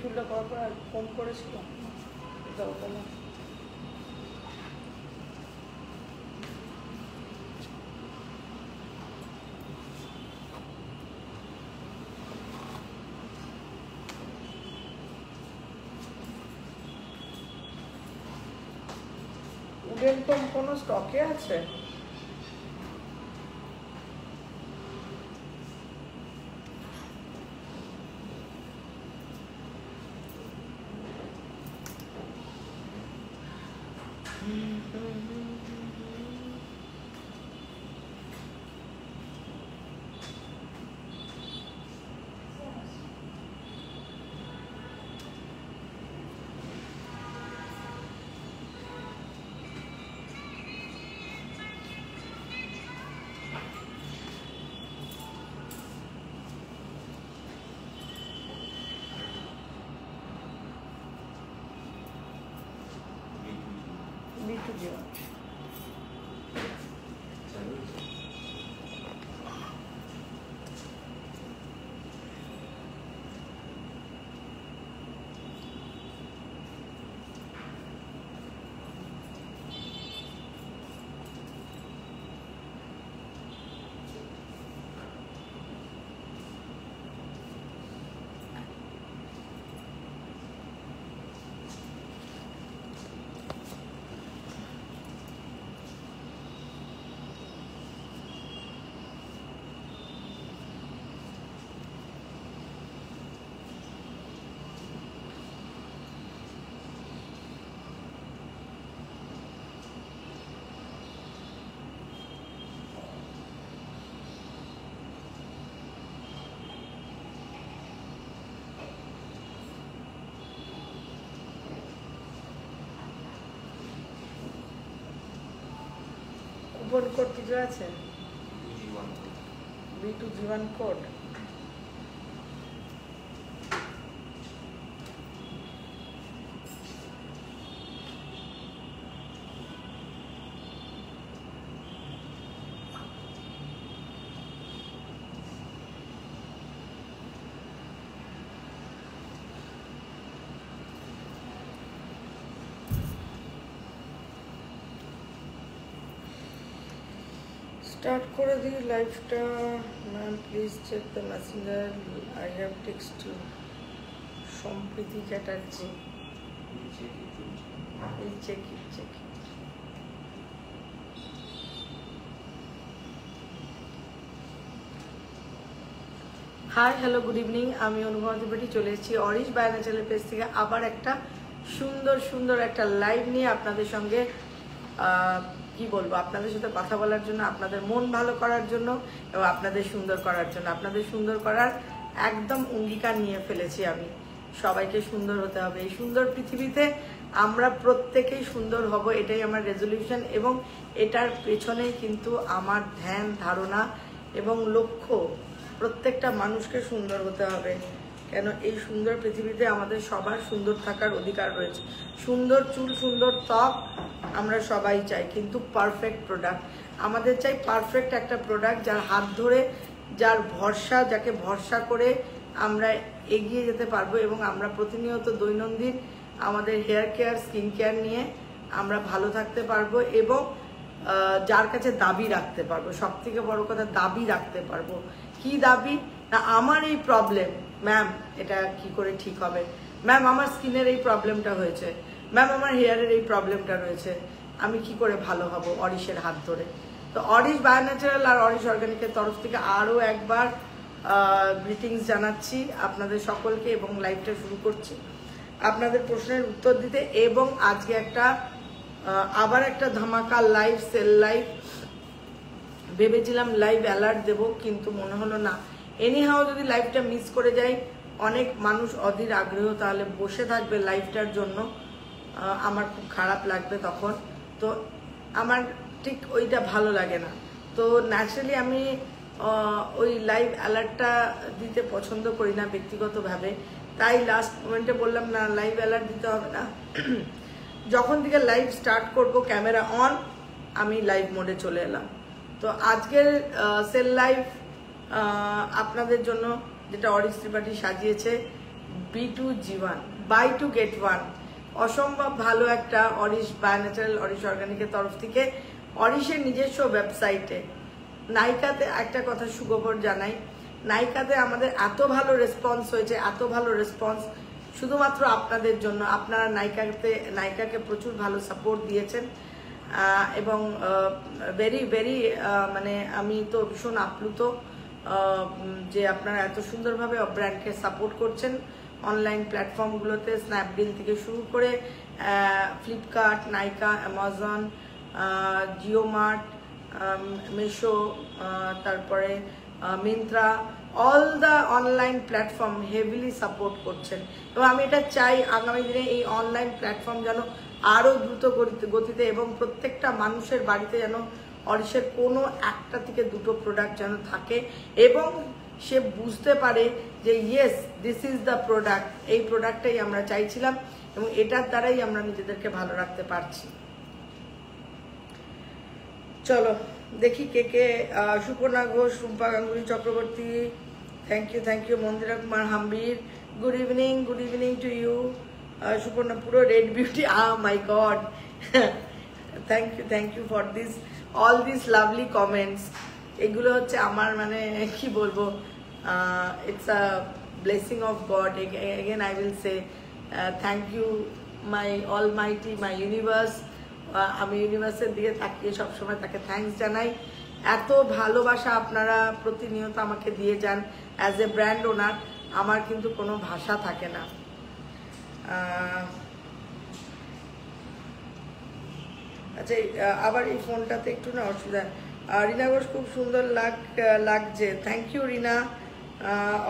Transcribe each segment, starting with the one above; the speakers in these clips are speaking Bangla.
চুলটা করার পর ফোন করেছিল কোনো উডেন টোন কোনো স্টকে আছে? B2G1। কুপন কোড কিছু আছে? B2G1 code. স্টার্ট করে দিই লাইভটা। Ma'am please check the messenger, I have text you. Sampriti Chatterjee. এই check hi hello good evening, আমি অনুপমা ত্রিপাঠী চলে এসেছি অরিশ বায়না চ্যানেল পেজ থেকে আবার একটা সুন্দর একটা লাইভ নিয়ে আপনাদের সঙ্গে কি বলবো, আপনাদের সাথে কথা বলার জন্য, আপনাদের মন ভালো করার জন্য এবং আপনাদের সুন্দর করার জন্য। আপনাদের সুন্দর করার একদম অঙ্গীকার নিয়ে ফেলেছি আমি। সবাইকে সুন্দর হতে হবে। এই সুন্দর পৃথিবীতে আমরা প্রত্যেকেই সুন্দর হব, এটাই আমার রেজলিউশন এবং এটার পেছনেই কিন্তু আমার ধ্যান ধারণা এবং লক্ষ্য। প্রত্যেকটা মানুষকে সুন্দর হতে হবে, কেন এই সুন্দর পৃথিবীতে আমাদের সবার সুন্দর থাকার অধিকার রয়েছে। সুন্দর চুল, সুন্দর ত্বক আমরা সবাই চাই, কিন্তু পারফেক্ট প্রোডাক্ট আমাদের চাই। পারফেক্ট একটা প্রোডাক্ট যার হাত ধরে, যার ভরসা, যাকে ভরসা করে আমরা এগিয়ে যেতে পারবো এবং আমরা প্রতিনিয়ত দৈনন্দিন আমাদের হেয়ার কেয়ার, স্কিন কেয়ার নিয়ে আমরা ভালো থাকতে পারবো এবং যার কাছে দাবি রাখতে পারবো। সব থেকে বড় কথা, দাবি রাখতে পারবো। কি দাবি? না আমার এই প্রবলেম, ম্যাম এটা কি করে ঠিক হবে? ম্যাম আমার স্কিনের এই প্রবলেমটা হয়েছে, ম্যাম আমার হেয়ারের এই প্রবলেমটা রয়েছে, আমি কি করে ভালো হব অরিশের হাত ধরে। তো অরিশ বায়ো ন্যাচারাল আর অরিশ অর্গানিকের তরফ থেকে আরও একবার গ্রিটিংস জানাচ্ছি আপনাদের সকলকে এবং লাইভটা শুরু করছি আপনাদের প্রশ্নের উত্তর দিতে। এবং আজকে আবার একটা ধামাকা লাইভ, সেল লাইভ। ভেবেছিলাম লাইভ অ্যালার্ট দেবো, কিন্তু মনে হলো না। এনিহাও যদি লাইভটা মিস করে যাই, অনেক মানুষ অধীর আগ্রহ তাহলে বসে থাকবে লাইভটার জন্য, আমার খুব খারাপ লাগবে তখন। তো আমার ঠিক ওইটা ভালো লাগে না। তো ন্যাচারালি আমি ওই লাইভ অ্যালার্টটা দিতে পছন্দ করি না ব্যক্তিগতভাবে। তাই লাস্ট মোমেন্টে বললাম না, লাইভ অ্যালার্ট দিতে হবে না। যখন থেকে লাইভ স্টার্ট করব, ক্যামেরা অন, আমি লাইভ মোডে চলে এলাম। তো আজকের সেল লাইভ আপনাদের জন্য যেটা অরিশ ত্রিপাঠী সাজিয়েছে, B2G1 by two get one, অসম্ভব ভালো একটা অরিশ বাই ন্যাচারাল অরিশ অর্গানিকের তরফ থেকে অরিশের নিজস্ব ওয়েবসাইটে। নাইকাতে একটা কথা সুখবর জানাই, নাইকাতে আমাদের এত ভালো রেসপন্স হয়েছে, এত ভালো রেসপন্স শুধুমাত্র আপনাদের জন্য। আপনারা নাইকাকে প্রচুর ভালো সাপোর্ট দিয়েছেন এবং ভেরি ভেরি মানে আমি তো ভীষণ আপ্লুত যে আপনারা এত সুন্দরভাবে ব্র্যান্ডকে সাপোর্ট করছেন অনলাইন প্ল্যাটফর্মগুলোতে, স্ন্যাপডিল থেকে শুরু করে ফ্লিপকার্ট, নাইকা, অ্যামাজন, জিও মার্ট, মিশো, তারপরে Myntra, all the online platform heavily support করছেন। এবং আমি এটা চাই আগামী দিনে এই অনলাইন প্ল্যাটফর্ম যেন আরও দ্রুত গতিতে এবং প্রত্যেকটা মানুষের বাড়িতে যেন অরিশের কোনো একটা থেকে দুটো প্রোডাক্ট যেন থাকে এবং সে বুঝতে পারে যে yes this is the product, এই প্রোডাক্টটাই আমরা চাইছিলাম এবং এটার দ্বারাই আমরা নিজেদেরকে ভালো রাখতে পারছি। চলো দেখি কে কে। Suparna Ghosh, Rumpa Ganguly Chakraborty, thank you. Mandira Kumar Hambir, good evening to you. Suparna পুরো red beauty, my God, thank you for this all this lovely comments. এগুলো হচ্ছে আমার মানে কি বলবো, it's a blessing of God. Again I will say thank you my almighty, my universe. আমি ইউনিভার্সের দিকে তাকিয়ে সবসময় তাকে থ্যাঙ্কস জানাই। এত ভালোবাসা আপনারা প্রতিনিয়ত আমাকে দিয়ে যান। অ্যাজ এ ব্র্যান্ড ওনার আমার কিন্তু কোনো ভাষা থাকে না। আচ্ছা আবার এই ফোনটাতে একটু না অসুবিধা। রিনা ঘোষ, খুব সুন্দর লাগছে, thank you Rina.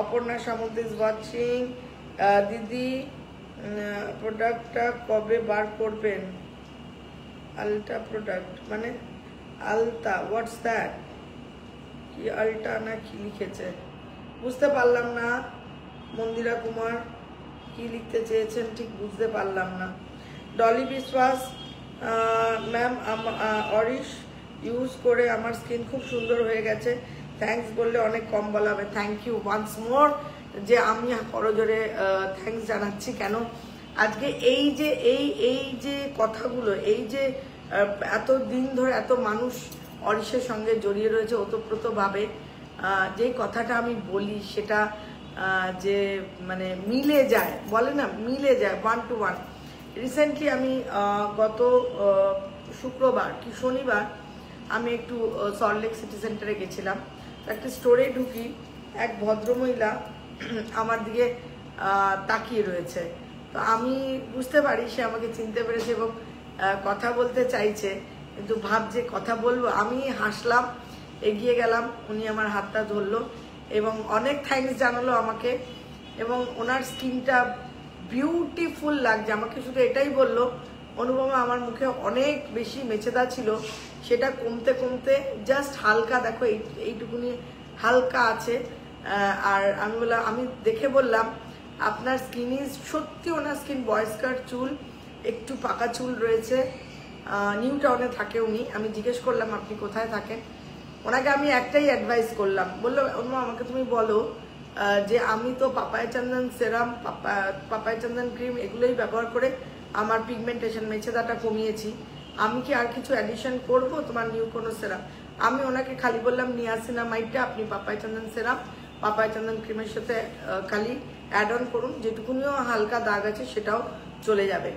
Aparna Samanta is watching. দিদি প্রোডাক্টটা কবে বার করবেন? আলটা প্রোডাক্ট মানে আলতা, হোয়াটস দ্যাট? কি আলটা না কি লিখেছে বুঝতে পারলাম না। মন্দিরা কুমার কি লিখতে চেয়েছেন ঠিক বুঝতে পারলাম না। ডলি বিশ্বাস, ম্যাম অরিশ ইউজ করে আমার স্কিন খুব সুন্দর হয়ে গেছে, থ্যাঙ্কস বললে অনেক কম বলা হবে। থ্যাংক ইউ ওয়ান্স মোর, যে আমি করজোরে থ্যাঙ্কস জানাচ্ছি। কেন আজকে এই যে কথাগুলো, এই যে এত দিন ধরে এত মানুষ অরিশের সঙ্গে জড়িয়ে রয়েছে ওতপ্রোতভাবে, যে কথাটা আমি বলি সেটা যে মানে মিলে যায়, বলে না মিলে যায়, 1 to 1। রিসেন্টলি আমি গত শুক্রবার কি শনিবার আমি একটু সল্টলেক সিটি সেন্টারে গেছিলাম। একটা স্টোরে ঢুকি, এক ভদ্রমহিলা আমার দিকে তাকিয়ে রয়েছে। তো আমি বুঝতে পারি সে আমাকে চিনতে পেরেছে এবং কথা বলতে চাইছে, কিন্তু ভাবছে কথা বলবো। আমি হাসলাম, এগিয়ে গেলাম, উনি আমার হাতটা ধরলো এবং অনেক থ্যাঙ্কস জানালো আমাকে এবং ওনার স্কিনটা বিউটিফুল লাগছে। আমাকে শুধু এটাই বললো, অনুপমা আমার মুখে অনেক বেশি মেছেদা ছিল, সেটা কমতে কমতে জাস্ট হালকা দেখো এইটুকুনি হালকা আছে। আর আমি দেখে বললাম আপনার স্কিন ইজ, সত্যি ওনার স্কিন বয়স্কার চুল, একটু পাকা চুল রয়েছে, নিউ টাউনে থাকে উনি। আমি জিজ্ঞেস করলাম আপনি কোথায় থাকেন, ওনাকে আমি একটাই অ্যাডভাইস করলাম, বললো অনুমা আমাকে তুমি বলো যে আমি তো পাপায়া চন্দন সেরাম, পাপায়া চন্দন ক্রিম এগুলোই ব্যবহার করে আমার পিগমেন্টেশন মেছেদাটা কমিয়েছি, আমি কি আর কিছু অ্যাডিশন করব তোমার নিউ কোনো সেরাম? আমি ওনাকে খালি বললাম নিয়াসিনামাইডটা আপনি পাপায়া চন্দন সেরাম, পাপায়া চন্দন ক্রিমের সাথে খালি অ্যাড অন করুন, যেটুকুনিও হালকা দাগ আছে সেটাও চলে যাবে।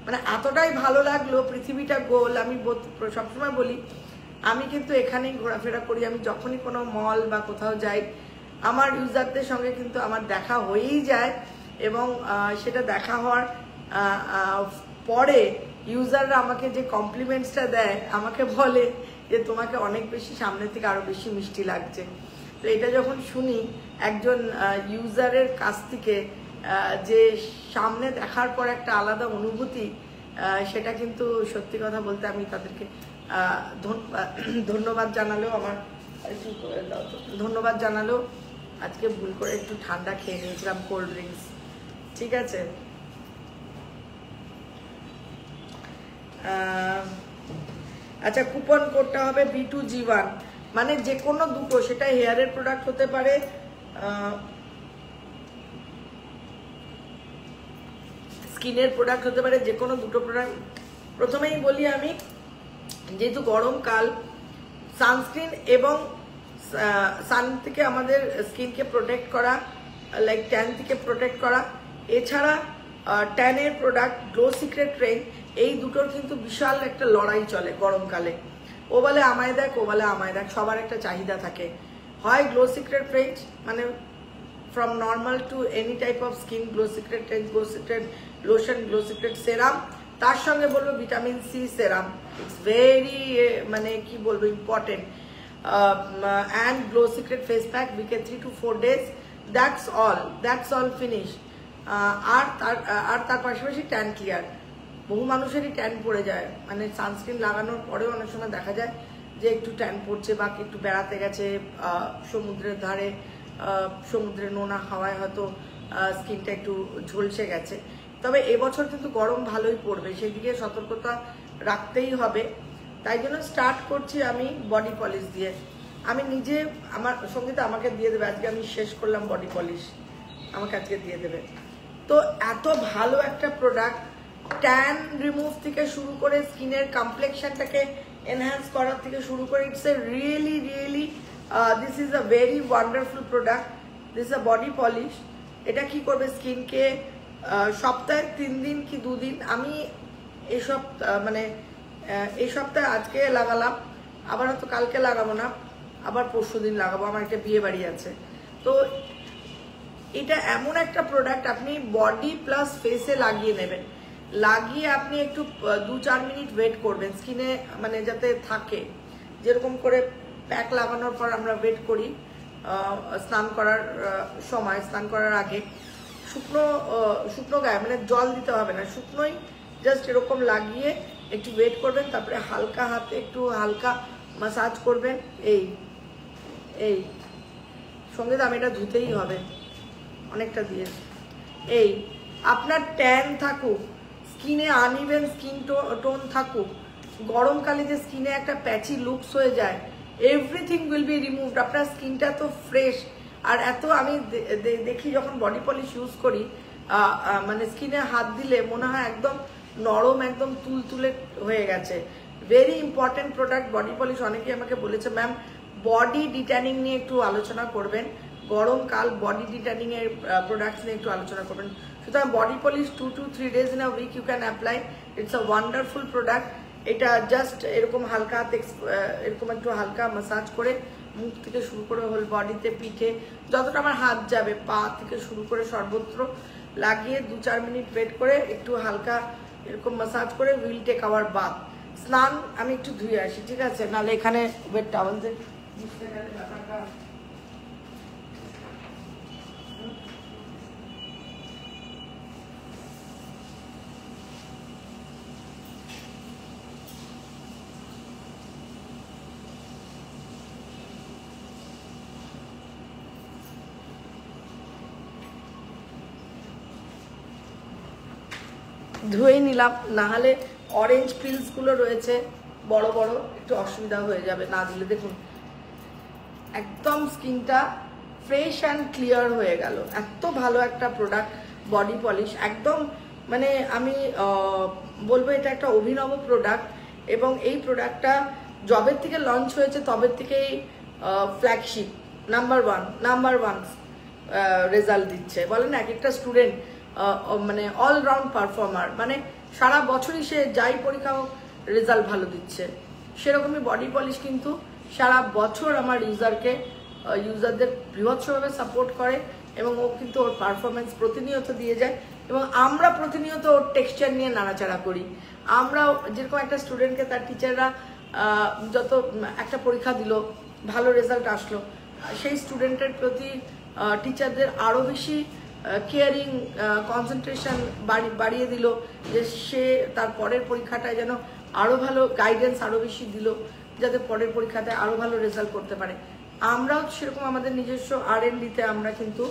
মানে এতটাই ভালো লাগলো, পৃথিবীটা গোল। আমি সবসময় বলি আমি কিন্তু এখানেই ঘোরাফেরা করি, আমি যখনই কোনো মল বা কোথাও যাই আমার ইউজারদের সঙ্গে কিন্তু আমার দেখা হয়েই যায় এবং সেটা দেখা হওয়ার পরে ইউজাররা আমাকে যে কমপ্লিমেন্টসটা দেয়, আমাকে বলে যে তোমাকে অনেক বেশি সামনে থেকে আরো বেশি মিষ্টি লাগছে। তো এটা যখন শুনি একজন ইউজারের কাছ থেকে, যে সামনে দেখার পর একটা আলাদা অনুভূতি, সেটা কিন্তু সত্যি কথা বলতে আমি তাদেরকে ধন্যবাদ জানালেও আমার একটু ধন্যবাদ জানালেও আজকে ভুল করে একটু ঠান্ডা খেয়ে নিয়েছিলাম, কোল্ড ড্রিঙ্কস। ঠিক আছে, আচ্ছা কুপন কোডটা হবে B2G1, মানে যে কোনো দুটো, সেটা হেয়ারের প্রোডাক্ট হতে পারে, স্কিনের প্রোডাক্ট হতে পারে, যে কোনো দুটো প্রোডাক্ট। প্রথমেই বলি আমি, যেহেতু গরমকাল, সানস্ক্রিন এবং সান থেকে আমাদের স্কিনকে প্রোটেক্ট করা, লাইক ট্যান থেকে প্রোটেক্ট করা, এছাড়া ট্যানের প্রোডাক্ট গ্লো সিক্রেট রেঞ্জ, এই দুটোর কিন্তু বিশাল একটা লড়াই চলে গরমকালে। ও বলে আমায় দেখ, ও বলে আমায় দেখ, সবার একটা চাহিদা থাকে। হয় গ্লো সিক্রেট রেঞ্জ, মানে from normal to any type of skin, glow secret range, glow secret lotion, glow secret serum, তার সঙ্গে বলবো vitamin C serum, it's very মানে কি বলবো important, and glow secret face pack উইকে 3 to 4 days, that's all finish. আর তার পাশাপাশি ট্যান ক্লিয়ার। বহু মানুষেরই ট্যান পড়ে যায়, মানে সানস্ক্রিন লাগানোর পরেও অনেক সময় দেখা যায় যে একটু ট্যান পড়ছে, বা একটু বেড়াতে গেছে সমুদ্রের ধারে, সমুদ্রের নোনা হাওয়ায় হয়তো স্কিনটা একটু ঝলসে গেছে। তবে এবছর কিন্তু গরম ভালোই পড়বে, সেদিকে সতর্কতা রাখতেই হবে। তাই জন্য স্টার্ট করছি আমি বডি পলিশ দিয়ে। আমি নিজে, আমার সঙ্গীতা আমাকে দিয়ে দেবে, আজকে আমি শেষ করলাম বডি পলিশ, আমাকে আজকে দিয়ে দেবে। তো এত ভালো একটা প্রোডাক্ট, ট্যান রিমুভ থেকে শুরু করে স্কিনের কমপ্লেকশনটাকে এনহ্যান্স করার থেকে শুরু করে, it's a really this is a very wonderful product. This is a body polish. এটা কি করবে স্কিনকে সপ্তাহে 3 দিন কি 2 দিন, আমি এসব মানে এই সপ্তাহে আজকে লাগালাম, আবার হয়তো কালকে লাগাবো না, আবার পরশু দিন লাগাবো, আমার একটা বিয়ে বাড়ি আছে। তো এটা এমন একটা প্রোডাক্ট, আপনি বডি প্লাস ফেসে লাগিয়ে নেবেন, লাগিয়ে আপনি একটু 2-4 মিনিট ওয়েট করবেন স্কিনে, মানে যাতে থাকে। যেরকম করে প্যাক লাগানোর পর আমরা ওয়েট করি স্নান করার সময়, স্নান করার আগে, শুকনো গায়ে, মানে জল দিতে হবে না, শুকনোই জাস্ট এরকম লাগিয়ে একটু ওয়েট করবেন, তারপরে হালকা হাতে একটু হালকা মাসাজ করবেন। এই সঙ্গে তো আমি এটা ধুতেই হবে, অনেকটা দিয়ে। এই আপনার ট্যান থাকুক, স্কিনে আনইভেন স্কিন টোন থাকুক, গরমকালে যে স্কিনে একটা প্যাচি লুকস হয়ে যায়, এভরিথিং উইল বি রিমুভড। আপনার স্কিনটা তো ফ্রেশ, আর এত আমি দেখি যখন বডি পলিশ ইউজ করি, মানে স্কিনে হাত দিলে মনে হয় একদম নরম, একদম তুলতুলে হয়ে গেছে। Very important product body polish. অনেকেই আমাকে বলেছে ম্যাম বডি ডিট্যানিং নিয়ে একটু আলোচনা করবেন, গরমকাল বডি ডিট্যানিং এর প্রোডাক্টস নিয়ে একটু আলোচনা করবেন। সুতরাং body polish 2 to 3 days in a week you can apply. It's a wonderful product. এটা জাস্ট এরকম হালকা হাতে এরকম একটু হালকা মাসাজ করে, মুখ থেকে শুরু করে হোল বডিতে, পিঠে, যতটা আমার হাত যাবে, পা থেকে শুরু করে সর্বত্র লাগিয়ে 2-4 মিনিট ওয়েট করে একটু হালকা এরকম মাসাজ করে উইল টেক আওয়ার বাথ। স্নান আমি একটু ধুয়ে আসি, ঠিক আছে, নাহলে এখানে ওয়েট টাওয়েল দিয়ে বুঝতে গেলে ব্যাপারটা। ধুয়ে নিলাম, নাহলে অরেঞ্জ পিলসগুলো রয়েছে বড় বড়, একটু অসুবিধা হয়ে যাবে না দিলে। দেখুন একদম স্কিনটা ফ্রেশ অ্যান্ড ক্লিয়ার হয়ে গেল। এত ভালো একটা প্রোডাক্ট বডি পলিশ, একদম মানে আমি বলবো এটা একটা অভিনব প্রোডাক্ট। এবং এই প্রোডাক্টটা জবের থেকে লঞ্চ হয়েছে তবের থেকেই ফ্ল্যাগশিপ, নাম্বার ওয়ান রেজাল্ট দিচ্ছে। বলেন এক একটা স্টুডেন্ট মানে অলরাউন্ড পারফর্মার, মানে সারা বছরই সে যাই পরীক্ষা হোক রেজাল্ট ভালো দিচ্ছে। সেরকমই বডি পলিশ কিন্তু সারা বছর আমার ইউজারদের বৃহৎভাবে সাপোর্ট করে, এবং ও কিন্তু ওর পারফরমেন্স প্রতিনিয়ত দিয়ে যায়, এবং আমরা প্রতিনিয়ত ওর টেক্সচার নিয়ে নাড়াচাড়া করি। আমরা যেরকম একটা স্টুডেন্টকে তার টিচাররা যত একটা পরীক্ষা দিল, ভালো রেজাল্ট আসলো, সেই স্টুডেন্টের প্রতি টিচারদের আরও বেশি কেয়ারিং, কনসেন্ট্রেশন বাড়িয়ে দিল, যে সে তার পরের পরীক্ষাটায় যেন আরও ভালো গাইডেন্স আরও বেশি দিল, যাতে পরের পরীক্ষাটায় আরও ভালো রেজাল্ট করতে পারে। আমরাও সেরকম আমাদের নিজস্ব R&Dতে আমরা কিন্তু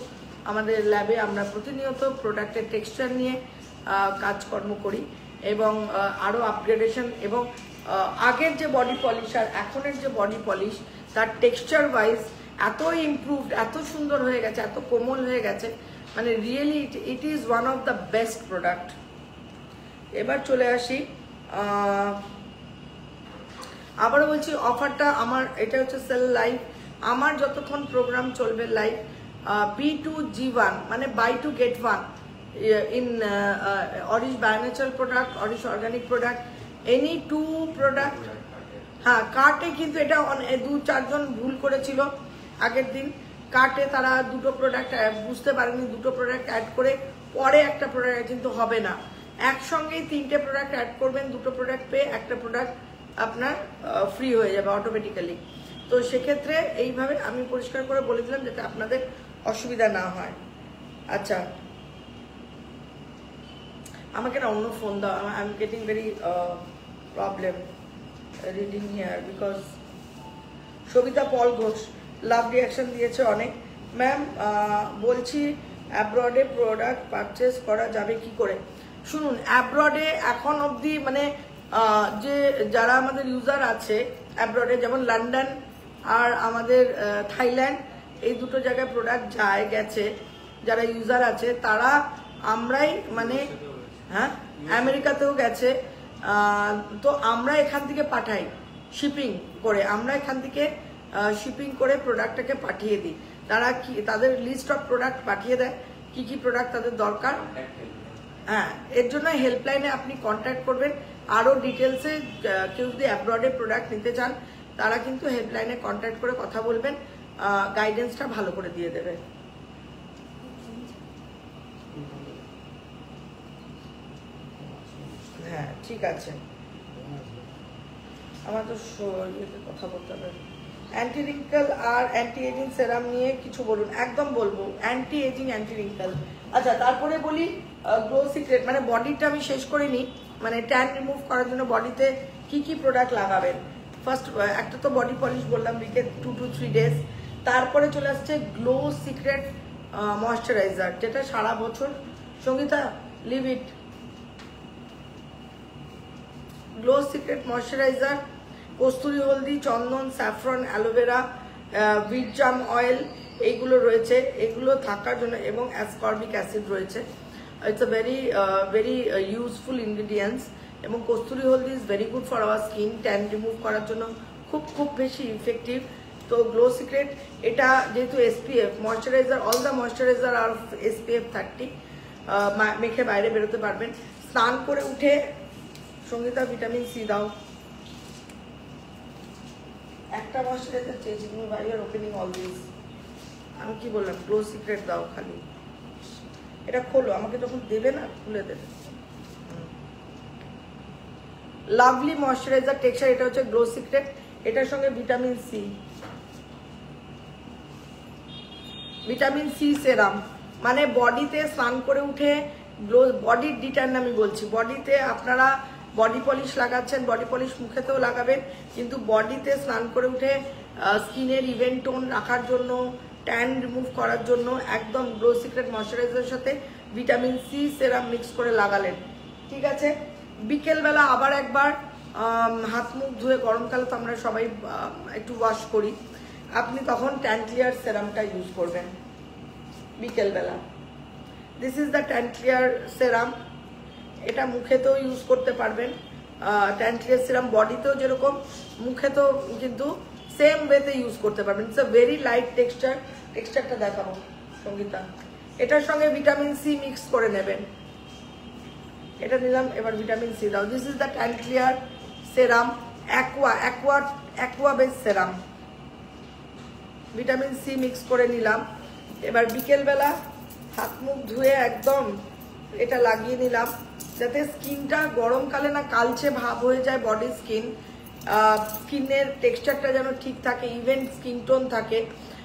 আমাদের ল্যাবে আমরা প্রতিনিয়ত প্রোডাক্টের টেক্সচার নিয়ে কাজকর্ম করি, এবং আরও আপগ্রেডেশন, এবং আগের যে বডি পলিশ আর এখনের যে বডি পলিশ তার টেক্সচার ওয়াইজ এত ইমপ্রুভড, এত সুন্দর হয়ে গেছে, এত কোমল হয়ে গেছে, মানে really it is one of the best product. এবার চলে আসি, আবারও বলছি অফারটা আমার, এটা হচ্ছে সেল লাইভ, আমার যতক্ষণ প্রোগ্রাম চলবে লাইভ, B2G1 মানে buy two get one in Aurish bionatural product, Aurish organic product, any 2 product. হ্যাঁ, কার্টে কিন্তু এটা 2-4 জন ভুল করেছিল আগের দিন, কার্টে তারা 2টো প্রোডাক্ট বুঝতে পারেনি, 2টো প্রোডাক্ট অ্যাড করে পরে একটা প্রোডাক্ট কিন্তু হবে না, একসঙ্গেই 3টে প্রোডাক্ট অ্যাড করবেন, 2টো প্রোডাক্ট পেয়ে একটা প্রোডাক্ট আপনার ফ্রি হয়ে যাবে অটোমেটিক্যালি। তো সেক্ষেত্রে এইভাবে আমি পরিষ্কার করে বলে দিলাম যাতে আপনাদের অসুবিধা না হয়। আচ্ছা, আমাকে না অন্য ফোন দাও, I am getting very problem reading here because Sabita Pal Ghosh love reaction দিয়েছে অনেক। ম্যাম বলছি অ্যাব্রডে প্রোডাক্ট পারচেস করা যাবে কি করে? শুনুন, অ্যাব্রডে এখন অবধি মানে যে যারা আমাদের ইউজার আছে অ্যাব্রডে, যেমন লন্ডন আর আমাদের থাইল্যান্ড, এই 2টো জায়গায় প্রোডাক্ট গেছে, যারা ইউজার আছে তারা আমরাই মানে, হ্যাঁ আমেরিকাতেও গেছে, তো আমরা এখান থেকে পাঠাই শিপিং করে, আমরা এখান থেকে শিপিং করে প্রোডাক্টটাকে পাঠিয়ে দিই, তারা কি তাদের লিস্ট অফ প্রোডাক্ট পাঠিয়ে দেয়, কি কি প্রোডাক্ট তাদের দরকার। হ্যাঁ, এর জন্য হেল্পলাইনে আপনি কন্ট্যাক্ট করবেন, আরও ডিটেলসে কেউ যদি অ্যাব্রডে প্রোডাক্ট নিতে চান তারা কিন্তু হেল্পলাইনে কন্ট্যাক্ট করে কথা বলবেন, গাইডেন্সটা ভালো করে দিয়ে দেবে। হ্যাঁ ঠিক আছে, আমার তো কথা বলতে হবে। অ্যান্টি রিঙ্কেল আর অ্যান্টি এজিং সেরাম নিয়ে কিছু বলুন। একদম বলবো, অ্যান্টি এজিং অ্যান্টি রিঙ্কেল। আচ্ছা, তারপরে বলি গ্লো সিক্রেট, মানে বডিটা আমি শেষ করে নিই, মানে ট্যান রিমুভ করার জন্য বডিতে কি কি প্রোডাক্ট লাগাবেন। ফার্স্ট একটা তো বডি পলিশ বললাম, উইকে 2 to 3 days। তারপরে চলে আসছে গ্লো সিক্রেট ময়শ্চারাইজার, যেটা সারা বছর, Sangeeta live it, glow secret moisturizer, kasturi haldi, চন্দন, স্যাফরন, অ্যালোভেরা, বিট জাম অয়েল, এইগুলো রয়েছে, এগুলো থাকার জন্য, এবং অ্যাসকর্বিক অ্যাসিড রয়েছে। It's a very useful ingredients, এবং kasturi haldi is very good for our skin, tan remove করার জন্য খুব বেশি ইফেক্টিভ। তো গ্লো সিক্রেট এটা যেহেতু SPF moisturiser, all the moisturiser আর SPF 30, মেখে বাইরে বেরোতে পারবেন। স্নান করে উঠে সঙ্গীতা ভিটামিন সি দাও, একটা ময়শ্চারাইজার চেয়েছি তুমি, বাই আর ওপেনিং অল দিস। আমি কি বললাম, গ্লো সিক্রেট দাও খালি, এটা খোলো, আমাকে যখন দেবে না খুলে দেবে। লাভলি ময়শ্চারাইজার টেক্সচার, এটা হচ্ছে গ্লো সিক্রেট, এটার সঙ্গে ভিটামিন সি সেরাম, মানে বডিতে স্নান করে উঠে গ্লো, বডির ডিটার্ন আমি বলছি, বডিতে আপনারা বডি পলিশ লাগাচ্ছেন, বডি পলিশ মুখেতেও লাগাবেন, কিন্তু বডিতে স্নান করে উঠে স্কিনের ইভেন টোন রাখার জন্য, ট্যান রিমুভ করার জন্য একদম গ্লো সিক্রেট ময়শ্চারাইজারের সাথে ভিটামিন সি সেরাম মিক্স করে লাগালেন, ঠিক আছে। বিকেলবেলা আবার একবার হাত মুখ ধুয়ে, গরমকালে তো আমরা সবাই একটু ওয়াশ করি, আপনি তখন ট্যান ক্লিয়ার সেরামটা ইউজ করবেন বিকেলবেলা। This is the tan clear serum, এটা মুখেতেও ইউজ করতে পারবেন, ট্যান ক্লিয়ার সেরাম বডিতেও যেরকম, মুখেতেও কিন্তু সেম ওয়েতে ইউজ করতে পারবেন। It's a very light texture, টেক্সচারটা দেখাবো সঙ্গীতা। এটার সঙ্গে ভিটামিন সি মিক্স করে নেবেন, এটা নিলাম, এবার ভিটামিন সি দাও। This is the tan clear serum, aqua base serum, vitamin C mix করে নিলাম। এবার বিকেলবেলা হাত মুখ ধুয়ে একদম এটা লাগিয়ে নিলাম, যাতে স্কিনটা গরমকালে না কালচে ভাব হয়ে যায়, বডি স্কিনের টেক্সচারটা যেন ঠিক থাকে, ইভেন স্কিন টোন থাকে।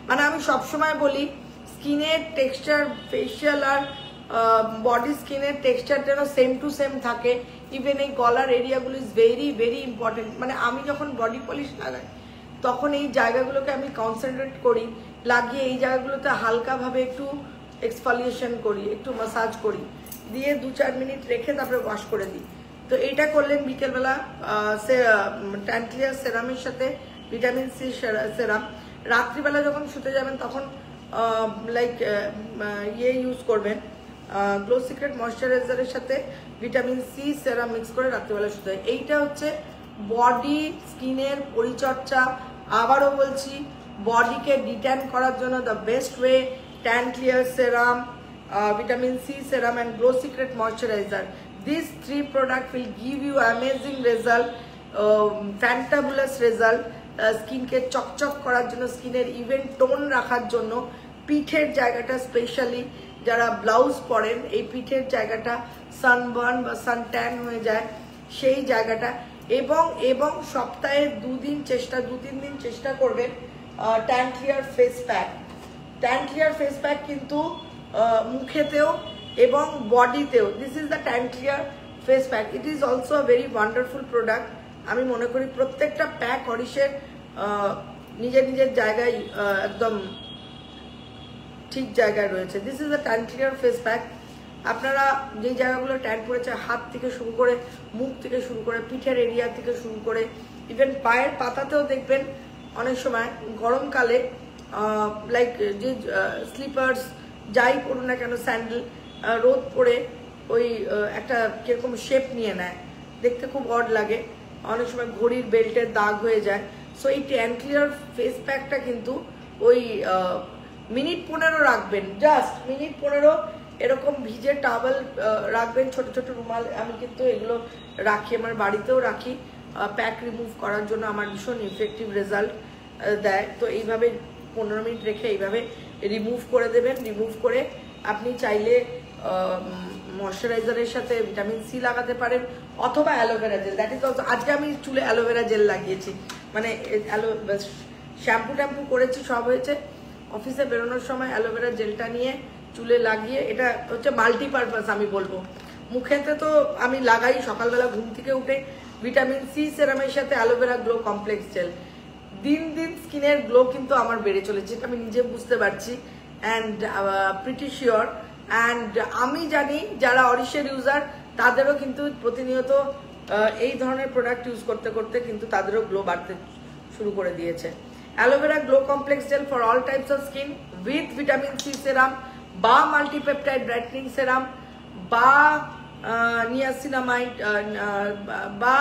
মানে আমি সবসময় বলি স্কিনের টেক্সচার, ফেশিয়াল আর বডি স্কিনের টেক্সচার যেন সেম টু সেম থাকে, ইভেন এই গলার এরিয়াগুলো ইজ ভেরি ইম্পর্টেন্ট। মানে আমি যখন বডি পলিশ লাগাই তখন এই জায়গাগুলোকে আমি কনসেন্ট্রেট করি, লাগিয়ে এই জায়গাগুলোতে হালকাভাবে একটু এক্সফলিয়েশন করি, একটু মাসাজ করি, দিয়ে 2-4 মিনিট রেখে তারপরে ওয়াশ করে দিই। তো এইটা করলেন বিকেলবেলা, ট্যান ক্লিয়ার সেরামের সাথে ভিটামিন সি সেরাম। রাত্রিবেলা যখন শুতে যাবেন তখন লাইক ইউজ করবেন, গ্লো সিক্রেট ময়শ্চারাইজারের সাথে ভিটামিন সি সেরাম মিক্স করে রাত্রিবেলা শুতে হয়। এইটা হচ্ছে বডি স্কিনের পরিচর্যা। আবারও বলছি, বডিকে ডিট্যান করার জন্য the best way tan clear serum, vitamin C serum and glow secret moisturizer. These 3 products will give you amazing result, fantabulous result. স্কিনকে চকচক করার জন্য, স্কিনের ইভেন টোন রাখার জন্য, পিঠের জায়গাটা স্পেশালি যারা ব্লাউজ পরেন এই পিঠের জায়গাটা সানবার্ন বা সানট্যান হয়ে যায় সেই জায়গাটা, এবং সপ্তাহে 2-3 দিন চেষ্টা করবেন tan clear face pack. Tan clear face pack কিন্তু মুখেতেও এবং বডিতেও, this is the tan clear face pack. It is also a very wonderful product. আমি মনে করি প্রত্যেকটা প্যাক অরিশের নিজের জায়গায় একদম ঠিক জায়গায় রয়েছে। This is the tan clear face pack. আপনারা যে জায়গাগুলো ট্যান পড়েছে, হাত থেকে শুরু করে, মুখ থেকে শুরু করে, পিঠের এরিয়া থেকে শুরু করে, ইভেন পায়ের পাতাতেও দেখবেন অনেক সময় গরমকালে লাইক যে স্লিপার্স যাই পড়ুন না কেন, স্যান্ডেল, রোদ পড়ে ওই একটা কিরকম শেপ নিয়ে নেয়, দেখতে খুব অড লাগে, অনেক সময় ঘড়ির বেল্টের দাগ হয়ে যায়। সো এই ট্যান ক্লিয়ার ফেস প্যাকটা কিন্তু ওই মিনিট 15 রাখবেন, জাস্ট মিনিট 15 এরকম ভিজে টাওয়েল রাখবেন, ছোট ছোট রুমাল। আমি কিন্তু এগুলো রাখি, আমার বাড়িতেও রাখি প্যাক রিমুভ করার জন্য। আমার ভীষণ ইফেক্টিভ রেজাল্ট দেয়। তো এইভাবে 15 মিনিট রেখে এইভাবে রিমুভ করে দেবেন। রিমুভ করে আপনি চাইলে ময়শ্চারাইজারের সাথে ভিটামিন সি লাগাতে পারেন, অথবা aloe vera gel. That is also, আজকে আমি চুলে অ্যালোভেরা জেল লাগিয়েছি, মানে শ্যাম্পু ট্যাম্পু করেছি, সব হয়েছে। অফিসে বেরোনোর সময় অ্যালোভেরা জেলটা নিয়ে চুলে লাগিয়ে, এটা হচ্ছে মাল্টিপারপাস আমি বলবো। মুখেতে তো আমি লাগাই সকালবেলা ঘুম থেকে উঠে ভিটামিন সি সেরামের সাথে অ্যালোভেরা গ্লো কমপ্লেক্স জেল। দিন স্কিনের গ্লো কিন্তু আমার বেড়ে চলেছে, এটা আমি নিজে বুঝতে পারছি, অ্যান্ড প্রিটি শিওর। অ্যান্ড আমি জানি যারা অরিশের ইউজার তাদেরও কিন্তু প্রতিনিয়ত এই ধরনের প্রোডাক্ট ইউজ করতে করতে কিন্তু তাদেরও গ্লো বাড়তে শুরু করে দিয়েছে। Aloe vera glow complex gel for all types of skin with vitamin C serum বা মাল্টিপেপটাইড ব্রাইটনিং সেরাম বা নিয়াসিনামাইড বা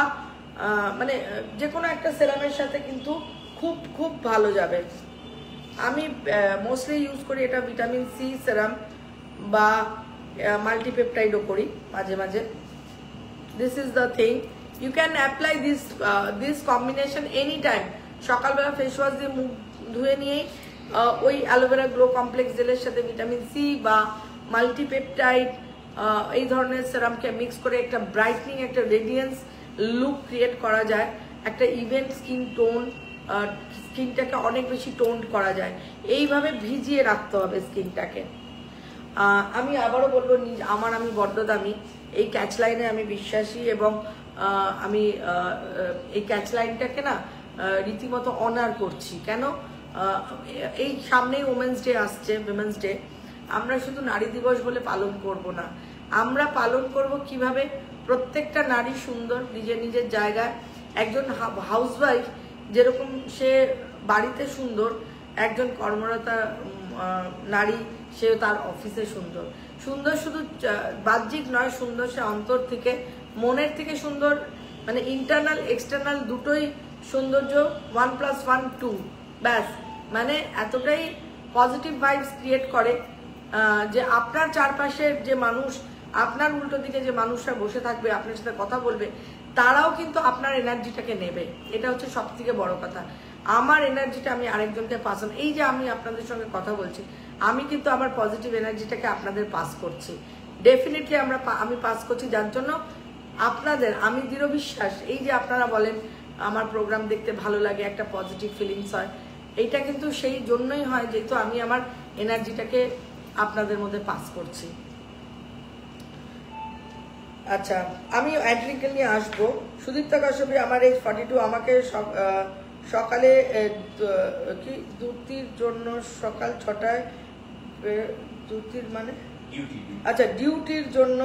মানে যে কোনো একটা সেরামের সাথে কিন্তু খুব খুব ভালো যাবে। আমি মোস্টলি ইউজ করি এটা ভিটামিন সি সেরাম বা মাল্টিপেপটাইডও করি মাঝে মাঝে। This is the thing, you can apply this combination any time. সকালবেলা ফেস ওয়াশ দিয়ে মুখ ধুয়ে নিয়েই ওই অ্যালোভেরা গ্লো কমপ্লেক্স জেলের সাথে ভিটামিন সি বা মাল্টিপেপটাইড এই ধরনের সেরামকে মিক্স করে একটা ব্রাইটনিং, একটা রেডিয়েন্স লুক ক্রিয়েট করা যায়, একটা ইভেন স্কিন টোন, স্কিনটাকে অনেক বেশি টোন করা যায়। এইভাবে ভিজিয়ে রাখতে হবে স্কিনটাকে। আমি আবারও বলবো, আমি বড্ড দামি, এই ক্যাচ লাইনে আমি বিশ্বাসী, এবং আমি এই ক্যাচ লাইনটাকে না রীতিমতো অনার করছি। কেন? এই সামনেই ওমেন্স ডে আসছে, উইমেন্স ডে। আমরা শুধু নারী দিবস বলে পালন করব না, আমরা পালন করব কিভাবে প্রত্যেকটা নারী সুন্দর নিজের জায়গায়। একজন হাউসওয়াইফ যেরকম সে বাড়িতে সুন্দর, একজন কর্মরতা নারী সে তার অফিসে সুন্দর। সুন্দর শুধু বাহ্যিক নয়, সুন্দর সে অন্তর থেকে, মনের থেকে সুন্দর, মানে ইন্টারনাল এক্সটার্নাল দুটোই সৌন্দর্য। 1+1 2, ব্যাস। মানে এতটাই পজিটিভ ভাইবস ক্রিয়েট করে যে আপনার চারপাশের যে মানুষ, আপনার উল্টো দিকে যে মানুষরা বসে থাকবে, আপনার সাথে কথা বলবে, তারাও কিন্তু আপনার এনার্জিটাকে নেবে। এটা হচ্ছে সব থেকে বড় কথা। আমার এনার্জিটা আমি আরেকজনকে পাস অন, এই যে আমি আপনাদের সঙ্গে কথা বলছি, আমি কিন্তু আমার পজিটিভ এনার্জিটাকে আপনাদের পাস করছি। ডেফিনেটলি আমি পাস করছি, যার জন্য আপনাদের আমি দৃঢ় বিশ্বাস, এই যে আপনারা বলেন আমার প্রোগ্রাম দেখতে ভালো লাগে, একটা পজিটিভ ফিলিংস হয়, এইটা কিন্তু সেই জন্যই হয় যেহেতু আমি আমার এনার্জিটাকে আপনাদের মধ্যে পাস করছি। আচ্ছা, আমি অ্যাড্রিঙ্কেল নিয়ে আসবো। সুদীপ্তা কাশ্যপী, আমার এজ 42, আমাকে সকালে কি দুটির জন্য সকাল 6টায়, দুটির মানে আচ্ছা ডিউটির জন্য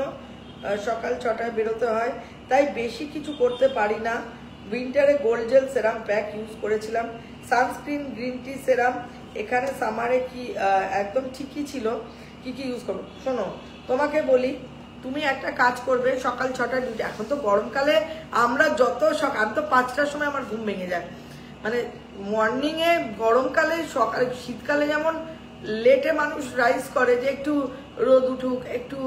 সকাল 6টায় বেরোতে হয়, তাই বেশি কিছু করতে পারি না। উইন্টারে গোল্ড জেল সেরাম প্যাক ইউজ করেছিলাম, সানস্ক্রিন, গ্রিন টি সেরাম। এখানে সামারে কি একদম ঠিকই ছিল, কি ইউজ করবো? শোনো, তোমাকে বলি, তুমি একটা কাজ করবে, সকাল 6টায় ডিউটি। এখন তো গরমকালে আমরা যত সকাল, আমি তো 5টার সময় আমার ঘুম ভেঙে যায়, মানে মর্নিংয়ে গরমকালে, সকালে শীতকালে যেমন লেটে মানুষ রাইজ করে যে একটু রোদ উঠুক, একটু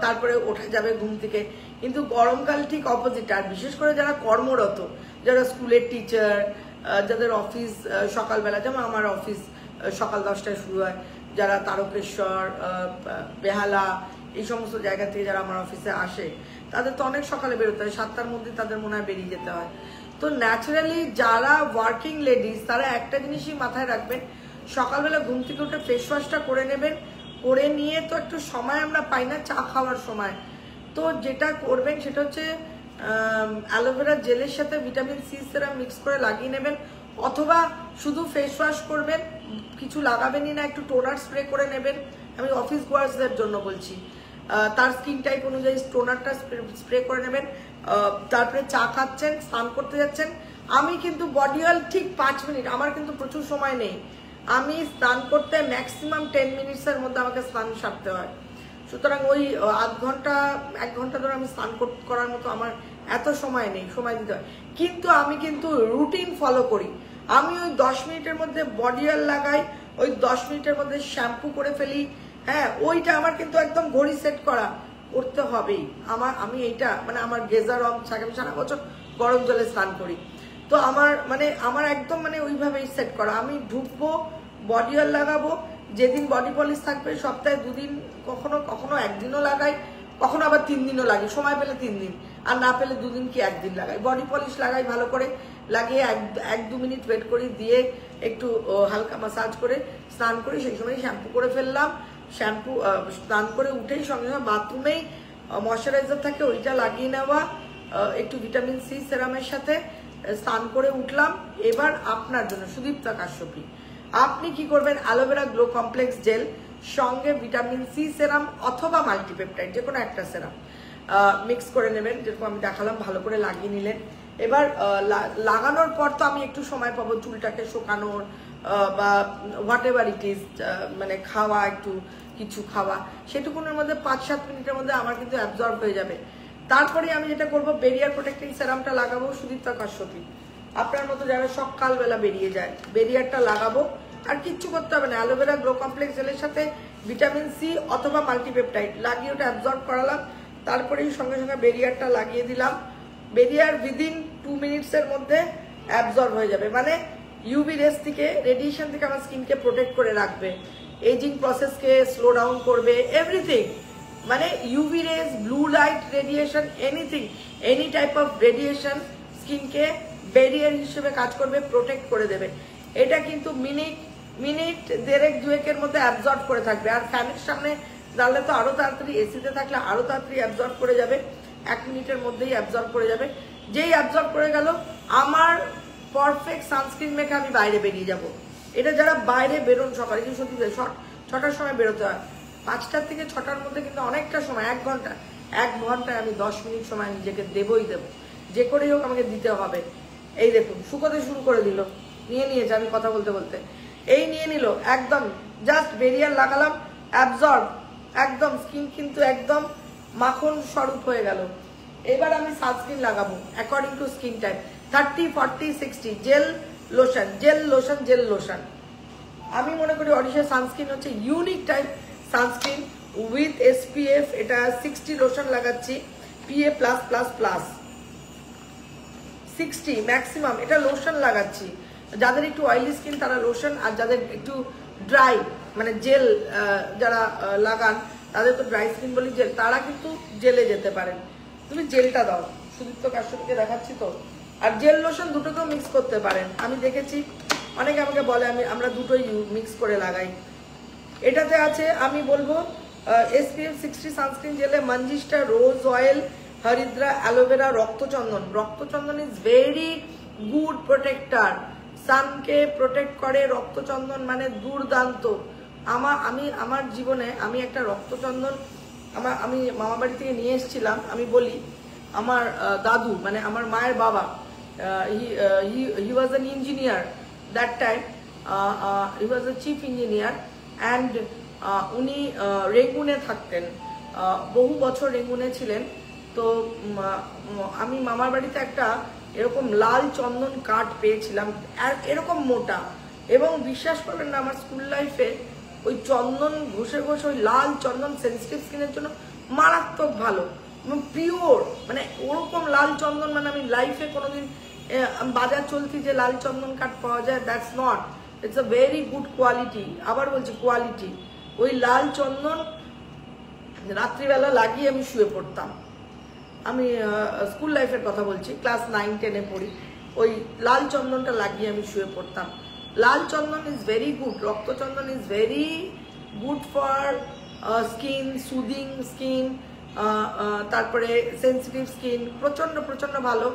তারপরে ওঠা যাবে ঘুম থেকে, কিন্তু গরমকাল ঠিক অপোজিট। আর বিশেষ করে যারা কর্মরত, যারা স্কুলের টিচার, যাদের অফিস সকালবেলা, যেমন আমার অফিস সকাল 10টায় শুরু হয়, যারা তারকেশ্বর, বেহালা, এই সমস্ত জায়গা থেকে যারা আমার অফিসে আসে, তাদের তো অনেক সকালে বেরোতে হয়, 7টার মধ্যে তাদের মনে হয় বেরিয়ে যেতে হয়। তো ন্যাচারালি যারা ওয়ার্কিং লেডিস, তারা একটা জিনিসই মাথায় রাখবেন, সকালবেলা ঘুম থেকে উঠে ফেস ওয়াশটা করে নেবেন। করে নিয়ে তো একটু সময় আমরা পাই না চা খাওয়ার সময়, তো যেটা করবেন সেটা হচ্ছে অ্যালোভেরা জেলের সাথে ভিটামিন সি সিরাম মিক্স করে লাগিয়ে নেবেন, অথবা শুধু ফেস ওয়াশ করবেন, কিছু লাগাবেনই না, একটু টোনার স্প্রে করে নেবেন। আমি অফিস গোয়ার্সদের জন্য বলছি, তার স্কিন টাইপ অনুযায়ী টোনারটা স্প্রে করে নেবেন। তারপরে চা খাচ্ছেন, স্নান করতে যাচ্ছেন। আমি কিন্তু বডি অয়েল ঠিক 5 মিনিট, আমার কিন্তু প্রচুর সময় নেই, আমি স্নান করতে ম্যাক্সিমাম 10 মিনিটসের মধ্যে আমাকে স্নান সারতে হয়। সুতরাং ওই আধ ঘন্টা 1 ঘন্টা ধরে আমি স্নান করার মতো আমার এত সময় নেই, সময় দিতে হয়। কিন্তু আমি কিন্তু রুটিন ফলো করি, আমি ওই 10 মিনিটের মধ্যে বডি অয়েল লাগাই, ওই 10 মিনিটের মধ্যে শ্যাম্পু করে ফেলি। হ্যাঁ, ওইটা আমার কিন্তু একদম ঘড়ি সেট করা, করতে হবেই আমার। আমি এইটা মানে আমার গেজার রং থাকে, আমি সারা বছর গরম জলে স্নান করি, তো আমার একদম ওইভাবেই সেট করা। আমি ঢুকবো, বডি অয়েল লাগাবো, যেদিন বডি পলিশ থাকবে সপ্তাহে 2 দিন, কখনো কখনো 1 দিনও লাগাই, কখনো আবার 3 দিনও লাগে, সময় পেলে 3 দিন, আর না পেলে 2 দিন কি 1 দিন লাগাই। বডি পলিশ লাগাই ভালো করে, লাগিয়ে 1-2 মিনিট ওয়েট করি, দিয়ে একটু হালকা মাসাজ করে স্নান করি, সেই সময় শ্যাম্পু করে ফেললাম। স্নান করে উঠেই সঙ্গে সঙ্গে বাথরুমেই ময়শ্চারাইজার থাকে, ওইটা লাগিয়ে নেওয়া, একটু ভিটামিন সি সেরামের সাথে স্নান করে উঠলাম। এবার আপনার জন্য সুদীপ্তা কাশ্যপী, আপনি কি করবেন, অ্যালোভেরা গ্লো কমপ্লেক্স জেল সঙ্গে ভিটামিন সি সেরাম অথবা মাল্টিপেপটাইড, যে কোনো একটা সেরাম মিক্স করে নেবেন, যেরকম আমি দেখালাম, ভালো করে লাগিয়ে নিলেন। এবার লাগানোর পর তো আমি একটু সময় পাবো চুলটাকে শুকানোর, বা হোয়াট এভার ইট ইজ, মানে খাওয়া, একটু কিছু খাওয়া, সেটুকুনের মধ্যে 5-7 মিনিটের মধ্যে আমার কিন্তু অ্যাবজর্ব হয়ে যাবে। তারপরে আমি যেটা করবো, বেরিয়ার প্রোটেক্টিং সেরামটা লাগাবো, সুদীপ্তা কাশ্যপী আপনার মতো যারা সকালবেলা বেরিয়ে যায়, বেরিয়ারটা লাগাবো, আর কিচ্ছু করতে হবে না। অ্যালোভেরা গ্লো কমপ্লেক্স জেলের সাথে ভিটামিন সি অথবা মাল্টিপেপটাইড লাগিয়ে ওটা অ্যাবজর্ব করালাম, তারপরেই সঙ্গে সঙ্গে বেরিয়ারটা লাগিয়ে দিলাম। বেরিয়ার উইদিন 2 মিনিটসের মধ্যে অ্যাবজর্ব হয়ে যাবে, মানে ইউভি রেস থেকে, রেডিয়েশন থেকে আমার স্কিনকে প্রোটেক্ট করে রাখবে, এজিং প্রসেসকে স্লো ডাউন করবে, এভরিথিং। মানে UV rays, blue light radiation, anything, any type of radiation স্কিনকে ব্যারিয়ার হিসেবে কাজ করবে, প্রোটেক্ট করে দেবে। এটা কিন্তু মিনিট 1.5-2 মধ্যে অ্যাবজর্ব করে থাকবে। আর ফ্যানের সামনে দাঁড়ালে তো আরো তাড়াতাড়ি, এসিতে থাকলে আরো তাড়াতাড়ি অ্যাবজর্ব করে যাবে, 1 মিনিটের মধ্যেই অ্যাবজর্ব করে যাবে। যেই অ্যাবজর্ব করে গেল, আমার পারফেক্ট সানস্ক্রিন মেখে আমি বাইরে বেরিয়ে যাব। এটা যারা বাইরে বেরোন সকালে, কিন্তু সত্যি 6টার সময় বেরোতে হয়, 5টা থেকে 6টার মধ্যে কিন্তু অনেকটা সময়, 1 ঘন্টায় আমি 10 মিনিট সময় নিজেকে দেবই দেবো, যে করেই হোক আমাকে দিতে হবে। এই দেখুন শুকোতে শুরু করে দিল, নিয়েছে, আমি কথা বলতে বলতে এই নিয়ে নিল, একদম জাস্ট বেরিয়ার লাগালাম, অ্যাবজর্ব, একদম স্কিন কিন্তু একদম মাখন স্বরূপ হয়ে গেল। এবার আমি সানস্ক্রিন লাগাবো according to skin type, 30, 40, 60, gel lotion. আমি মনে করি অরিশার সানস্ক্রিন হচ্ছে unique type sunscreen with SPF, এটা 60 লোশন লাগাচ্ছি, PA+++, 60 ম্যাক্সিমাম এটা লোশন লাগাচ্ছি। যাদের একটু অয়েলি স্কিন তারা লোশন, আর যাদের একটু ড্রাই মানে জেল যারা লাগান, তাদের তো ড্রাই স্কিন বলি জেল, তারা কিন্তু জেলে যেতে পারেন। তুমি জেলটা দাও, সুদীপ্তা কাশ্যপীকে দেখাচ্ছি তো। আর জেল লোশন দুটোকেও মিক্স করতে পারেন, আমি দেখেছি অনেকে আমাকে বলে আমরা দুটোই মিক্স করে লাগাই। এটাতে আছে, আমি বলবো SPF 60 সানস্ক্রিন জেলে মঞ্জিষ্টা, রোজ অয়েল, হরিদ্রা, aloe vera, raktachandan is very good protector, সানকে প্রোটেক্ট করে। রক্তচন্দন মানে দুর্দান্ত। আমার জীবনে আমি একটা রক্তচন্দন আমি মামা বাড়ি থেকে নিয়ে এসেছিলাম। আমি বলি, আমার দাদু মানে আমার মায়ের বাবা, he was an engineer that time, he was a chief engineer, and উনি রেঙ্গুনে থাকতেন। বহু বছর রেঙ্গুনে ছিলেন। তো আমি মামার বাড়িতে একটা এরকম লাল চন্দন কাঠ পেয়েছিলাম, এরকম মোটা, এবং বিশ্বাস করবেন না আমার স্কুল লাইফে ওই চন্দন ঘষে ঘষে, ওই লাল চন্দন সেন্সিটিভ স্কিনের জন্য মারাত্মক ভালো, পিওর, মানে ওরকম লাল চন্দন মানে আমি লাইফে কোনোদিন বাজার চলতি যে লাল চন্দন কাঠ পাওয়া যায়, that's not, it's a very good quality. আবার বলছি কোয়ালিটি। ওই লাল চন্দন রাত্রিবেলা লাগিয়ে আমি শুয়ে পড়তাম। আমি স্কুল লাইফের কথা বলছি, ক্লাস 9-10-এ পড়ি। ওই লাল চন্দনটা লাগিয়ে আমি শুয়ে পড়তাম। লাল চন্দন ইজ ভেরি গুড, রক্তচন্দন is very good for skin, soothing skin, তারপরে সেন্সিটিভ স্কিন, প্রচণ্ড প্রচণ্ড ভালো।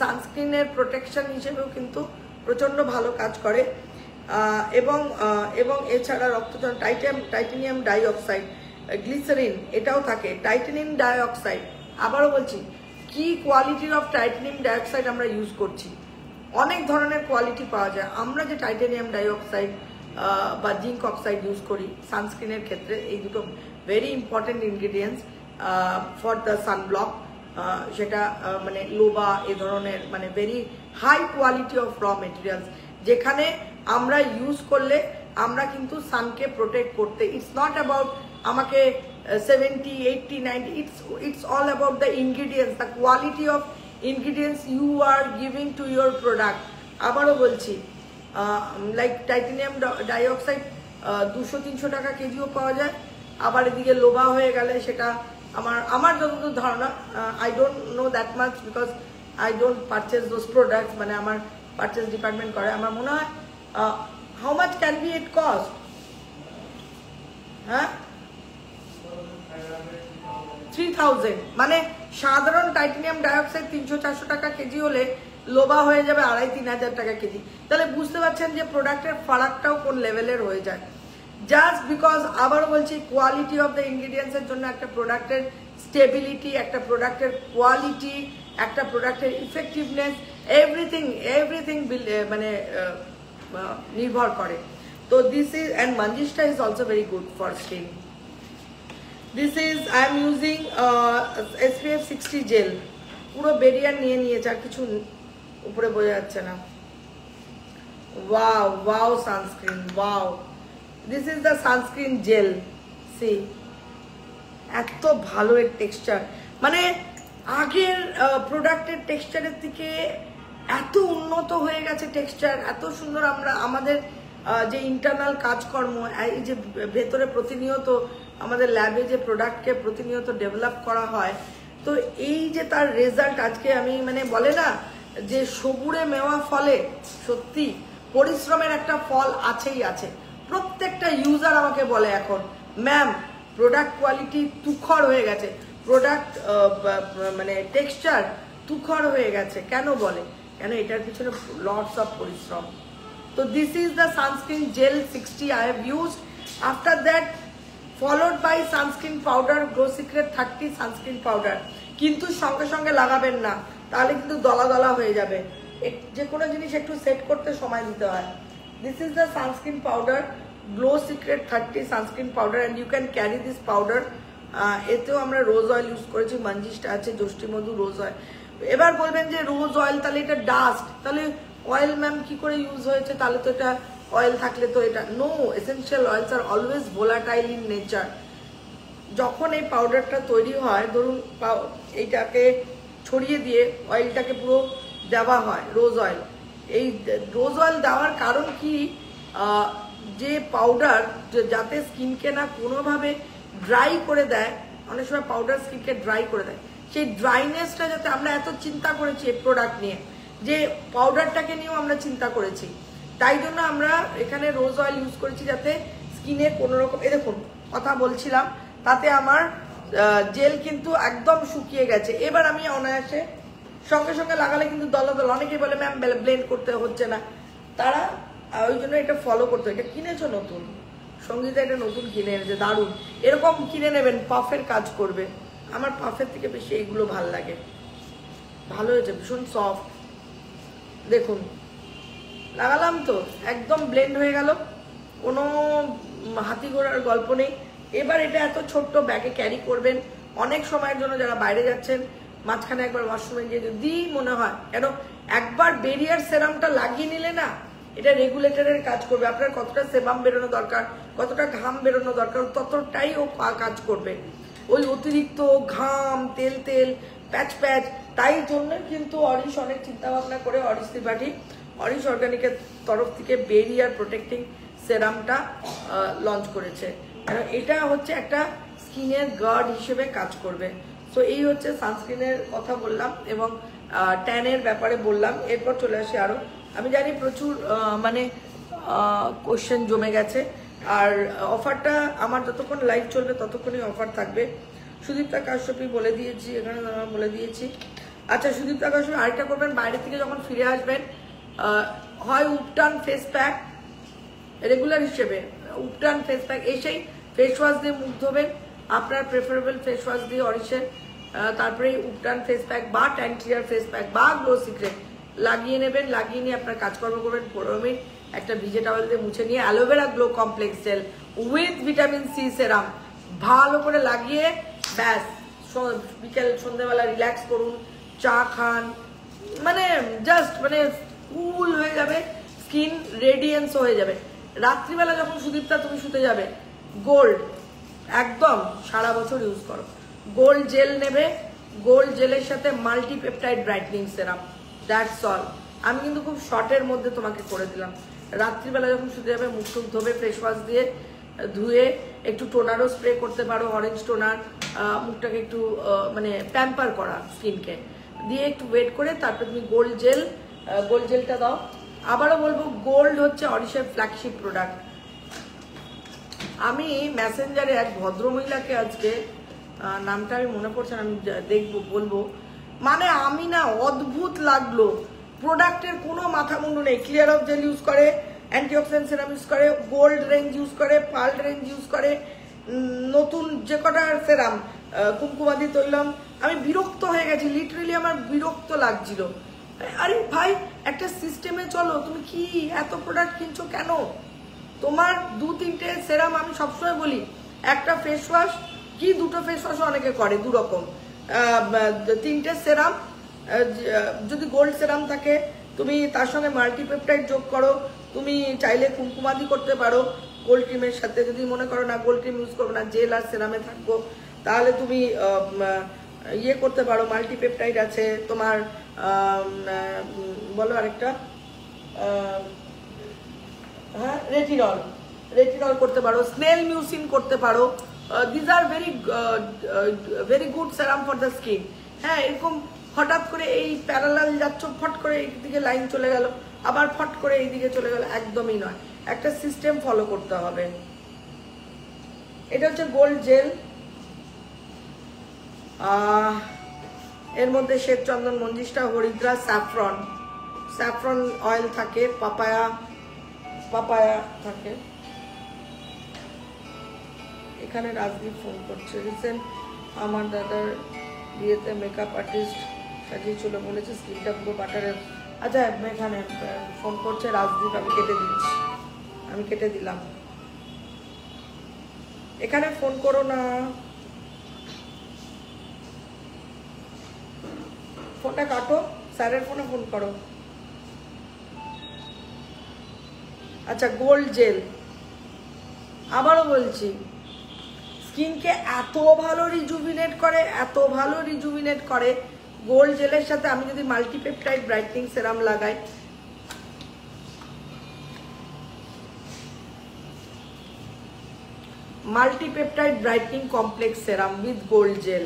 সানস্ক্রিনের প্রোটেকশন হিসেবেও কিন্তু প্রচণ্ড ভালো কাজ করে। এবং এছাড়া রক্তচন্দন, টাইটেনিয়াম ডাইঅক্সাইড, গ্লিসারিন এটাও থাকে, টাইটেনিয়াম ডাইঅক্সাইড। আবারও বলছি, কি কোয়ালিটির অফ টাইটেনিয়াম ডাইঅক্সাইড আমরা ইউজ করছি, অনেক ধরনের কোয়ালিটি পাওয়া যায়। আমরা যে টাইটেনিয়াম ডাইঅক্সাইড বা জিঙ্ক অক্সাইড ইউজ করি সানস্ক্রিনের ক্ষেত্রে, এই দুটো very important ingredients for the sunblock. সেটা মানে লোবা, এ ধরনের মানে very high quality of raw materials, যেখানে আমরা ইউজ করলে আমরা কিন্তু সানকে প্রোটেক্ট করতে, ইটস নট অ্যাবাউট আমাকে 70, 80, 90, it's all about the ingredients, the quality of ingredients you are giving to your product. আবারও বলছি, লাইক টাইটেনিয়াম ডাইঅক্সাইড 200-300 টাকা কেজিও পাওয়া যায়। আবার এদিকে লোবা হয়ে গেলে সেটা আমার যতদূর ধারণা, I don't know that much because I don't purchase those products, মানে আমার পারচেজ ডিপার্টমেন্ট করে। আমার মনে হয় how much can be it cost? হ্যাঁ, 3000, মানে সাধারণ টাইটেনিয়াম ডাইঅক্সাইড 300-400 টাকা কেজি হলে লোবা হয়ে যাবে 2500-3000 টাকা কেজি। তাহলে বুঝতে পারছেন যে প্রোডাক্টের ফারাকটাও কোন লেভেলের হয়ে যায়, জাস্ট বিকজ। আবারও বলছি, কোয়ালিটি অফ দ্য ইনগ্রিডিয়েন্টস এর জন্য একটা প্রোডাক্টের স্টেবিলিটি, একটা প্রোডাক্টের কোয়ালিটি, একটা প্রোডাক্টের ইফেক্টিভনেস, এভরিথিং মানে নির্ভর করে। তো this is, and manjistha is also very good for skin. This is I am using SPF 60 gel, পুরো বেরিয়ার নিয়ে নিয়েছে, আর কিছু উপরে বোঝা যাচ্ছে না। wow sunscreen, wow, this is the sunscreen gel, see, এত ভালো এর টেক্সচার, মানে আগের প্রোডাক্টের টেক্সচারের থেকে এত উন্নত হয়ে গেছে টেক্সচার, এত সুন্দর। আমরা আমাদের যে ইন্টারনাল কাজকর্ম, এই যে ভেতরে প্রতিনিয়ত আমাদের ল্যাবে যে প্রোডাক্টকে প্রতিনিয়ত ডেভেলপ করা হয়, তো এই যে তার রেজাল্ট আজকে আমি, মানে বলে না যে সবুরে মেওয়া ফলে, সত্যি পরিশ্রমের একটা ফল আছেই আছে। প্রত্যেকটা ইউজার আমাকে বলে এখন, ম্যাম প্রোডাক্ট কোয়ালিটি তুখর হয়ে গেছে, প্রোডাক্ট মানে টেক্সচার তুখর হয়ে গেছে। কেন বলে? কেন এটার পিছনে লটস অফ পরিশ্রম। তো this is the sunscreen gel 60 I have used. After that followed by sunscreen powder, Glow Secret 30 sunscreen powder, কিন্তু সঙ্গে সঙ্গে লাগাবেন না, তাহলে কিন্তু দলা দলা হয়ে যাবে। যে কোনো জিনিস একটু সেট করতে সময় দিতে হয়। This is the sunscreen powder, Glow Secret 30 sunscreen powder, and you can carry this powder. এতেও আমরা রোজ অয়েল ইউজ করেছি, মাঞ্জিস্টা আছে, যষ্টি মধু, রোজ অয়েল। এবার বলবেন যে রোজ অয়েল তাহলে এটা ডাস্ট, তাহলে অয়েল ম্যাম কি করে ইউজ হয়েছে? তাহলে তো এটা অয়েল থাকলে তো এটা no, essential oils are always volatile in nature. যখন এই পাউডারটা তৈরি হয়, ধরুন এইটাকে ছড়িয়ে দিয়ে অয়েলটাকে পুরো দেওয়া হয়, রোজ অয়েল। এই রোজ অয়েল দেওয়ার কারণ কি, যে পাউডার যাতে স্কিনকে না কোনোভাবে ড্রাই করে দেয়, অনেক সময় পাউডার স্কিনকে ড্রাই করে দেয়, সেই ড্রাইনেসটা যাতে, আমরা এত চিন্তা করেছি এই প্রোডাক্ট নিয়ে, যে পাউডারটাকে নিয়েও আমরা চিন্তা করেছি, তাই জন্য আমরা এখানে রোজ অয়েল ইউজ করেছি, যাতে স্কিনে কোনো রকম, এই দেখুন কথা বলছিলাম, তাতে আমার জেল কিন্তু একদম শুকিয়ে গেছে। এবার আমি অনায়াসে সঙ্গে সঙ্গে লাগালে কিন্তু দলা দলা, অনেকেই বলে ম্যাম ব্লেন্ড করতে হচ্ছে না, তারা ওই জন্য এটা ফলো করতে। এটা কিনেছো নতুন, সঙ্গীতা এটা নতুন কিনে এনেছে, দারুণ। এরকম কিনে নেবেন, পাফের কাজ করবে। আমার পাফের থেকে বেশি এইগুলো ভাল লাগে, ভালো হয়েছে, ভীষণ সফট। দেখুন লাগালাম তো একদম ব্লেন্ড হয়ে গেল, কোনো হাতি ঘোড়ার গল্প নেই। এবার এটা এত ছোট্ট ব্যাগে ক্যারি করবেন অনেক সময়ের জন্য, যারা বাইরে যাচ্ছেন মাঝখানে একবার ওয়াশরুমে গিয়ে যদি মনে হয়, কেন একবার বেরিয়ার সেরামটা লাগিয়ে নিলে না এটা রেগুলেটরের কাজ করবে। আপনার কতটা সেবাম বেরোনো দরকার, কতটা ঘাম বেরোনো দরকার, ততটাই ও কাজ করবে। ওই অতিরিক্ত ঘাম, তেল তেল, প্যাচ প্যাচ, তাই জন্য কিন্তু অরিশ অনেক চিন্তা ভাবনা করে অরিশ ত্রিপাঠী অরিশ অর্গানিকের তরফ থেকে বেরিয়ার প্রোটেক্টিং সেরামটা লঞ্চ করেছে। এটা হচ্ছে একটা স্কিনের গার্ড হিসেবে কাজ করবে। সো এই হচ্ছে সানস্ক্রিনের কথা বললাম এবং ট্যানের ব্যাপারে বললাম। এরপর চলে আসি আরও, আমি জানি প্রচুর মানে কোশ্চেন জমে গেছে, আর অফারটা আমার যতক্ষণ লাইভ চলবে ততক্ষণই অফার থাকবে। সুদীপ্তা কাশ্যপী বলে দিয়েছি, এখানে বলে দিয়েছি। আচ্ছা, সুদীপ্তা কাশ্যপী আরেকটা করবেন, বাইরে থেকে যখন ফিরে আসবেন হয় উপটান ফেস প্যাক রেগুলার হিসেবে, উপটান ফেস প্যাক এসেই ফেস ওয়াশ দিয়ে মুখ ধোবেন, আপনার প্রেফারেবল ফেস ওয়াশ দিয়ে অরিশের, তারপরে উপটান ফেস প্যাক বা ট্যান ক্লিয়ার ফেস প্যাক বা গ্লো সিক্রেট লাগিয়ে নেবেন। লাগিয়ে নিয়ে আপনার কাজকর্ম করবেন 15 মিনিট, একটা ভিজে টাওয়েল দিয়ে মুছে নিয়ে aloe vera glow complex gel with vitamin C serum ভালো করে লাগিয়ে ব্যাস বিকেল সন্ধ্যেবেলা রিল্যাক্স করুন, চা খান, মানে জাস্ট মানে কুল হয়ে যাবে, স্কিন রেডিয়েন্স হয়ে যাবে। রাত্রিবেলা যখন সুদীপ্তা তুমি শুতে যাবে, গোল্ড একদম সারা বছর ইউজ করো, গোল্ড জেল নেবে, গোল্ড জেলের সাথে multipeptide brightening serum, that's all. আমি কিন্তু খুব শর্টের মধ্যে তোমাকে করে দিলাম। রাত্রিবেলা যখন শুতে যাবে মুখ টুক ধোবে, ফেস ওয়াশ দিয়ে ধুয়ে একটু টোনারও স্প্রে করতে পারো, অরেঞ্জ টোনার, মুখটাকে একটু মানে প্যাম্পার করা স্কিনকে দিয়ে একটু ওয়েট করে তারপর তুমি গোল্ড জেলটা দাও। আবারও বলবো, গোল্ড হচ্ছে অরিশের ফ্ল্যাগশিপ প্রোডাক্ট। আমি মেসেঞ্জারে এক ভদ্রমহিলাকে আজকে, নামটা আমি মনে পড়ছে না, আমি দেখবো বলবো, মানে আমি না অদ্ভুত লাগলো, প্রোডাক্টের কোনো মাথা মুন্ডু নেই। ক্লিয়ার অফ জেল ইউজ করে, অ্যান্টিঅক্সিডেন্ট সেরাম ইউজ করে, গোল্ড রেঞ্জ ইউজ করে, পার্ল রেঞ্জ ইউজ করে, নতুন যে কটা সেরাম, কুমকুমাদি তৈলম, আমি বিরক্ত হয়ে গেছি, লিটারেলি আমার বিরক্ত লাগছিল। আরে ভাই, একটা সিস্টেমে চলো, তুমি কি এত প্রোডাক্ট কিনছো কেন? তোমার 2-3টে সেরাম, আমি সবসময় বলি একটা ফেস ওয়াশ কি দুটো ফেস ওয়াশ অনেকে করে, 2 রকম, 3টে সেরাম, যদি গোল্ড সেরাম থাকে তুমি তার সঙ্গে মাল্টিপেপটাইড যোগ করো, তুমি চাইলে কুমকুমাদি করতে পারো গোল্ড ক্রিমের সাথে। যদি মনে করো না গোল্ড ক্রিম ইউজ করবো না, জেল আর সেরামে থাকবো, তাহলে তুমি ইয়ে করতে পারো, মাল্টিপেপটাইড আছে তোমার, বলো আরেকটা, হ্যাঁ রেটিনল করতে পারো, স্নেল মিউসিন করতে পারো। This are very good serum for the skin. হ্যাঁ, এরকম হঠাৎ করে এই প্যারালাল যাচ্ছ, ফট করে এইদিকে লাইন চলে গেল, আবার ফট করে এইদিকে চলে গেল, একদমই নয়, একটা সিস্টেম ফলো করতে হবে। এটা হচ্ছে গোল্ড জেল, এর মধ্যে শ্বেত চন্দন, মঞ্জিষ্টা, হরিদ্রা, স্যাফরন অয়েল থাকে, পাপায়া থাকে। এখানে রাজদীপ ফোন করছে, রিসেন্ট আমার দাদার বিয়েতে মেকআপ আর্টিস্ট সাজিয়েছিল, বলেছে স্কিনটা পুরো বাটারের। আচ্ছা, এখানে ফোন করছে রাজদীপ, আমি কেটে দিচ্ছি, আমি কেটে দিলাম। এখানে ফোন করো না, ফোনটা কাটো, স্যারের ফোনে ফোন করো। আচ্ছা, গোল্ড জেল আবারও বলছি, স্কিনকে এত ভালো রিজুভিনেট করে গোল্ড জেলের সাথে। আমি যদি মাল্টিপেপটাইড ব্রাইটনিং সেরাম লাগাই, multipeptide brightening complex serum with gold gel,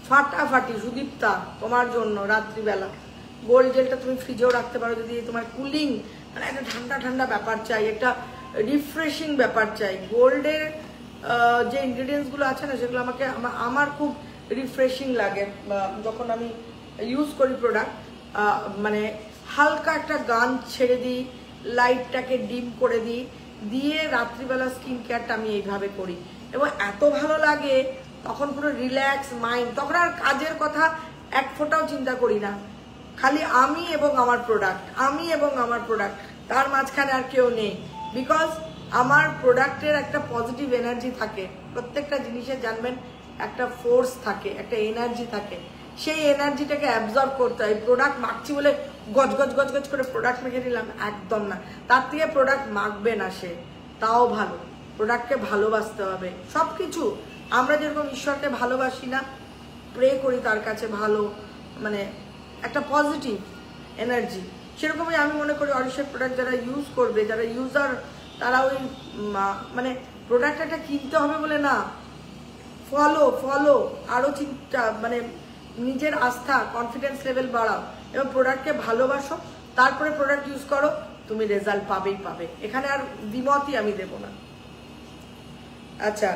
ফাটাফাটি। সুদীপ্তা, তোমার জন্য রাত্রিবেলা গোল্ড জেলটা তুমি ফ্রিজেও রাখতে পারো, যদি তোমার কুলিং, মানে একটা ঠান্ডা ঠান্ডা ব্যাপার চাই, একটা রিফ্রেশিং ব্যাপার চাই। গোল্ডের যে ইনগ্রিডিয়েন্টসগুলো আছে না, সেগুলো আমার খুব রিফ্রেশিং লাগে যখন আমি ইউজ করি প্রোডাক্ট। মানে হালকা একটা গান ছেড়ে দিই, লাইটটাকে ডিম করে দিই, দিয়ে রাত্রিবেলা স্কিন কেয়ারটা আমি এইভাবে করি এবং এত ভালো লাগে, তখন পুরো রিল্যাক্স মাইন্ড, তখন আর কাজের কথা এক ফোঁটাও চিন্তা করি না, খালি আমি এবং আমার প্রোডাক্ট, তার মাঝখানে আর কেউ নেই। বিকজ আমার প্রোডাক্টের একটা পজিটিভ এনার্জি থাকে, প্রত্যেকটা জিনিসে জানবেন একটা ফোর্স থাকে, একটা এনার্জি থাকে, সেই এনার্জিটাকে অ্যাবজর্ব করতে হয়। প্রোডাক্ট মাখছি বলে গজ গজ গজ গজ করে প্রোডাক্ট মেখে নিলাম, একদম না। তার থেকে প্রোডাক্ট মাখবে না সে, তাও ভালো। প্রোডাক্টকে ভালোবাসতে হবে। সব কিছু আমরা যেরকম ঈশ্বরকে ভালোবাসি না, প্রে করি তার কাছে ভালো, মানে একটা পজিটিভ এনার্জি, সেরকমই আমি মনে করি অরিশের প্রোডাক্ট যারা ইউজ করবে, যারা ইউজার, তারা ওই মানে প্রোডাক্ট একটা কিনতে হবে বলে না, ফলো আরও চিন্তা, মানে নিজের আস্থা, কনফিডেন্স লেভেল বাড়াও এবং প্রোডাক্টকে ভালোবাসো, তারপরে প্রোডাক্ট ইউজ করো, তুমি রেজাল্ট পাবেই পাবে। এখানে আর দ্বিমতই আমি দেব না। আচ্ছা,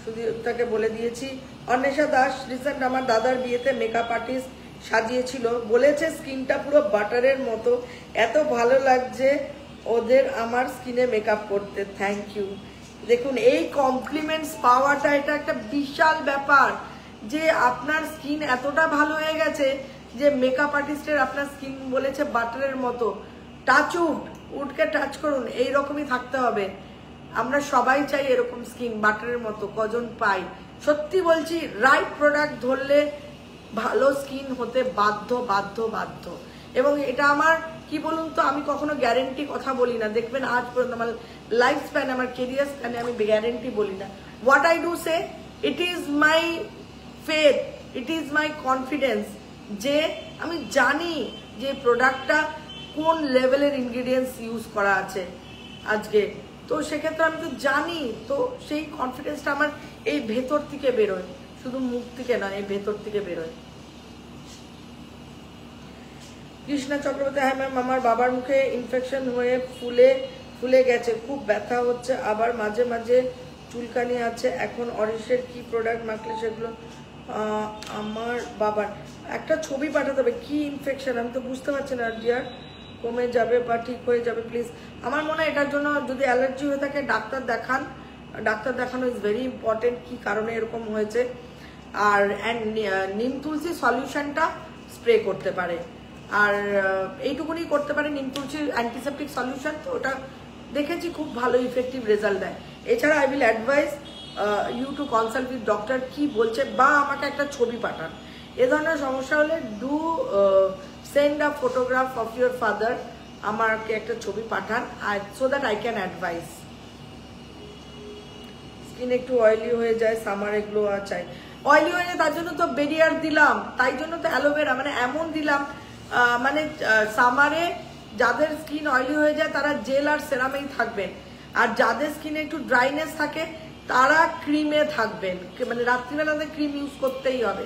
শুধু তাকে বলে দিয়েছি। অন্বেষা দাস রিসেন্ট আমার দাদার বিয়েতে মেকআপ আর্টিস্ট সাজিয়েছিল, বলেছে স্কিনটা পুরো বাটারের মতো, এত ভালো লাগছে ওদের আমার স্কিনে মেকআপ করতে। Thank you. দেখুন, এই কমপ্লিমেন্টস পাওয়াটা এটা একটা বিশাল ব্যাপার, যে আপনার স্কিন এতটা ভালো হয়ে গেছে যে মেকআপ আর্টিস্টের আপনার স্কিন বলেছে বাটারের মতো। টাচ উডকে টাচ করুন, এইরকমই থাকতে হবে। আমরা সবাই চাই এরকম স্কিন বাটারের মতো, কজন পাই। সত্যি বলছি, রাইট প্রোডাক্ট ধরলে ভালো স্কিন হতে বাধ্য বাধ্য বাধ্য। এবং এটা আমার কি বলুন তো, আমি কখনো গ্যারেন্টি কথা বলি না, দেখবেন আজ পর্যন্ত আমার লাইফ স্প্যান, আমার কেরিয়ার স্প্যানে আমি গ্যারেন্টি বলি না। What I do say, it is my faith, it is my confidence, যে আমি জানি যে প্রোডাক্টটা কোন লেভেলের ইনগ্রিডিয়েন্টস ইউজ করা আছে আজকে, তো সেক্ষেত্রে আমি তো জানি, তো সেই কনফিডেন্সটা আমার এই ভেতর থেকে বেরোয়, শুধু মুখ থেকে নয়, এই ভেতর থেকে বেরোয়। কৃষ্ণা চক্রবর্তী, হ্যাঁ ম্যাম, আমার বাবার মুখে ইনফেকশন হয়ে ফুলে গেছে, খুব ব্যথা হচ্ছে, আবার মাঝে মাঝে চুলকানি আছে, এখন অরিশের কি প্রোডাক্ট মাখলে সেগুলো আমার বাবার একটা ছবি পাঠাতে হবে। কি ইনফেকশন আমি তো বুঝতে পারছি না ডিয়ার, কমে যাবে বা ঠিক হয়ে যাবে প্লিজ? আমার মনে হয় এটার জন্য যদি অ্যালার্জি হয়ে থাকে ডাক্তার দেখান, ডাক্তার দেখানো ইজ ভেরি ইম্পর্টেন্ট, কি কারণে এরকম হয়েছে। আর নিম তুলসী সলিউশনটা স্প্রে করতে পারে, আর এইটুকুনি করতে পারে। নিম তুলসীর অ্যান্টিসেপটিক সলিউশন, তো ওটা দেখেছি খুব ভালো ইফেক্টিভ রেজাল্ট দেয়। এছাড়া I will advice you to consult with doctor, কি বলছে, বা আমাকে একটা ছবি পাঠান। এ ধরনের সমস্যা হলে do send a photograph of your father, আমাকে একটা ছবি পাঠান, আর so that I can advise. Skin একটু অয়েলি হয়ে যায়, সামারে গ্লো চাই। অয়েলি হয়ে যায় তার জন্য তো বেরিয়ার দিলাম, তাই জন্য তো অ্যালোভেরা, মানে এমন দিলাম, মানে সামারে যাদের স্কিন অয়েলি হয়ে যায় তারা জেল আর সেরামেই থাকবেন, আর যাদের স্কিনে একটু ড্রাইনেস থাকে তারা ক্রিমে থাকবেন, মানে রাত্রিবেলাতে ক্রিম ইউজ করতেই হবে।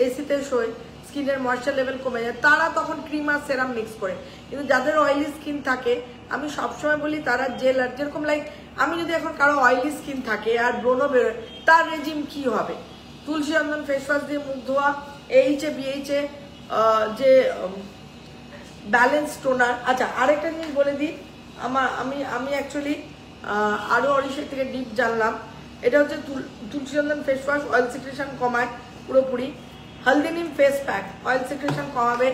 এসিতে শোয়, স্কিনের ময়েশ্চার লেভেল কমে যায়, তারা তখন ক্রিম আর সেরাম মিক্স করে। কিন্তু যাদের অয়েলি স্কিন থাকে, আমি সবসময় বলি তারা জেল, আর যেরকম লাইক আমি যদি এখন কারো অয়েলি স্কিন থাকে আর ব্রণ বেরোয়, তার রেজিম কি হবে? তুলসী চন্দন ফেস ওয়াশ দিয়ে মুখ ধোয়া, এইচে বিএইচে যে ব্যালেন্স টোনার। আচ্ছা, আরেকটা জিনিস বলে দিই, আমি অ্যাকচুয়ালি আরও অরিশের থেকে ডিপ জানলাম। এটা হচ্ছে তুলসী চন্দন ফেস ওয়াশ, অয়েল সিক্রেশন কমায় পুরোপুরি। হলদি neem face pack oil secretion কমাবে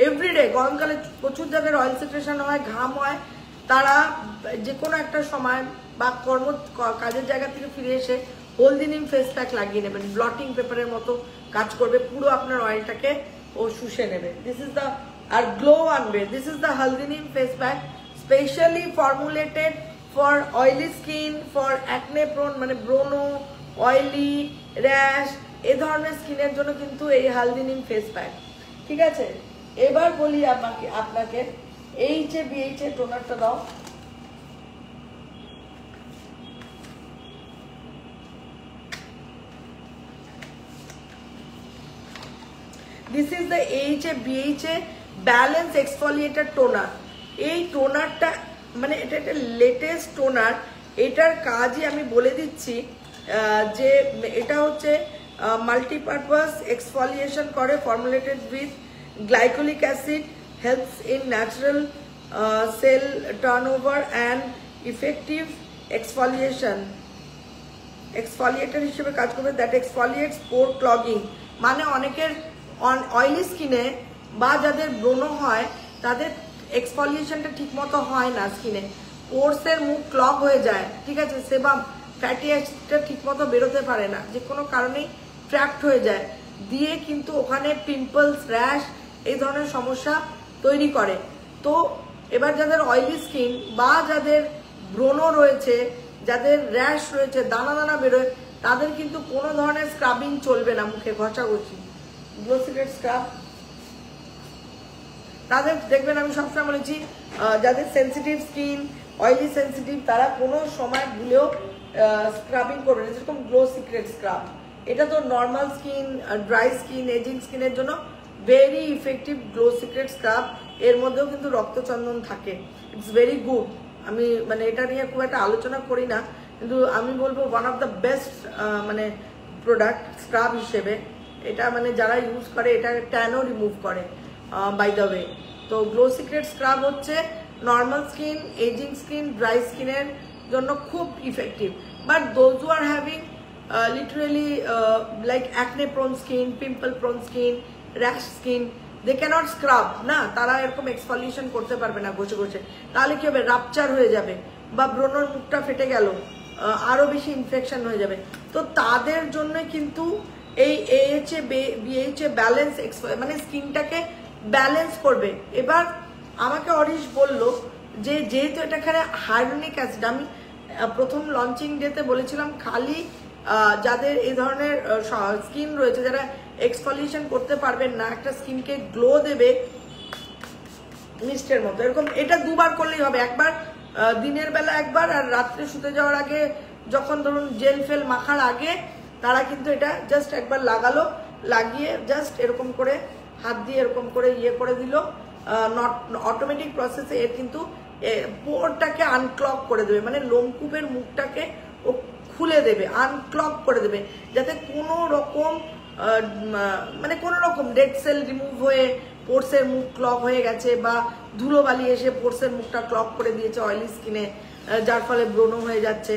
এভরিডে। গরমকালে প্রচুর যাদের অয়েল সিক্রেশন হয়, ঘাম হয়, তারা যে কোনো একটা সময় বা কাজের জায়গা থেকে ফিরে এসে হলদি নিম ফেস প্যাক লাগিয়ে নেবেন, ব্লটিং পেপারের মতো কাজ করবে, পুরো আপনার অয়েলটাকে ও শুষে নেবে। দিস ইজ দ্য, আর গ্লো আনবে। This is the haldi neem face pack, specially formulated for oily skin, for acne prone, মানে ব্রোনো, অয়েলি, র্যাশ, এ ধরনের স্কিনের জন্য কিন্তু এই হলদি নিম ফেস প্যাক। ঠিক আছে, এবার বলি আপনাকে এইচে বিএইচে টোনারটা দাও। This is the AHA BHA balance exfoliator toner. এই টোনারটা মানে এটা একটা লেটেস্ট টোনার, এটার কাজই আমি বলে দিচ্ছি, যে এটা হচ্ছে মাল্টিপারপাস এক্সফলিয়েশন করে, formulated with glycolic acid, helps in natural cell turnover and effective exfoliator হিসেবে কাজ করবে। দ্যাট এক্সফলিয়েটস পোর ক্লগিং, মানে অনেকের অয়েলি স্কিনে বা যাদের ব্রণ হয় তাদের এক্সফলিয়েশনটা ঠিক মতো হয় না স্কিনে, পোর্সের মুখ ক্লগ হয়ে যায়, ঠিক আছে, সেবাম ফ্যাটি অ্যাসিডটা ঠিক মতো বেরোতে পারে না, যে কোনো কারণেই ট্র্যাক্ট হয়ে যায়, দিয়ে কিন্তু ওখানে পিম্পলস, র্যাশ এই ধরনের সমস্যা তৈরি করে। তো এবার যাদের অয়েলি স্কিন বা যাদের ব্রণ রয়েছে, যাদের র্যাশ রয়েছে, দানা দানা বেরোয়, তাদের কিন্তু কোনো ধরনের স্ক্রাবিং চলবে না, মুখে ঘষাঘষি। গ্লো সিক্রেট স্ক্রাব তাদের দেখবেন, আমি সবসময় বলেছি যাদের সেন্সিটিভ স্কিন, অয়েলি সেন্সিটিভ, তারা কোনো সময় ভুলেও স্ক্রাবিং করবে না, যেরকম গ্লো সিক্রেট স্ক্রাব। এটা তো normal skin, dry skin, ageing স্কিনের জন্য very effective glow secret scrub. এর মধ্যেও কিন্তু রক্তচন্দন থাকে, ইটস ভেরি গুড। আমি মানে এটা নিয়ে খুব একটা আলোচনা করি না, কিন্তু আমি বলবো ওয়ান অফ দ্য বেস্ট মানে প্রোডাক্ট স্ক্রাব হিসেবে। এটা মানে যারা ইউজ করে এটা ট্যানও রিমুভ করে বাই দ্য ওয়ে। তো গ্লো সিক্রেট স্ক্রাব হচ্ছে normal skin, ageing skin, dry স্কিনের জন্য খুব effective. But those who are having literally like acne prone skin, pimple prone skin, rash skin, they cannot scrub না, তারা এরকম এক্সফলিয়েশন করতে পারবে না ঘষে ঘষে, তাহলে কি হবে, রাপচার হয়ে যাবে বা ব্রণর মুখটা ফেটে গেল, আরো বেশি ইনফেকশন হয়ে যাবে। তো তাদের জন্য কিন্তু এই AHA BHA ব্যালেন্স মানে স্কিনটাকে ব্যালেন্স করবে। এবার আমাকে অরিশ বলল যে যেহেতু এটা এখানে হাইড্রোনিক অ্যাসিড, আমি প্রথম লঞ্চিং ডেতে বলেছিলাম খালি যাদের এই ধরনের স্কিন রয়েছে, যারা এক্সফলিয়েশন করতে পারবেন না, একটা স্কিনকে গ্লো দেবে মিস্টের মতো, এরকম এটা দুবার করলেই হবে। একবার দিনের বেলা একবার, আর রাত্রে শুতে যাওয়ার আগে যখন ধরুন জেল ফেল মাখার আগে তারা কিন্তু এটা জাস্ট একবার লাগালো, লাগিয়ে জাস্ট এরকম করে হাত দিয়ে এরকম করে ইয়ে করে দিল, অটোমেটিক প্রসেসে এর কিন্তু পোরটাকে আনক্লগ করে দেবে, মানে লোমকূপের মুখটাকে ও খুলে দেবে, আনক্লগ করে দেবে, যাতে কোনো রকম মানে কোনো রকম ডেড সেল রিমুভ হয়ে পোর্সের মুখ ক্লগ হয়ে গেছে, বা ধুলোবালি এসে পোর্সের মুখটা ক্লগ করে দিয়েছে অয়েলি স্কিনে, যার ফলে ব্রণ হয়ে যাচ্ছে।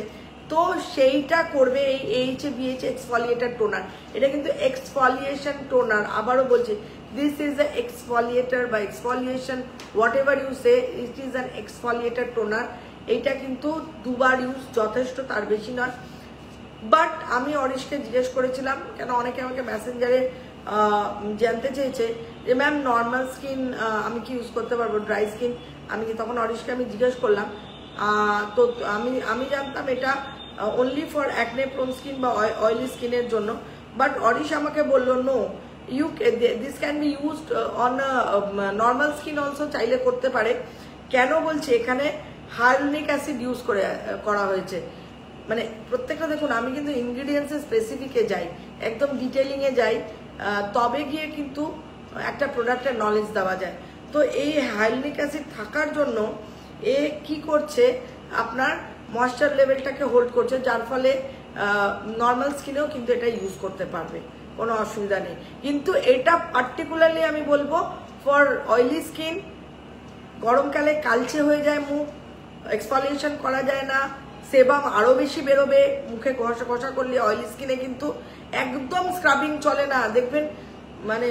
তো সেইটা করবে এই AHA BHA এক্সফলিয়েটার টোনার। এটা কিন্তু এক্সফলিয়েশন টোনার, আবারও বলছি, দিস ইজ দ্য এক্সফলিয়েটার বা exfoliation, whatever you say, it is an exfoliator toner. এইটা কিন্তু দুবার ইউজ যথেষ্ট, তার বেশি নয়। বাট আমি অরিশকে জিজ্ঞেস করেছিলাম, কেন অনেকে আমাকে মেসেঞ্জারে জানতে চেয়েছে যে ম্যাম নর্মাল স্কিন আমি কি ইউজ করতে পারবো, ড্রাই স্কিন আমি কি, তখন অরিশকে আমি জিজ্ঞেস করলাম। তো আমি জানতাম এটা only for acne prone skin বা অয়েলি স্কিনের জন্য। বাট অরিশ আমাকে বললো no, this can be used on normal skin also, চাইলে করতে পারে। কেন বলছি, এখানে হাইলুরোনিক অ্যাসিড ইউজ করা হয়েছে। মানে প্রত্যেকটা দেখুন, আমি কিন্তু ইনগ্রিডিয়েন্টসের স্পেসিফিকে যাই, একদম ডিটেলিংয়ে যাই, তবে গিয়ে কিন্তু একটা প্রোডাক্টের নলেজ দেওয়া যায়। তো এই হাইলুরোনিক অ্যাসিড থাকার জন্য এ কি করছে, আপনার ময়েশ্চার লেভেলটাকে হোল্ড করছে, যার ফলে নর্মাল স্কিনেও কিন্তু এটা ইউজ করতে পারবে, কোনো অসুবিধা নেই। কিন্তু এটা পার্টিকুলারলি আমি বলবো ফর অয়েলি স্কিন, গরমকালে কালচে হয়ে যায় মুখ, এক্সফলিয়েশন করা যায় না, সেবাম আরো বেশি বেরোবে, মুখে ঘষা ঘষা করলে অয়েলি স্কিনে কিন্তু একদম স্ক্রাবিং চলে না। দেখবেন মানে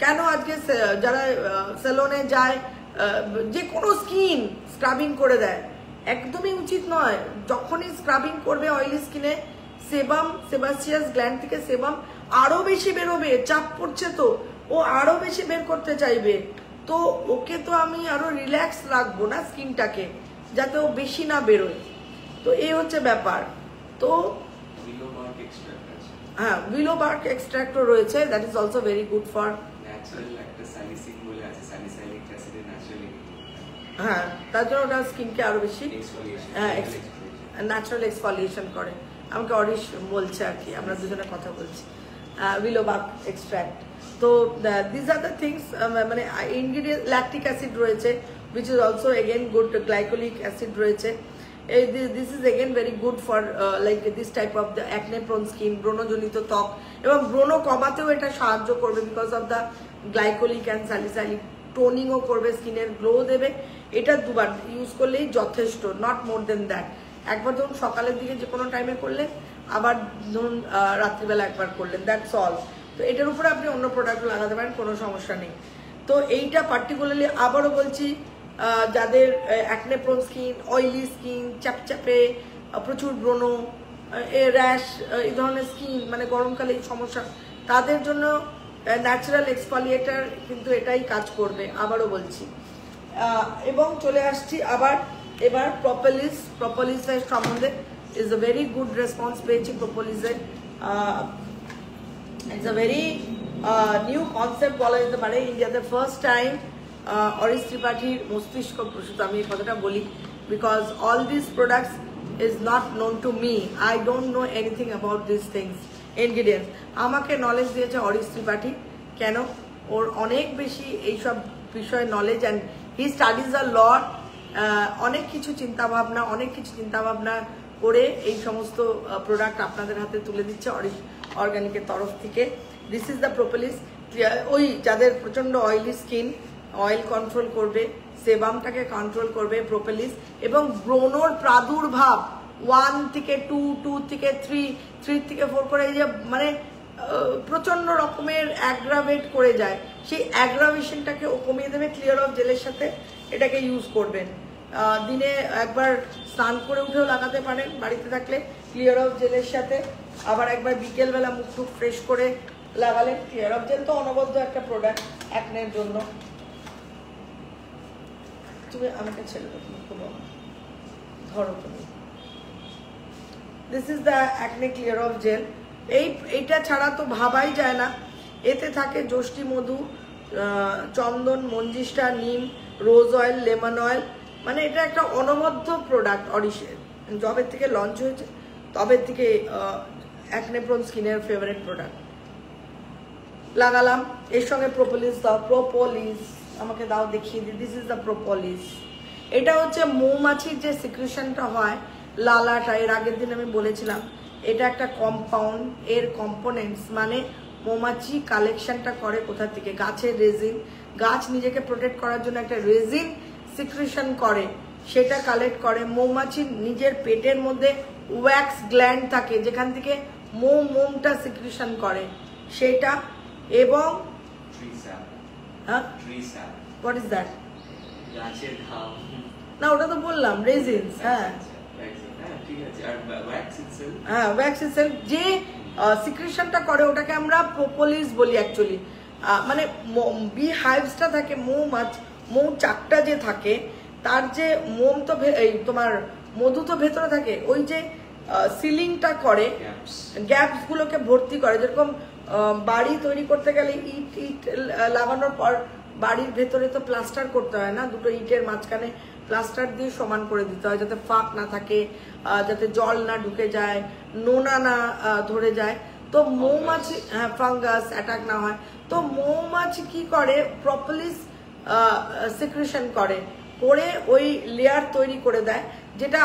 কেন আজকে যারা সেলুনে যায়, যে কোনো স্কিন স্ক্রাবিং করে দেয়, একদমই উচিত নয়। যখনই স্ক্রাবিং করবে অয়েলি স্কিনে, সেবাসিয়াস গ্ল্যান্ড থেকে সেবাম আরো বেশি বেরোবে, চাপ পড়ছে তো ও আরো বেশি বের করতে চাইবে। তো ওকে তো আমি আরো রিল্যাক্স রাখবো না স্কিনটাকে, যাতে ও বেশি না বেরোয়। তো এই হচ্ছে ব্যাপার। তো হ্যাঁ, উইলো বার্ক এক্সট্রাক্টও রয়েছে, that is also very good for হ্যাঁ, তার জন্য ওটা স্কিনকে আরো বেশি ন্যাচারাল এক্সফলিয়েশন করে। আমাকে অরিশ বলছে আর কি, আমরা দুজনে কথা বলছি, উইলো বার্ক এক্সট্রাক্ট। তো দিস আর দ্য থিংস, মানে ইনগ্রিডিয়েন্ট ল্যাকটিক অ্যাসিড রয়েছে, which is also again good, glycolic acid রয়েছে। This is again very good for like this type of the acne prone skin, ব্রণজনিত ত্বক, এবং ব্রণ কমাতেও এটা সাহায্য করবে because of the glycolic and salicylic, টোনিংও করবে, স্কিনের গ্লো দেবে। এটা দুবার ইউজ করলেই যথেষ্ট, নট মোর দেন দ্যাট। একবার ধরুন সকালের দিকে যে কোনো টাইমে করলেন, আবার ধরুন রাত্রিবেলা একবার করলেন, দ্যাটস অল। তো এটার উপরে আপনি অন্য প্রোডাক্ট লাগাতে পারেন, কোনো সমস্যা নেই। তো এইটা পার্টিকুলারলি আবারও বলছি, যাদের acne prone skin, oily skin, চ্যাপচ্যাপে, প্রচুর ব্রণ, র্যাশ, এই ধরনের স্কিন, মানে গরমকালে এই সমস্যা, তাদের জন্য ন্যাচারাল এক্সফলিয়েটার কিন্তু এটাই কাজ করবে, আবারও বলছি। এবং চলে আসছি এবার প্রপোলিসের সম্বন্ধে। Is a very good response পেয়েছি প্রপোলিসের। It's a very new concept বলা যেতে পারে। ইন্ডিয়াতে ফার্স্ট টাইম অরিশ ত্রিপাঠীর মস্তিষ্ক প্রসূত, আমি এই কথাটা বলি, because all this products is not known to me. I don't know anything about this things, ingredients. আমাকে নলেজ দিয়েছে অরিশ ত্রিপাঠী। কেন? ওর অনেক বেশি এইসব বিষয়ে নলেজ, অ্যান্ড হি স্টাডিজ আ লট। অনেক কিছু চিন্তাভাবনা করে এই সমস্ত প্রোডাক্ট আপনাদের হাতে তুলে দিচ্ছে অরিশ অর্গানিকের তরফ থেকে। This is the propolis. ওই যাদের প্রচণ্ড অয়েলি স্কিন, অয়েল কন্ট্রোল করবে, সেবামটাকে কন্ট্রোল করবে প্রোপোলিস। এবং ব্রণর প্রাদুর্ভাব 1 থেকে 2, 2 থেকে 3, 3 থেকে 4 করে এই যে মানে প্রচণ্ড রকমের অ্যাগ্রাভেট করে যায়, সেই অ্যাগ্রাভেশনটাকে ও কমিয়ে দেবে ক্লিয়ার অফ জেলের সাথে। এটাকে ইউজ করবেন, দিনে একবার স্নান করে উঠেও লাগাতে পারেন বাড়িতে থাকলে ক্লিয়ার অফ জেলের সাথে। আবার একবার বিকেলবেলা মুখ টুক ফ্রেশ করে লাগালেন। ক্লিয়ার অফ জেল তো অনবদ্য একটা প্রোডাক্ট অ্যাকনের জন্য। তুমি আমাকে ছেড়ে দেবো, ধরো তুমি। This is the acne clear off gel. এইটা ছাড়া তো ভাবাই যায় না। এতে থাকে যষ্টি মধু, চন্দন, মঞ্জিষ্টা, নিম, রোজ অয়েল, লেমন অয়েল। মানে এটা একটা অনবদ্য প্রোডাক্ট অরিশের। যবে থেকে লঞ্চ হয়েছে তবে থেকে অ্যাকনে প্রোন স্কিনের ফেভারিট প্রোডাক্ট। লাগালাম, এর সঙ্গে প্রোপোলিস দাও। প্রোপোলিস আমাকে দাও, দেখিয়ে দিই। This is the propolis. এটা হচ্ছে মৌমাছির যে সিক্রেশনটা হয় লালাটা, এর আগের দিন আমি বলেছিলাম, এটা একটা কম্পাউন্ড। এর কম্পোনেন্টস মানে মৌমাছি কালেকশনটা করে কোথা থেকে? গাছের রেজিন। গাছ নিজেকে প্রোটেক্ট করার জন্য একটা রেজিন সিক্রেশন করে, সেটা কালেক্ট করে। মৌমাছির নিজের পেটের মধ্যে ওয়্যাক্স গ্ল্যান্ড থাকে যেখান থেকে মোমটা সিক্রেশন করে সেটা। এবং হ্যাঁ, হোয়াট ইজ দ্যাট? না, ওটা তো বললাম রেজিনস। হ্যাঁ হ্যাঁ, ওয়্যাক্স ইটসেলফ যে সিক্রেশনটা করে ওটাকে আমরা প্রোপোলিস বলি অ্যাকচুয়ালি। মানে বি হাইভসটা থাকে, মৌচাকটা যে থাকে তার যে মোম তো এই তোমার মধু তো ভেতরে থাকে, ওই যে সিলিংটা করে, গ্যাপস গুলোকে ভর্তি করে। যেরকম বাড়ি তৈরি করতে গেলে ইট লাগানোর পর বাড়ির ভেতরে তো প্লাস্টার করতে হয় না, দুটো ইটের মাঝখানে প্লাস্টার দিয়ে সমান করে দিতে হয় যাতে ফাঁক না থাকে, যাতে জল না ঢুকে যায়, নোনা না ধরে যায়। তো মৌমাছি, হ্যাঁ, ফাঙ্গাস অ্যাটাক না হয়। তো মৌমাছি কি করে? প্রোপোলিস সিক্রেশন করে ওই লেয়ার তৈরি করে দেয়, যেটা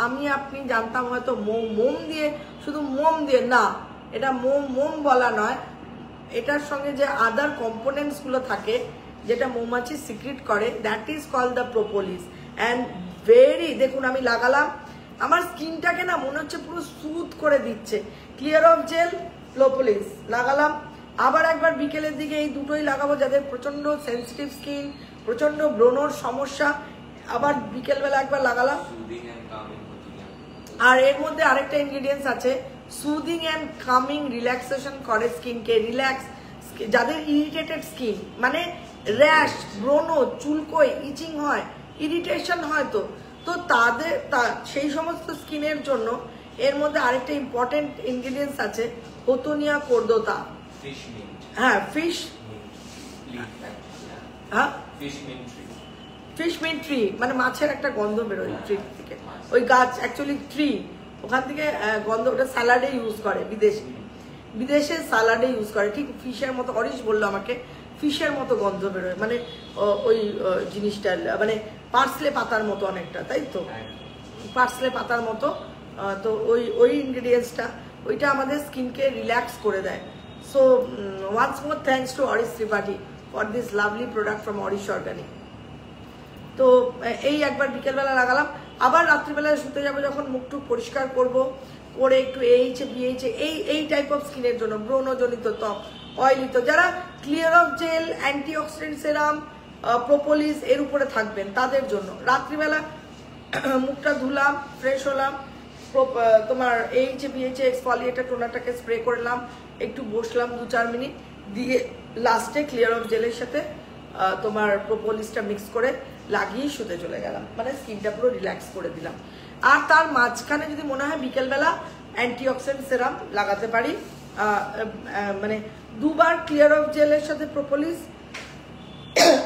আমি আপনি জানতাম হয়তো মোম দিয়ে, শুধু মোম দিয়ে না, এটা মোম বলা নয়। এটার সঙ্গে যে আদার কম্পোনেন্টস গুলো থাকে যেটা মৌমাছি সিক্রেট করে, that is called the propolis. And very, দেখুন আমি লাগালাম, আমার স্কিনটাকে না মনে হচ্ছে পুরো সুথ করে দিচ্ছে। ক্লিয়ার অফ জেল, প্রোপোলিস লাগালাম। আবার একবার বিকেলের দিকে এই দুটোই লাগাবো যাদের প্রচন্ড সেন্সিটিভ স্কিন, প্রচন্ড ব্রণর সমস্যা। আবার বিকেলবেলা একবার লাগালাম। আর এর মধ্যে আরেকটা ইনগ্রিডিয়েন্টস আছে, সুদিং অ্যান্ড কামিং, রিল্যাক্সেশন করে স্কিনকে, রিল্যাক্স। যাদের ইরিটেটেড স্কিন, মানে র্যাশ, ব্রণ, চুলকোয়, ইচিং হয়, ইরিটেশন হয়, তো তাদের সেই সমস্ত স্কিনের জন্য এর মধ্যে আরেকটা ইম্পর্টেন্ট ইনগ্রিডিয়েন্টস আছে, হতনিয়া কর্দতা। হ্যাঁ, ফিশ মিন্ট ট্রি, মানে মাছের একটা গন্ধ বেরোয় ট্রি থেকে। ওই গাছ অ্যাকচুয়ালি ট্রি, ওখান থেকে গন্ধ, ওটা স্যালাডে ইউজ করে, বিদেশে স্যালাডে ইউজ করে। ঠিক ফিশের মতো, অরিশ বললো আমাকে, ফিশের মতো গন্ধ বেরোয়, মানে ওই জিনিসটা মানে পার্সলে পাতার মতো অনেকটা, তাই তো? পার্সলে পাতার মতো। তো ওই ইনগ্রিডিয়েন্টসটা, ওইটা আমাদের স্কিনকে রিল্যাক্স করে দেয়। So once more thanks to Aurish Tripathi for this lovely product from Aurish organic. তো এই একবার বিকেলবেলা লাগালাম। আবার রাত্রিবেলায় শুতে যাবো যখন, মুখটুক পরিষ্কার করে একটু এই টাইপ অফ স্কিনের জন্য, ব্রণজনিত ত্বক, অয়েলি, তো যারা clear off gel, antioxidant serum, propolis এর উপরে থাকবেন তাদের জন্য। রাত্রিবেলা মুখটা ধুলাম, ফ্রেশ হলাম, তোমার AHA এক্সফলিয়েটার টোনারটাকে স্প্রে করলাম, একটু বসলাম 2-4 মিনিট, দিয়ে লাস্টে ক্লিয়ার অফ জেলের সাথে তোমার প্রোপোলিসটা মিক্স করে লাগিয়ে শুতে চলে গেলাম, মানে স্কিনটা পুরো রিল্যাক্স করে দিলাম। আর তার মাঝখানে যদি মনে হয় বিকেলবেলা অ্যান্টিঅক্সিডেন্ট সেরাম লাগাতে পারি, মানে 2 বার ক্লিয়ার অফ জেলের সাথে প্রোপোলিস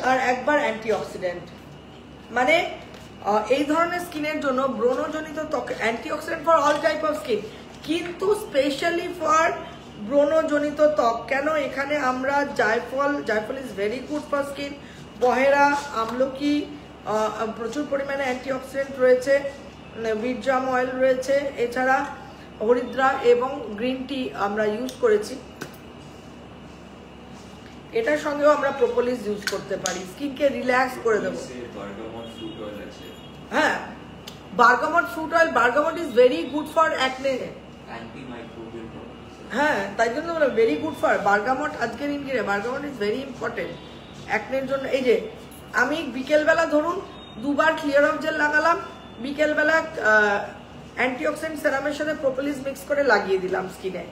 আর 1 বার অ্যান্টিঅক্সিডেন্ট। মানে এই ধরনের স্কিনের জন্য ব্রণজনিত ত্বকে antioxidant for all type of skin, কিন্তু স্পেশালি ফর ব্রণজনিত ত্বক। কেন? এখানে আমরা jaiphal is very good for skin, বহেরা, আমলকি, প্রচুর পরিমাণে অ্যান্টিঅক্সিডেন্ট রয়েছে, বীরজাম অয়েল রয়েছে, এছাড়া হরিদ্রা এবং গ্রিন টি আমরা ইউজ করেছি। এটার সঙ্গেও আমরা প্রোপোলিস ইউজ করতে পারি, স্কিনকে রিল্যাক্স করে দেবো। হ্যাঁ, bergamot fruit oil, bergamot is very good for acne. হ্যাঁ, তাই জন্য বলো ভেরি গুড ফর বার্গামট। আজকের ingredient bergamot is very important অ্যাকনের জন্য। এই যে আমি বিকেলবেলা ধরুন 2 বার ক্লিয়ার অফ জেল লাগালাম, বিকেলবেলা অ্যান্টিঅক্সিডেন্ট সেরামের সাথে প্রোপোলিস মিক্স করে লাগিয়ে দিলাম স্কিনে,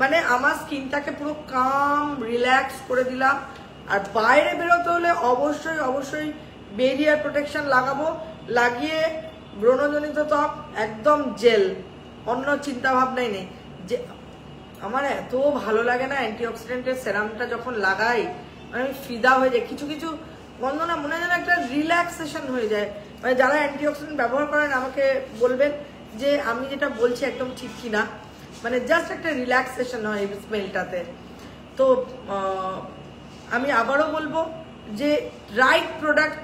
মানে আমার স্কিনটাকে পুরো কাম রিল্যাক্স করে দিলাম। আর বাইরে বেরোতে হলে অবশ্যই বেরিয়ার প্রোটেকশন লাগাবো, লাগিয়ে ব্রণজনিত ত্বক একদম জেল, অন্য চিন্তা ভাবনাই নেই। যে আমার এত ভালো লাগে না অ্যান্টিঅক্সিডেন্টের সেরামটা যখন লাগাই, আমি ফিদা হয়ে যাই। কিছু বন্ধ না, মনে হয় একটা রিল্যাক্সেশন হয়ে যায়। মানে যারা অ্যান্টিঅক্সিডেন্ট ব্যবহার করেন আমাকে বলবেন যে আমি যেটা বলছি একদম ঠিক কিনা, মানে জাস্ট একটা রিল্যাক্সেশন হয় এই স্মেলটাতে। তো আমি আবারও বলবো যে রাইট প্রোডাক্ট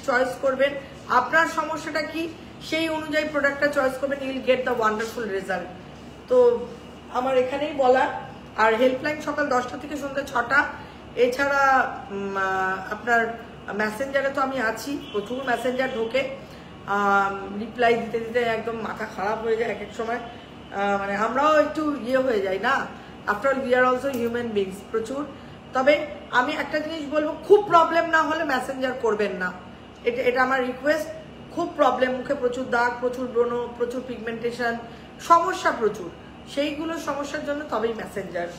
চয়েস করবেন। আপনার সমস্যাটা কি সেই অনুযায়ী প্রোডাক্টটা চয়েস করবেন, you will get the wonderful result. তো আমার এখানেই বলা। আর হেল্পলাইন সকাল 10টা থেকে সন্ধ্যা 6টা। এছাড়া আপনার মেসেঞ্জারে তো আমি আছি, প্রচুর মেসেঞ্জার ঢোকে, রিপ্লাই দিতে একদম মাথা খারাপ হয়ে যায় এক এক সময়। মানে আমরাও একটু হয়ে যাই না, after all we are also human beings প্রচুর। তবে আমি একটা জিনিস বলবো, খুব প্রবলেম না হলে মেসেঞ্জার করবেন না, এটা আমার রিকোয়েস্ট। খুব প্রবলেম, মুখে প্রচুর দাগ, প্রচুর ব্রণ, প্রচুর পিগমেন্টেশন, সমস্যা প্রচুর, সেইগুলো সমস্যার জন্য তবেই মেসেঞ্জার।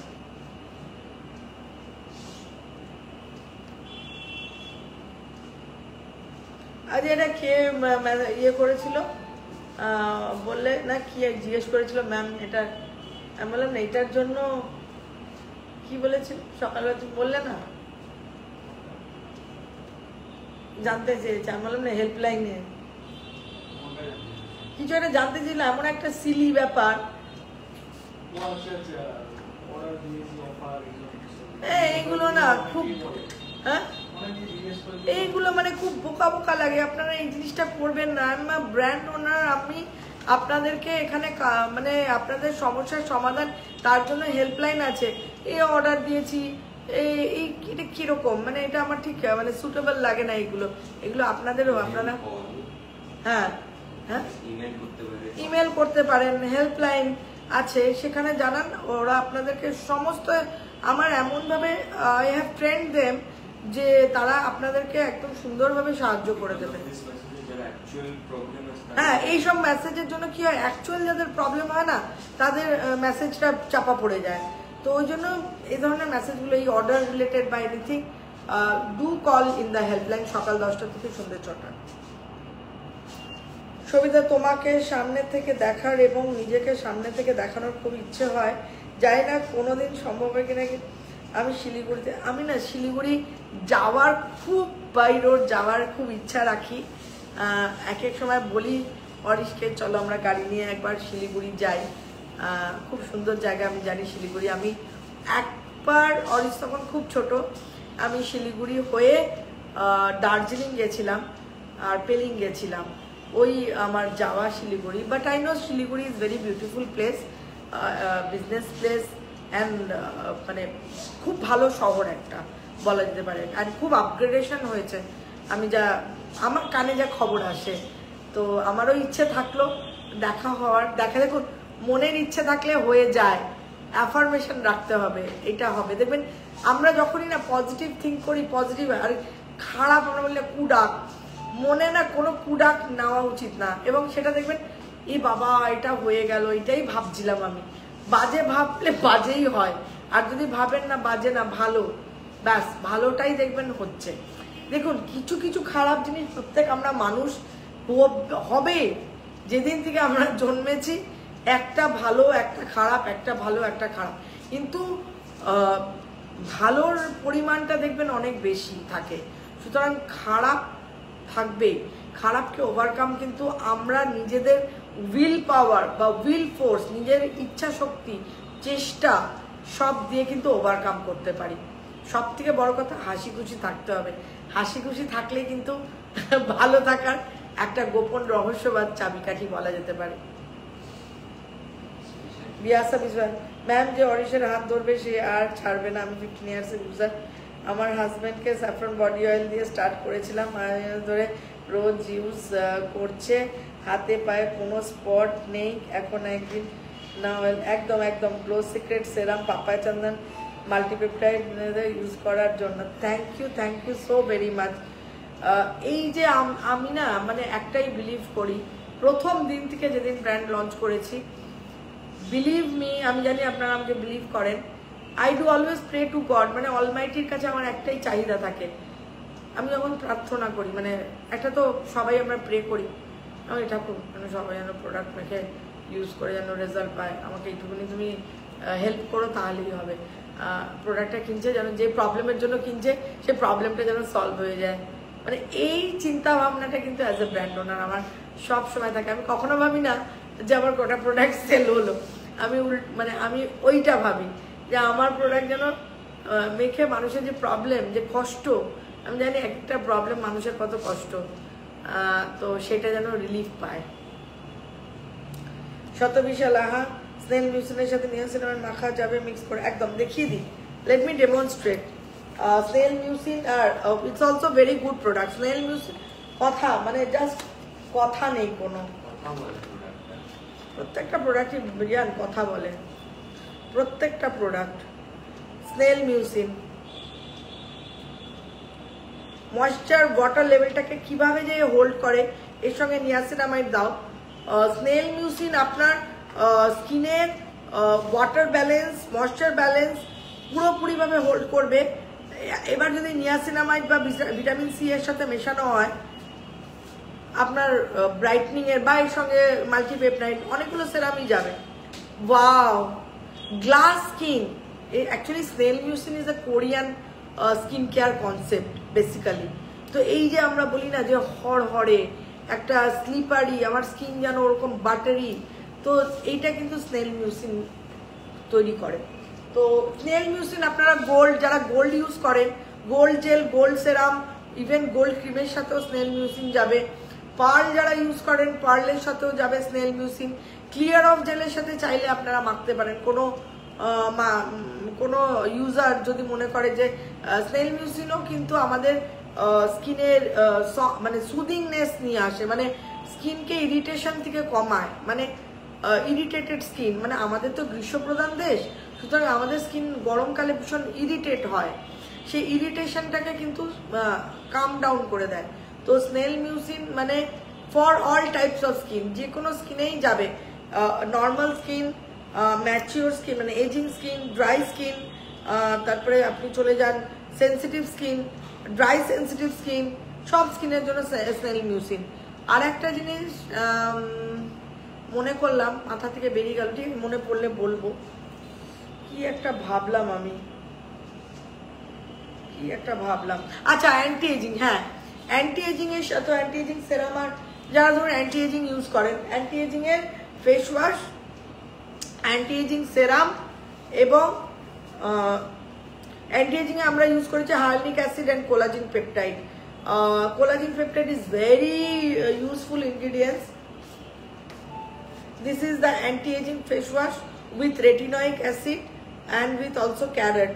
আজ এটা খেয়ে করেছিল, বললে না কি জিজ্ঞেস করেছিল ম্যাম, এটা আমি বললাম না এটার জন্য কি বলেছিল সকালবেলা, তুমি বললে না, জানতে চেয়েছে। আমি বললাম না হেল্পলাইনে কিছু একটা জানতে চাইলে, এমন একটা সিলি ব্যাপার। এইগুলো না খুব, হ্যাঁ এইগুলো মানে খুব বোকা লাগে। আপনারা এই জিনিসটা করবেন না। আমি ব্র্যান্ড ওনার, আমি আপনাদেরকে এখানে মানে আপনাদের সমস্যার সমাধান, তার জন্য হেল্পলাইন আছে। এই অর্ডার দিয়েছি, এটা কিরকম, মানে এটা আমার ঠিক মানে সুটেবল লাগে না। এগুলো আপনাদেরও, আপনারা হ্যাঁ ইমেল করতে পারেন, হেল্পলাইন আছে সেখানে জানান, ওরা আপনাদেরকে সমস্ত, আমার এমনভাবে আই হ্যাভ ট্রেন্ড দেম যে তারা আপনাদেরকে একদম সুন্দরভাবে সাহায্য করে দেবে। হ্যাঁ, এইসব মেসেজের জন্য কি হয়, অ্যাকচুয়াল যাদের প্রবলেম হয় না তাদের মেসেজটা চাপা পড়ে যায়। তো ওই জন্য এই ধরনের মেসেজগুলো, এই অর্ডার রিলেটেড বা anything, do call in the helpline সকাল 10টা থেকে সন্ধ্যে 6টা। সবিতা, তোমাকে সামনে থেকে দেখার এবং নিজেকে সামনে থেকে দেখানোর খুব ইচ্ছে হয়, জানি না কোনোদিন সম্ভব হয় কিনা। আমি শিলিগুড়িতে, আমি না শিলিগুড়ি যাওয়ার খুব, বাই রোড যাওয়ার খুব ইচ্ছা রাখি। এক এক সময় বলি অরিশকে চলো আমরা গাড়ি নিয়ে একবার শিলিগুড়ি যাই, খুব সুন্দর জায়গা আমি জানি শিলিগুড়ি। আমি একবার, অরিশ তখন খুব ছোট, আমি শিলিগুড়ি হয়ে দার্জিলিং গেছিলাম আর পেলিং গেছিলাম, ওই আমার যাওয়া Siliguri. But I know Siliguri is very beautiful place, business place and মানে খুব ভালো শহর একটা বলা যেতে পারে। আর খুব আপগ্রেডেশন হয়েছে, আমি যা আমার কানে যা খবর আসে। তো আমারও ইচ্ছে থাকলো দেখা হওয়ার, দেখুন মনের ইচ্ছে থাকলে হয়ে যায়, অ্যাফার্মেশন রাখতে হবে, এটা হবে। দেখবেন আমরা যখনই না পজিটিভ থিঙ্ক করি, পজিটিভ, আর খারাপ আমরা বললে কুডাক, মনে না কোনো কুডাক নেওয়া উচিত না। এবং সেটা দেখবেন এই বাবা এটা হয়ে গেল, এটাই ভাবছিলাম আমি। বাজে ভাবলে বাজেই হয়, আর যদি ভাবেন না বাজে না ভালো, ব্যাস ভালোটাই দেখবেন হচ্ছে। দেখুন কিছু কিছু খারাপ জিনিস প্রত্যেক আমরা মানুষ হবে, যেদিন থেকে আমরা জন্মেছি একটা ভালো একটা খারাপ, একটা ভালো একটা খারাপ, কিন্তু ভালোর পরিমাণটা দেখবেন অনেক বেশি থাকে। সুতরাং খারাপ থাকবে, খারাপকে ওভারকাম কিন্তু আমরা নিজেদের উইল পাওয়ার বা উইল ফোর্স, নিজের ইচ্ছা শক্তি, চেষ্টা সব দিয়ে কিন্তু ওভারকাম করতে পারি। সব থেকে বড় কথা হাসি খুশি থাকতে হবে। হাসি খুশি থাকলে কিন্তু ভালো থাকার একটা গোপন রহস্য বা চাবিকাঠি বলা যেতে পারে। বিয়াসা বিজয় ম্যাম, যে অরিশের হাত ধরবে সে আর ছাড়বে না। আমি 15 ইয়ার্সের ইউজার। আমার হাজব্যান্ডকে স্যাফরন বডি অয়েল দিয়ে স্টার্ট করেছিলাম, ধরে রোজ ইউজ করছে, হাতে পায়ে কোনো স্পট নেই এখন। একদিন না অয়েল একদম একদম glow secret serum papaya chandan multipeptide use করার জন্য। Thank you so very much. এই যে আমি না মানে একটাই বিলিভ করি, প্রথম দিন থেকে যেদিন ব্র্যান্ড লঞ্চ করেছি, বিলিভ মি, আমি জানি আপনারা আমাকে বিলিভ করেন, I do always pray to God, মানে অলমাইটির কাছে আমার একটাই চাহিদা থাকে। আমি যখন প্রার্থনা করি, মানে একটা তো সবাই আমরা প্রে করি, আমি ঠাকুর মানে সবাই যেন প্রোডাক্ট মেখে ইউজ করে যেন রেজাল্ট পায়, আমাকে এইটুকুনি তুমি হেল্প করো তাহলেই হবে। প্রোডাক্টটা কিনছে যেন, যে প্রবলেমের জন্য কিনছে সেই প্রবলেমটা যেন সলভ হয়ে যায়, মানে এই চিন্তা ভাবনাটা কিন্তু অ্যাজ এ ব্র্যান্ড ওনার আমার সব সময় থাকে। আমি কখনো ভাবি না যে আমার গোটা প্রোডাক্ট সেল হলো, আমি মানে আমি ওইটা ভাবি যে আমার প্রোডাক্ট যেন মেখে মানুষের যে প্রবলেম, যে কষ্ট, আমি জানি একটা প্রবলেম মানুষের কত কষ্ট, তো সেটা যেন রিলিফ পায়। শতবিশাল আহা, স্নেল মিউসিনের সাথে নিয়াসিনামাইড মাখা যাবে মিক্স করে, একদম দেখিয়ে দিই, let me demonstrate. Snail mucin আর it's also very good product. Snail mucin কথা মানে জাস্ট কথা নেই কোনো, প্রত্যেকটা প্রোডাক্টই বিরিয়ান কথা বলে, প্রত্যেকটা product. Snail mucin moisture water লেভেলটাকে কিভাবে যে হোল্ড করে, এর সঙ্গে নিয়াসিনামাইড দাও। স্নেল মিউসিন আপনার স্কিনের ওয়াটার ব্যালেন্স, ময়েশ্চার ব্যালেন্স পুরোপুরিভাবে হোল্ড করবে। এবার যদি নিয়াসিনামাইড বা ভিটামিন সি এর সাথে মেশানো হয়, আপনার ব্রাইটনিং এর বা এর সঙ্গে মাল্টিপেপটাইড অনেকগুলো সেরামই যাবে। Wow, glass skin, actually snail mucin is a Korean skin care concept basically. তো এই যে আমরা বলি না যে হড়হড়ে একটা স্লিপারি, আমার স্কিন যেন ওরকম বাটারি, তো এইটা কিন্তু স্নেল মিউসিন তৈরি করে। তো স্নেল মিউসিন আপনারা গোল্ড, যারা গোল্ড ইউজ করেন, গোল্ড জেল, গোল্ড সেরাম, ইভেন গোল্ড ক্রিমের সাথেও স্নেল মিউসিন যাবে। পার্ল যারা ইউজ করেন, পার্লের সাথেও যাবে স্নেল মিউসিন। ক্লিয়ার অফ জেলের সাথে চাইলে আপনারা মাখতে পারেন। কোনো ইউজার যদি মনে করে যে স্নেল মিউসিনও কিন্তু আমাদের স্কিনের মানে সুদিংনেস নিয়ে আসে, মানে স্কিনকে ইরিটেশন থেকে কমায়, মানে ইরিটেটেড স্কিন, মানে আমাদের তো গ্রীষ্মপ্রধান দেশ, সুতরাং আমাদের স্কিন গরমকালে ভীষণ ইরিটেট হয়, সেই ইরিটেশনটাকে কিন্তু কাম ডাউন করে দেয়। তো স্নেল মিউসিন মানে for all types of skin, যে কোনো স্কিনেই যাবে, নর্মাল স্কিন, ম্যাচিওর স্কিন মানে এজিং স্কিন, ড্রাই স্কিন, তারপরে আপনি চলে যান sensitive skin, dry sensitive skin, সব স্কিনের জন্য স্নেল মিউসিন। আর একটা জিনিস মনে করলাম, মাথা থেকে বেরিয়ে গেল, ঠিক মনে পড়লে বলবো, কি একটা ভাবলাম আমি, কি একটা ভাবলাম, আচ্ছা অ্যান্টি এজিং, হ্যাঁ অ্যান্টি এজিং এর সাথে অ্যান্টি এজিং সেরাম, আর যারা ধরুন অ্যান্টি এজিং ইউজ করেন, অ্যান্টি এজিং এর ফেস ওয়াশ, অ্যান্টি এজিং সেরাম এবং অ্যান্টি এজিং এ আমরা ইউজ করেছি hyaluronic acid and collagen peptide. Collagen peptide is very useful ingredients. This is the anti-aging face wash with retinoic acid and with also carrot.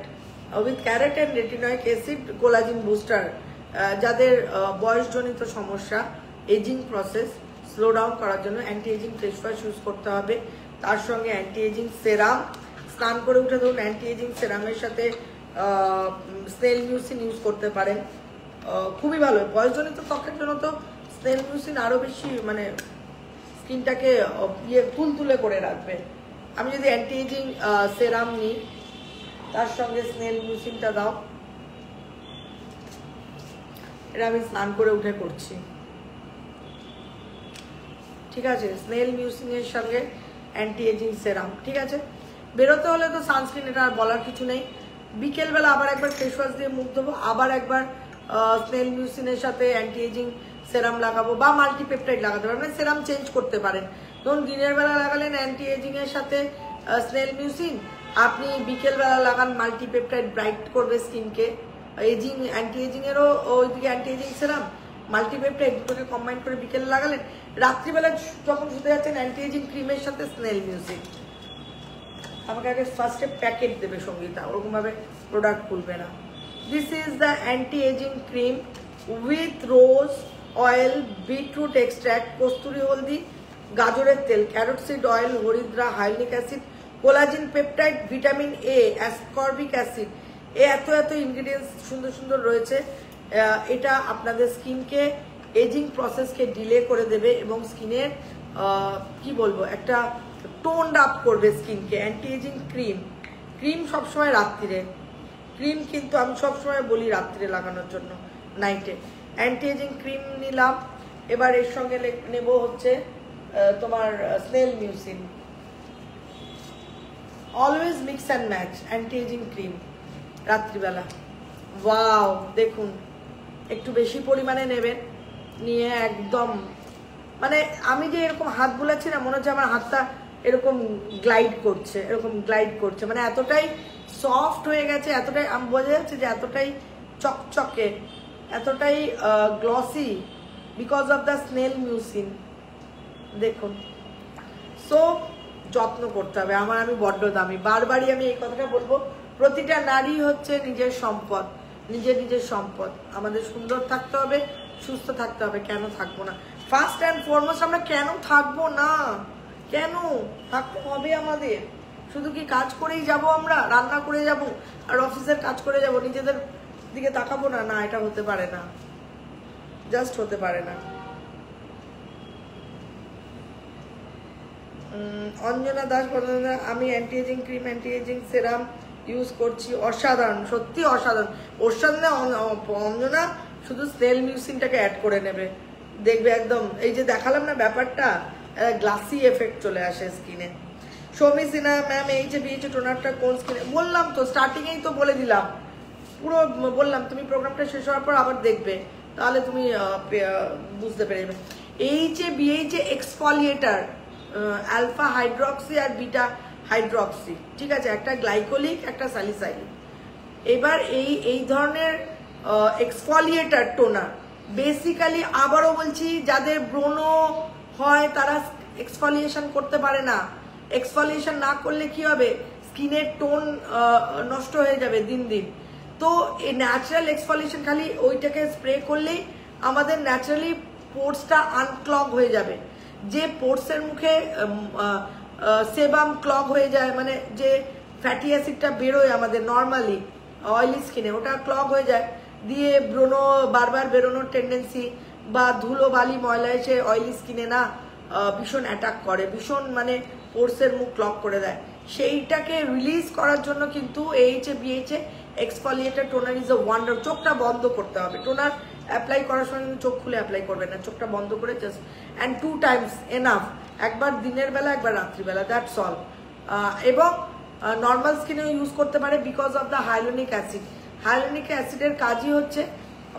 With carrot and retinoic acid, collagen booster. যাদের বয়সজনিত সমস্যা, এজিং প্রসেস স্লো ডাউন করার জন্য anti ageing face wash use করতে হবে। তার সঙ্গে অ্যান্টি এজিং সেরাম, স্নান করে উঠে ধরুন অ্যান্টি এজিং সেরামের সাথে স্নেল মিউসিন ইউজ করতে পারেন, খুবই ভালো। বয়সজনিত ত্বকের জন্য তো স্নেল মিউসিন আরও বেশি মানে স্কিনটাকে তুলতুলে করে রাখবে। আমি যদি অ্যান্টি এজিং সেরাম নিই, তার সঙ্গে স্নেল মিউসিনটা দাও, এটা আমি স্নান করে উঠে করছি, ঠিক আছে? স্নেল মিউসিনের সঙ্গে অ্যান্টি এজিং সেরাম, ঠিক আছে? বেরোতে হলে তো সানস্ক্রিন, এটা আর বলার কিছু নেই। বিকেলবেলা আবার একবার ফেস ওয়াশ দিয়ে মুখ দেবো, আবার একবার স্নেল মিউসিনের সাথে অ্যান্টি এজিং সেরাম লাগাবো, বা মাল্টিপেপটাইড লাগাতে পারেন, মানে সেরাম চেঞ্জ করতে পারেন। ধরুন দিনের বেলা লাগালেন অ্যান্টি এজিং এর সাথে স্নেল মিউসিন, আপনি বিকেলবেলা লাগান মাল্টিপেপটাইড, ব্রাইট করবে স্কিনকে। এজিং অ্যান্টি এজিং এরও ওইদিকে অ্যান্টি এজিং সেরাম, মাল্টিপেপটাইড দুটোকে কম্বাইন করে বিকেলে লাগালেন। রাত্রিবেলা যখন শুতে যাচ্ছেন অ্যান্টি এজিং ক্রিমের সাথে স্নেল মিউসিন। আমাকে আগে ফার্স্টে প্যাকেট দেবে সঙ্গীতা, ওরকমভাবে প্রোডাক্ট খুলবে না। This is the anti ageing cream with rose oil, beetroot extract, kasturi haldi, গাজরের তেল, ক্যারোট সিড অয়েল, হরিদ্রা, hyaluronic acid, collagen peptide, vitamin A, ascorbic acid, এত এত ইনগ্রিডিয়েন্টস সুন্দর সুন্দর রয়েছে। এটা আপনাদের স্কিনকে এজিং প্রসেসকে ডিলে করে দেবে এবং স্কিনের কি বলবো একটা টোনড আপ করবে স্কিনকে। অ্যান্টি এজিং ক্রিম সবসময় রাত্রিরে, ক্রিম কিন্তু আমি সবসময় বলি রাত্রিরে লাগানোর জন্য, নাইটে। অ্যান্টি এজিং ক্রিম নিলাম, এবার এর সঙ্গে নেব হচ্ছে তোমার স্নেল মিউসিন। Always mix and match anti ageing cream রাত্রিবেলা। ওয়াও, দেখুন একটু বেশি পরিমাণে নেবেন, নিয়ে একদম মানে আমি যে এরকম হাত বুলাচ্ছি না, মনে হচ্ছে আমার হাতটা এরকম গ্লাইড করছে, এরকম গ্লাইড করছে, মানে এতটাই সফট হয়ে গেছে, এতটাই বোঝা যাচ্ছে যে এতটাই চকচকে, এতটাই glossy because of the snail mucin. দেখুন, সো যত্ন করতে হবে। আমি বড্ড দামি, বারবারই আমি এই কথাটা বলবো, প্রতিটা নারী হচ্ছে নিজের সম্পদ, নিজের সম্পদ। আমাদের সুন্দর থাকতে হবে, সুস্থ থাকতে হবে, কেন থাকবো না? ফার্স্ট অ্যান্ড ফরমোস্ট আমরা কেন থাকবো না? কেন থাকতে হবে আমাদের? শুধু কি কাজ করেই যাব, আমরা রান্না করে যাব আর অফিসের কাজ করে যাব, নিজেদের দিকে তাকাবো না? না, এটা হতে পারে না, জাস্ট হতে পারে না। অঞ্জনা দাস বলেন, আমি anti ageing cream, anti aging serum use করছি, অসাধারণ, সত্যি অসাধারণ। ওর সামনে অঞ্জনা শুধু স্নেল মিউসিনটাকে অ্যাড করে নেবে, দেখবে একদম এই যে দেখালাম না ব্যাপারটা, গ্লাসি এফেক্ট চলে আসে স্কিনে। সৌমি সিনহা ম্যাম, এই যে বিএইচএ টোনারটা কোন স্কিনে? বললাম তো, স্টার্টিংয়েই তো বলে দিলাম, পুরো বললাম। তুমি প্রোগ্রামটা শেষ হওয়ার পর আবার দেখবে, তাহলে তুমি বুঝতে পেরে যাবে। এই যে বিএইচএ এক্সফলিয়েটার, অ্যালফা হাইড্রক্সি আর বিটা হাইড্রক্সি, ঠিক আছে, একটা গ্লাইকোলিক, একটা স্যালিসাইলিক। এবার এই ধরনের এক্সফলিয়েটার টোনার বেসিক্যালি, আবারও বলছি, যাদের ব্রণ হয় তারা এক্সফলিয়েশন করতে পারে না। এক্সফলিয়েশন না করলে কি হবে? স্কিনের টোন নষ্ট হয়ে যাবে দিন দিন। তো এই ন্যাচারাল এক্সফলিয়েশন খালি ওইটাকে স্প্রে করলেই আমাদের ন্যাচারালি পোর্সটা আনক্লগ হয়ে যাবে। যে পোর্সের মুখে সেবাম ক্লগ হয়ে যায়, মানে যে ফ্যাটি অ্যাসিডটা বেরোয় আমাদের নর্মালি অয়েলি স্কিনে, ওটা ক্লগ হয়ে যায়, দিয়ে ব্রণ বারবার বেরোনোর টেন্ডেন্সি, বা ধুলো বালি ময়লা এসে অয়েলি স্কিনে না ভীষণ অ্যাটাক করে, ভীষণ মানে পোর্সের মুখ ক্লগ করে দেয়। সেইটাকে রিলিজ করার জন্য কিন্তু AHA BHA exfoliator toner is a wonder. চোখটা বন্ধ করতে হবে, টোনার অ্যাপ্লাই করার সময় কিন্তু চোখ খুলে অ্যাপ্লাই করবে না, চোখটা বন্ধ করে জাস্ট, অ্যান্ড 2 times এনাফ, একবার দিনের বেলা, একবার রাত্রিবেলা, দ্যাটস অল। এবং নর্মাল স্কিনেও ইউজ করতে পারে because of the hyaluronic acid. Hyaluronic অ্যাসিডের কাজই হচ্ছে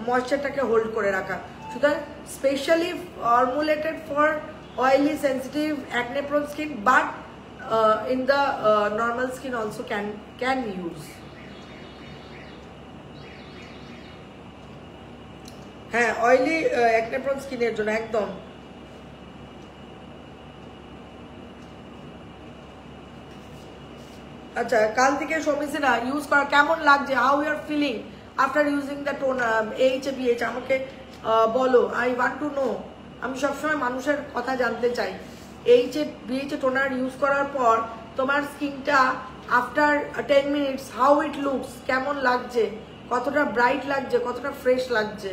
ময়েশ্চারটাকে হোল্ড করে রাখা, সুতরাং specially formulated for oily, sensitive, acne-prone skin, but in the normal skin also can use. হ্যাঁ, অয়েলি acne-prone স্কিনের জন্য একদম। আচ্ছা, কাল থেকে সমিসিনা ইউজ করা কেমন লাগছে? How you are feeling after using the toner AHA BHA? আমাকে বলো, আই ওয়ান্ট টু নো। আমি সবসময় মানুষের কথা জানতে চাই। এইচবিএইচ টোনার ইউজ করার পর তোমার স্কিনটা after 10 minutes how it looks, কেমন লাগছে, কতটা ব্রাইট লাগছে, কতটা ফ্রেশ লাগছে।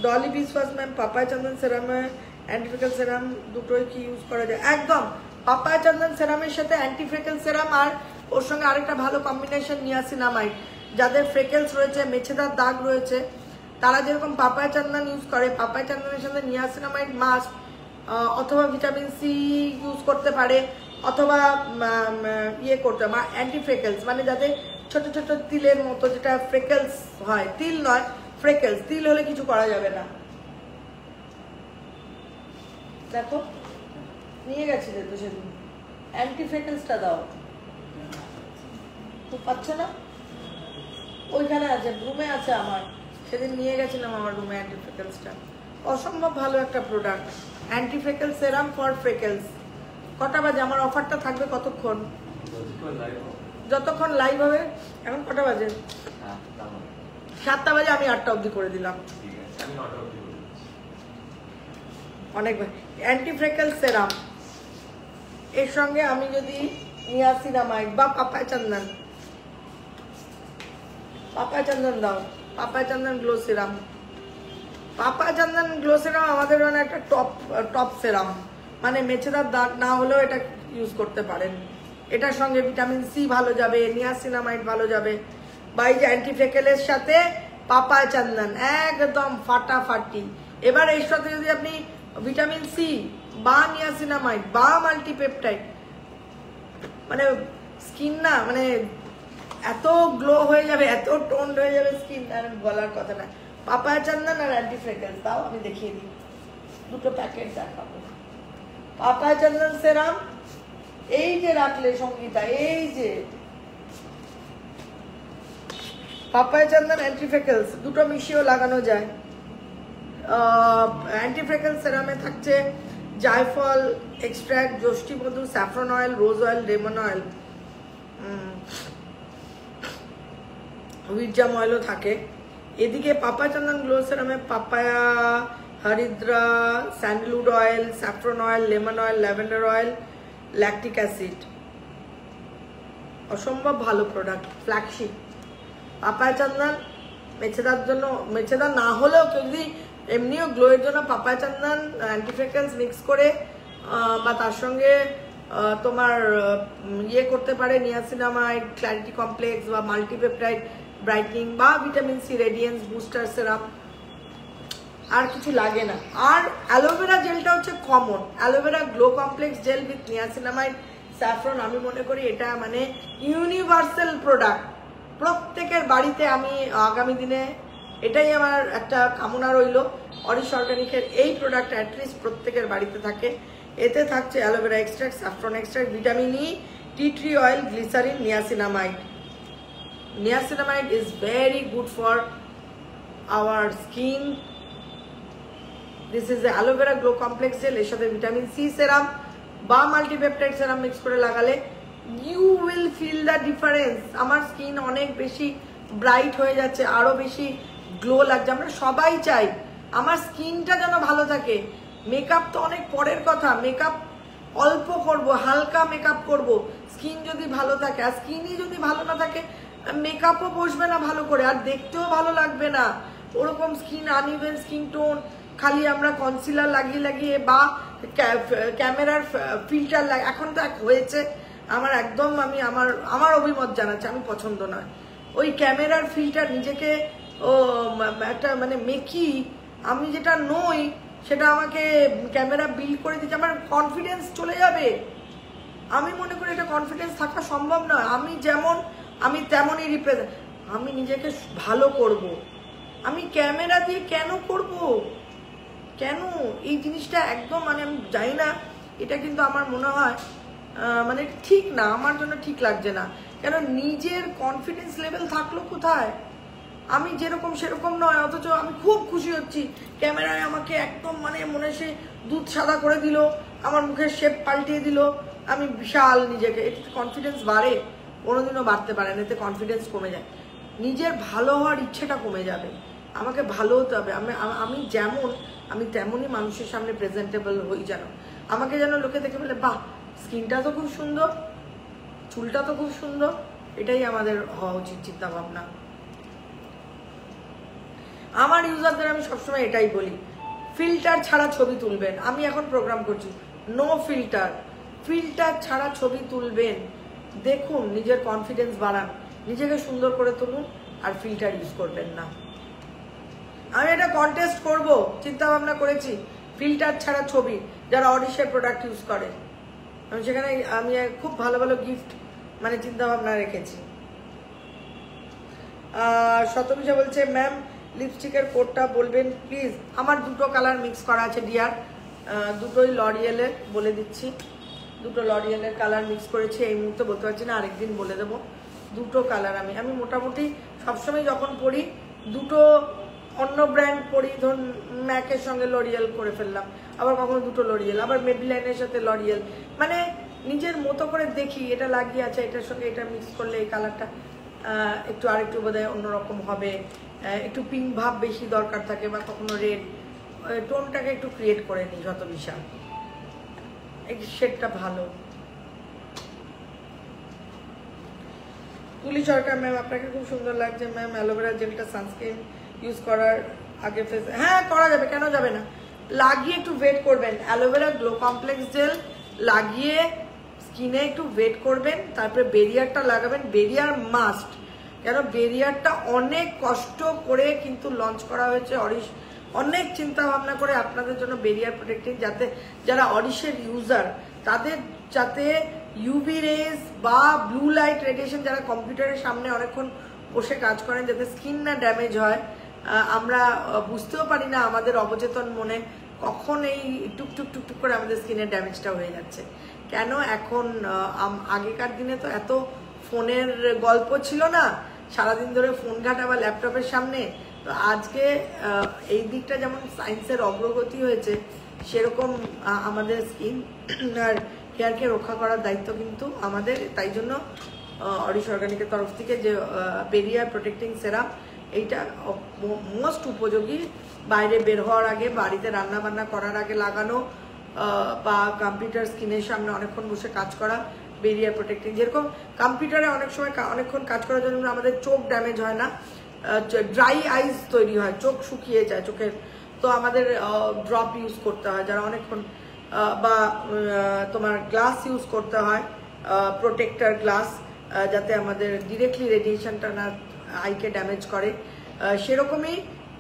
ডলি বিসওয়াস ম্যাম পাপায়া চন্দন সেরামে অ্যান্টিফ্রেকেল সেরাম দুটোই কি ইউজ করা যায়? একদম, পাপায়া চন্দন সেরামের সাথে অ্যান্টিফ্রেকেল সেরাম আর ওর সঙ্গে আরেকটা ভালো কম্বিনেশন নিয়াসিনামাইড। যাদের ফ্রেকেলস রয়েছে, মেছেদার দাগ রয়েছে, তারা যেরকম পাপায়া চন্দন ইউজ করে, পাপায়া চন্দনের সাথে নিয়াসিনামাইড মাস্ক অথবা ভিটামিন সি ইউজ করতে পারে, অথবা ইয়ে করতে পারে অ্যান্টিফ্রেকেলস, মানে যাদের ছোট ছোট তিলের মতো যেটা ফ্রেকেলস হয়, তিল নয় ফ্রেকেলস, তিল হলে কিছু করা যাবে না। দেখো নিয়ে গেছিলে তো সেদিন, অ্যান্টিফ্রেকেলসটা দাও, তো পাচ্ছ না? ওইখানে আছে, রুমে আছে আমার, সেদিন নিয়ে গেছিলাম আমার রুমে অ্যান্টিফ্রেকেলসটা। অসম্ভব ভালো একটা প্রোডাক্ট, অ্যান্টিফ্রেকেল সেরাম ফর ফ্রেকেলস। কটা বাজে? আমার অফারটা থাকবে কতক্ষণ? যতক্ষণ লাইভ হবে। এখন কটা বাজে? 7টা বাজে, আমি 8টা অবধি করে দিলাম। অনেক অ্যান্টিফ্রেকেল সেরাম, এর সঙ্গে আমি যদি নিয়াসিনামাইড বা পাপায়া চন্দন, পাপায়া চন্দন দাও, পাপায়া চন্দন গ্লো সেরাম। পাপায়া চন্দন গ্লো সেরাম আমাদের মানে একটা টপ সেরাম, মানে মেছেদার দাগ না হলেও এটা ইউজ করতে পারেন। এটার সঙ্গে ভিটামিন সি ভালো যাবে, নিয়াসিনামাইড ভালো যাবে, বা এই যে অ্যান্টিফ্রেকেলের সাথে পাপায়া চন্দন একদম ফাটাফাটি। এবার এর সাথে যদি আপনি ভিটামিন সি বা নিয়াসিনামাইড বা মাল্টিপেপটাইড, মানে স্কিন না মানে এত গ্লো হয়ে যাবে, এত টোন্ড হয়ে যাবে স্কিন, আর বলার কথা না। পাপায়া চন্দন আর অ্যান্টিফ্রেকেলস দাও, আমি দেখিয়ে দিই, দুটো প্যাকেট দেখাবো। পাপায়া চন্দন সেরাম এই যে রাখলে সঙ্গীতা, এই যে পাপায়া চন্দন অ্যান্টিফ্রেকেলস দুটো মিশিয়েও লাগানো যায়। অ্যান্টিফ্রেকেল সেরামে থাকছে জায়ফল এক্সট্রাক্ট, যষ্টিমধু, saffron oil, rose oil, lemon oil, wheat germ অয়েলও থাকে। এদিকে পাপায়া চন্দন গ্লো সেরামে পাপায়া, হরিদ্রা, sandalwood oil, saffron oil, lemon oil, lavender oil, lactic acid. অসম্ভব ভালো প্রোডাক্ট, ফ্ল্যাগশিপ। পাপায়া চন্দন মেছেদার জন্য, মেছেদার না হলেও যদি এমনিও গ্লোয়ের জন্য পাপায়া চন্দন অ্যান্টিফ্রেকেলস মিক্স করে বা তার সঙ্গে তোমার ইয়ে করতে পারে, নিয়াসিনামাইড, ক্ল্যারিটি কমপ্লেক্স বা মাল্টিপেপটাইড ব্রাইটনিং বা vitamin C radiance booster syrup, আর কিছু লাগে না। আর অ্যালোভেরা জেলটা হচ্ছে common, aloe vera glow complex gel with niacinamide saffron, আমি মনে করি এটা মানে ইউনিভার্সাল প্রোডাক্ট, প্রত্যেকের বাড়িতে। আমি আগামী দিনে এটাই আমার একটা কামনা রইল, অরিশ অর্গানিকের এই প্রোডাক্ট অ্যাটলিস্ট প্রত্যেকের বাড়িতে থাকে। এতে থাকছে aloe vera extract, saffron extract, vitamin E, tea tree oil, glycerin, niacinamide. Niacinamide is very good for our skin. This is the aloe vera glow complex gel, এর সাথে ভিটামিন সি সেরাম বা মাল্টিপেপটাইড সেরাম মিক্স করে লাগালে you will feel the difference. আমার স্কিন অনেক বেশি ব্রাইট হয়ে যাচ্ছে, আরো বেশি গ্লো লাগছে। আমরা সবাই চাই আমার স্কিনটা যেন ভালো থাকে। মেকআপ তো অনেক পরের কথা, মেকআপ অল্প করব, হালকা মেকআপ করব, স্কিন যদি ভালো থাকে। আর স্কিনই যদি ভালো না থাকে, মেকআপও বসবে না ভালো করে, আর দেখতেও ভালো লাগবে না। ওরকম স্কিন আনইভেন স্কিন টোন, খালি আমরা কনসিলার লাগিয়ে লাগিয়ে বা ক্যামেরার ফিল্টার এখন তো এক হয়েছে আমার, একদম আমি আমার অভিমত জানাচ্ছি, আমি পছন্দ নয় ওই ক্যামেরার ফিল্টার। নিজেকে ও একটা মানে মেকি, আমি যেটা নই সেটা আমাকে ক্যামেরা বিল্ড করে দিচ্ছে, আমার কনফিডেন্স চলে যাবে। আমি মনে করি এটা কনফিডেন্স থাকা সম্ভব নয়। আমি যেমন আমি তেমনই রিপ্রেজেন্ট, আমি নিজেকে ভালো করব। আমি ক্যামেরা দিয়ে কেন করব, কেন এই জিনিসটা একদম মানে আমি জানি না, এটা কিন্তু আমার মনে হয় মানে ঠিক না, আমার জন্য ঠিক লাগছে না। কেন নিজের কনফিডেন্স লেভেল থাকলো কোথায়? আমি যেরকম সেরকম নয়, অথচ আমি খুব খুশি হচ্ছি ক্যামেরায় আমাকে একদম মানে মনে সে দুধ সাদা করে দিল, আমার মুখের শেপ পাল্টিয়ে দিল, আমি বিশাল নিজেকে, এতে কনফিডেন্স বাড়ে? কোনোদিনও বাড়তে পারে না, এতে কনফিডেন্স কমে যায়, নিজের ভালো হওয়ার ইচ্ছেটা কমে যাবে। আমাকে ভালো হতে হবে, আমি যেমন আমি তেমনই মানুষের সামনে প্রেজেন্টেবল হই, যেন আমাকে যেন লোকে দেখে বলে বাহ স্কিনটা তো খুব সুন্দর, চুলটা তো খুব সুন্দর, এটাই আমাদের হওয়া উচিত চিন্তা ভাবনা। আমার ইউজারদের আমি সবসময় এটাই বলি, ফিল্টার ছাড়া ছবি তুলবেন। আমি এখন প্রোগ্রাম করছি নো ফিল্টার, ফিল্টার ছাড়া ছবি তুলবেন। দেখুন, নিজের কনফিডেন্স বাড়ান, নিজেকে সুন্দর করে তুলুন, আর ফিল্টার ইউজ করবেন না। আমি এটা কন্টেস্ট করব চিন্তা ভাবনা করেছি, ফিল্টার ছাড়া ছবি, যারা অডিশের প্রোডাক্ট ইউজ করে। আমি সেখানে আমি খুব ভালো ভালো গিফট মানে চিন্তা ভাবনা রেখেছি। শতবিশা বলছে ম্যাম লিপস্টিকের কোডটা বলবেন প্লিজ। আমার দুটো কালার মিক্স করা আছে ডিয়ার, দুটোই লরিয়েলের, বলে দিচ্ছি। দুটো লরিয়েলের কালার মিক্স করেছি, এই মুহূর্তে বলতে পারছি না, আরেকদিন বলে দেবো। দুটো কালার আমি মোটামুটি সবসময় যখন পড়ি দুটো অন্য ব্র্যান্ড পড়ি, ধরুন ম্যাকের সঙ্গে লরিয়েল করে ফেললাম, আবার কখনো দুটো লরিয়েল, আবার মেবিলাইনের সাথে লরিয়েল, মানে নিজের মতো করে দেখি এটা লাগিয়ে আছে, এটার সঙ্গে এটা মিক্স করলে এই কালারটা একটু আরেকটু বোধহয় অন্যরকম হবে, একটু পিঙ্ক ভাব বেশি দরকার থাকে, বা কখনো রেড, টোনটাকে একটু ক্রিয়েট করে নিই যত বিশাল, এই শেডটা ভালো। তুলি সরকার ম্যাম আপনাকে খুব সুন্দর লাগছে ম্যাম, অ্যালোভেরা জেলটা সানস্ক্রিন ইউজ করার আগে ফেস, হ্যাঁ করা যাবে, কেন যাবে না, লাগিয়ে একটু ওয়েট করবেন। অ্যালোভেরা গ্লো কমপ্লেক্স জেল লাগিয়ে স্কিনে একটু ওয়েট করবেন, তারপরে বেরিয়ারটা লাগাবেন। বেরিয়ার মাস্ট, কেন বেরিয়ারটা অনেক কষ্ট করে কিন্তু লঞ্চ করা হয়েছে অরিশ, অনেক চিন্তা ভাবনা করে আপনাদের জন্য বেরিয়ার প্রোটেক্টিং, যাতে যারা অরিশের ইউজার তাদের যাতে ইউভি রেজ বা ব্লু লাইট রেডিয়েশন, যারা কম্পিউটারের সামনে অনেকক্ষণ বসে কাজ করেন, যাতে স্কিন না ড্যামেজ হয়। আমরা বুঝতেও পারি না আমাদের অবচেতন মনে কখন এই টুকটুক টুকটুক করে আমাদের স্কিনের ড্যামেজটা হয়ে যাচ্ছে। কেন এখন আগেকার দিনে তো এত ফোনের গল্প ছিল না, সারাদিন ধরে ফোন ঘাটা বা ল্যাপটপের সামনে, তো আজকে এই দিকটা যেমন সায়েন্সের অগ্রগতি হয়েছে, সেরকম আমাদের স্কিন আর হেয়ারকে রক্ষা করার দায়িত্ব কিন্তু আমাদের। তাই জন্য অরিশ অর্গানিকের তরফ থেকে যে বেরিয়ার প্রোটেক্টিং সেরাম, এইটা মোস্ট উপযোগী। বাইরে বের হওয়ার আগে, বাড়িতে রান্না বান্না করার আগে লাগানো, বা কম্পিউটার স্ক্রিনের সামনে অনেকক্ষণ বসে কাজ করা, বেরিয়ার প্রোটেক্টিং। যেরকম কম্পিউটারে অনেক সময় অনেকক্ষণ কাজ করার জন্য আমাদের চোখ ড্যামেজ হয় না, ড্রাই আইজ তৈরি হয়, চোখ শুকিয়ে যায় চোখের, তো আমাদের ড্রপ ইউজ করতে হয় যারা অনেকক্ষণ, বা তোমার গ্লাস ইউজ করতে হয়, প্রোটেক্টার গ্লাস, যাতে আমাদের ডিরেক্টলি রেডিয়েশনটা না আইকে ড্যামেজ করে। সেরকমই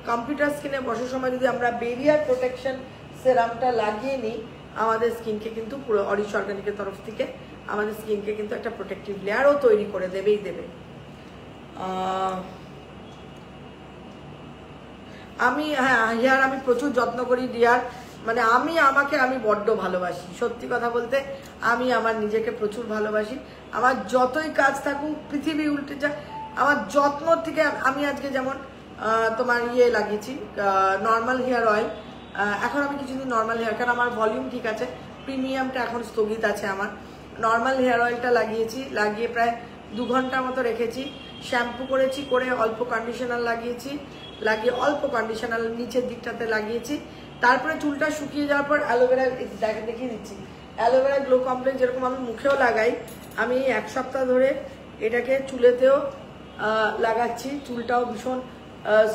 কম্পিউটার স্ক্রিনে বসার সময় যদি আমরা বেরিয়ার প্রোটেকশন সেরামটা লাগিয়ে নিই, আমাদের স্কিনকে কিন্তু পুরো অরিশ অর্গানিকের তরফ থেকে আমাদের স্কিনকে কিন্তু একটা প্রোটেক্টিভ লেয়ারও তৈরি করে দেবেই দেবে। আমি হেয়ার আমি প্রচুর যত্ন করি ডিয়ার, মানে আমি বড্ড ভালোবাসি, সত্যি কথা বলতে আমি আমার নিজেকে প্রচুর ভালোবাসি। আমার যতই কাজ থাকুক, পৃথিবী উল্টে যায়, আমার যত্ন থেকে আমি আজকে যেমন তোমার লাগিয়েছি নর্মাল হেয়ার অয়েল। এখন আমি কিছুদিন নর্মাল হেয়ার, কারণ আমার ভলিউম ঠিক আছে, প্রিমিয়ামটা এখন স্থগিত আছে, আমার নর্মাল হেয়ার অয়েলটা লাগিয়েছি, লাগিয়ে প্রায় 2 ঘন্টা মতো রেখেছি, শ্যাম্পু করেছি, করে অল্প কন্ডিশনার লাগিয়েছি, লাগিয়ে অল্প কন্ডিশনার নিচের দিকটাতে লাগিয়েছি। তারপরে চুলটা শুকিয়ে যাওয়ার পর অ্যালোভেরা দেখিয়ে দিচ্ছি, অ্যালোভেরা গ্লো কমপ্লেক্স যেরকম আমি মুখেও লাগাই, আমি 1 সপ্তাহ ধরে এটাকে চুলেতেও লাগাচ্ছি, চুলটাও ভীষণ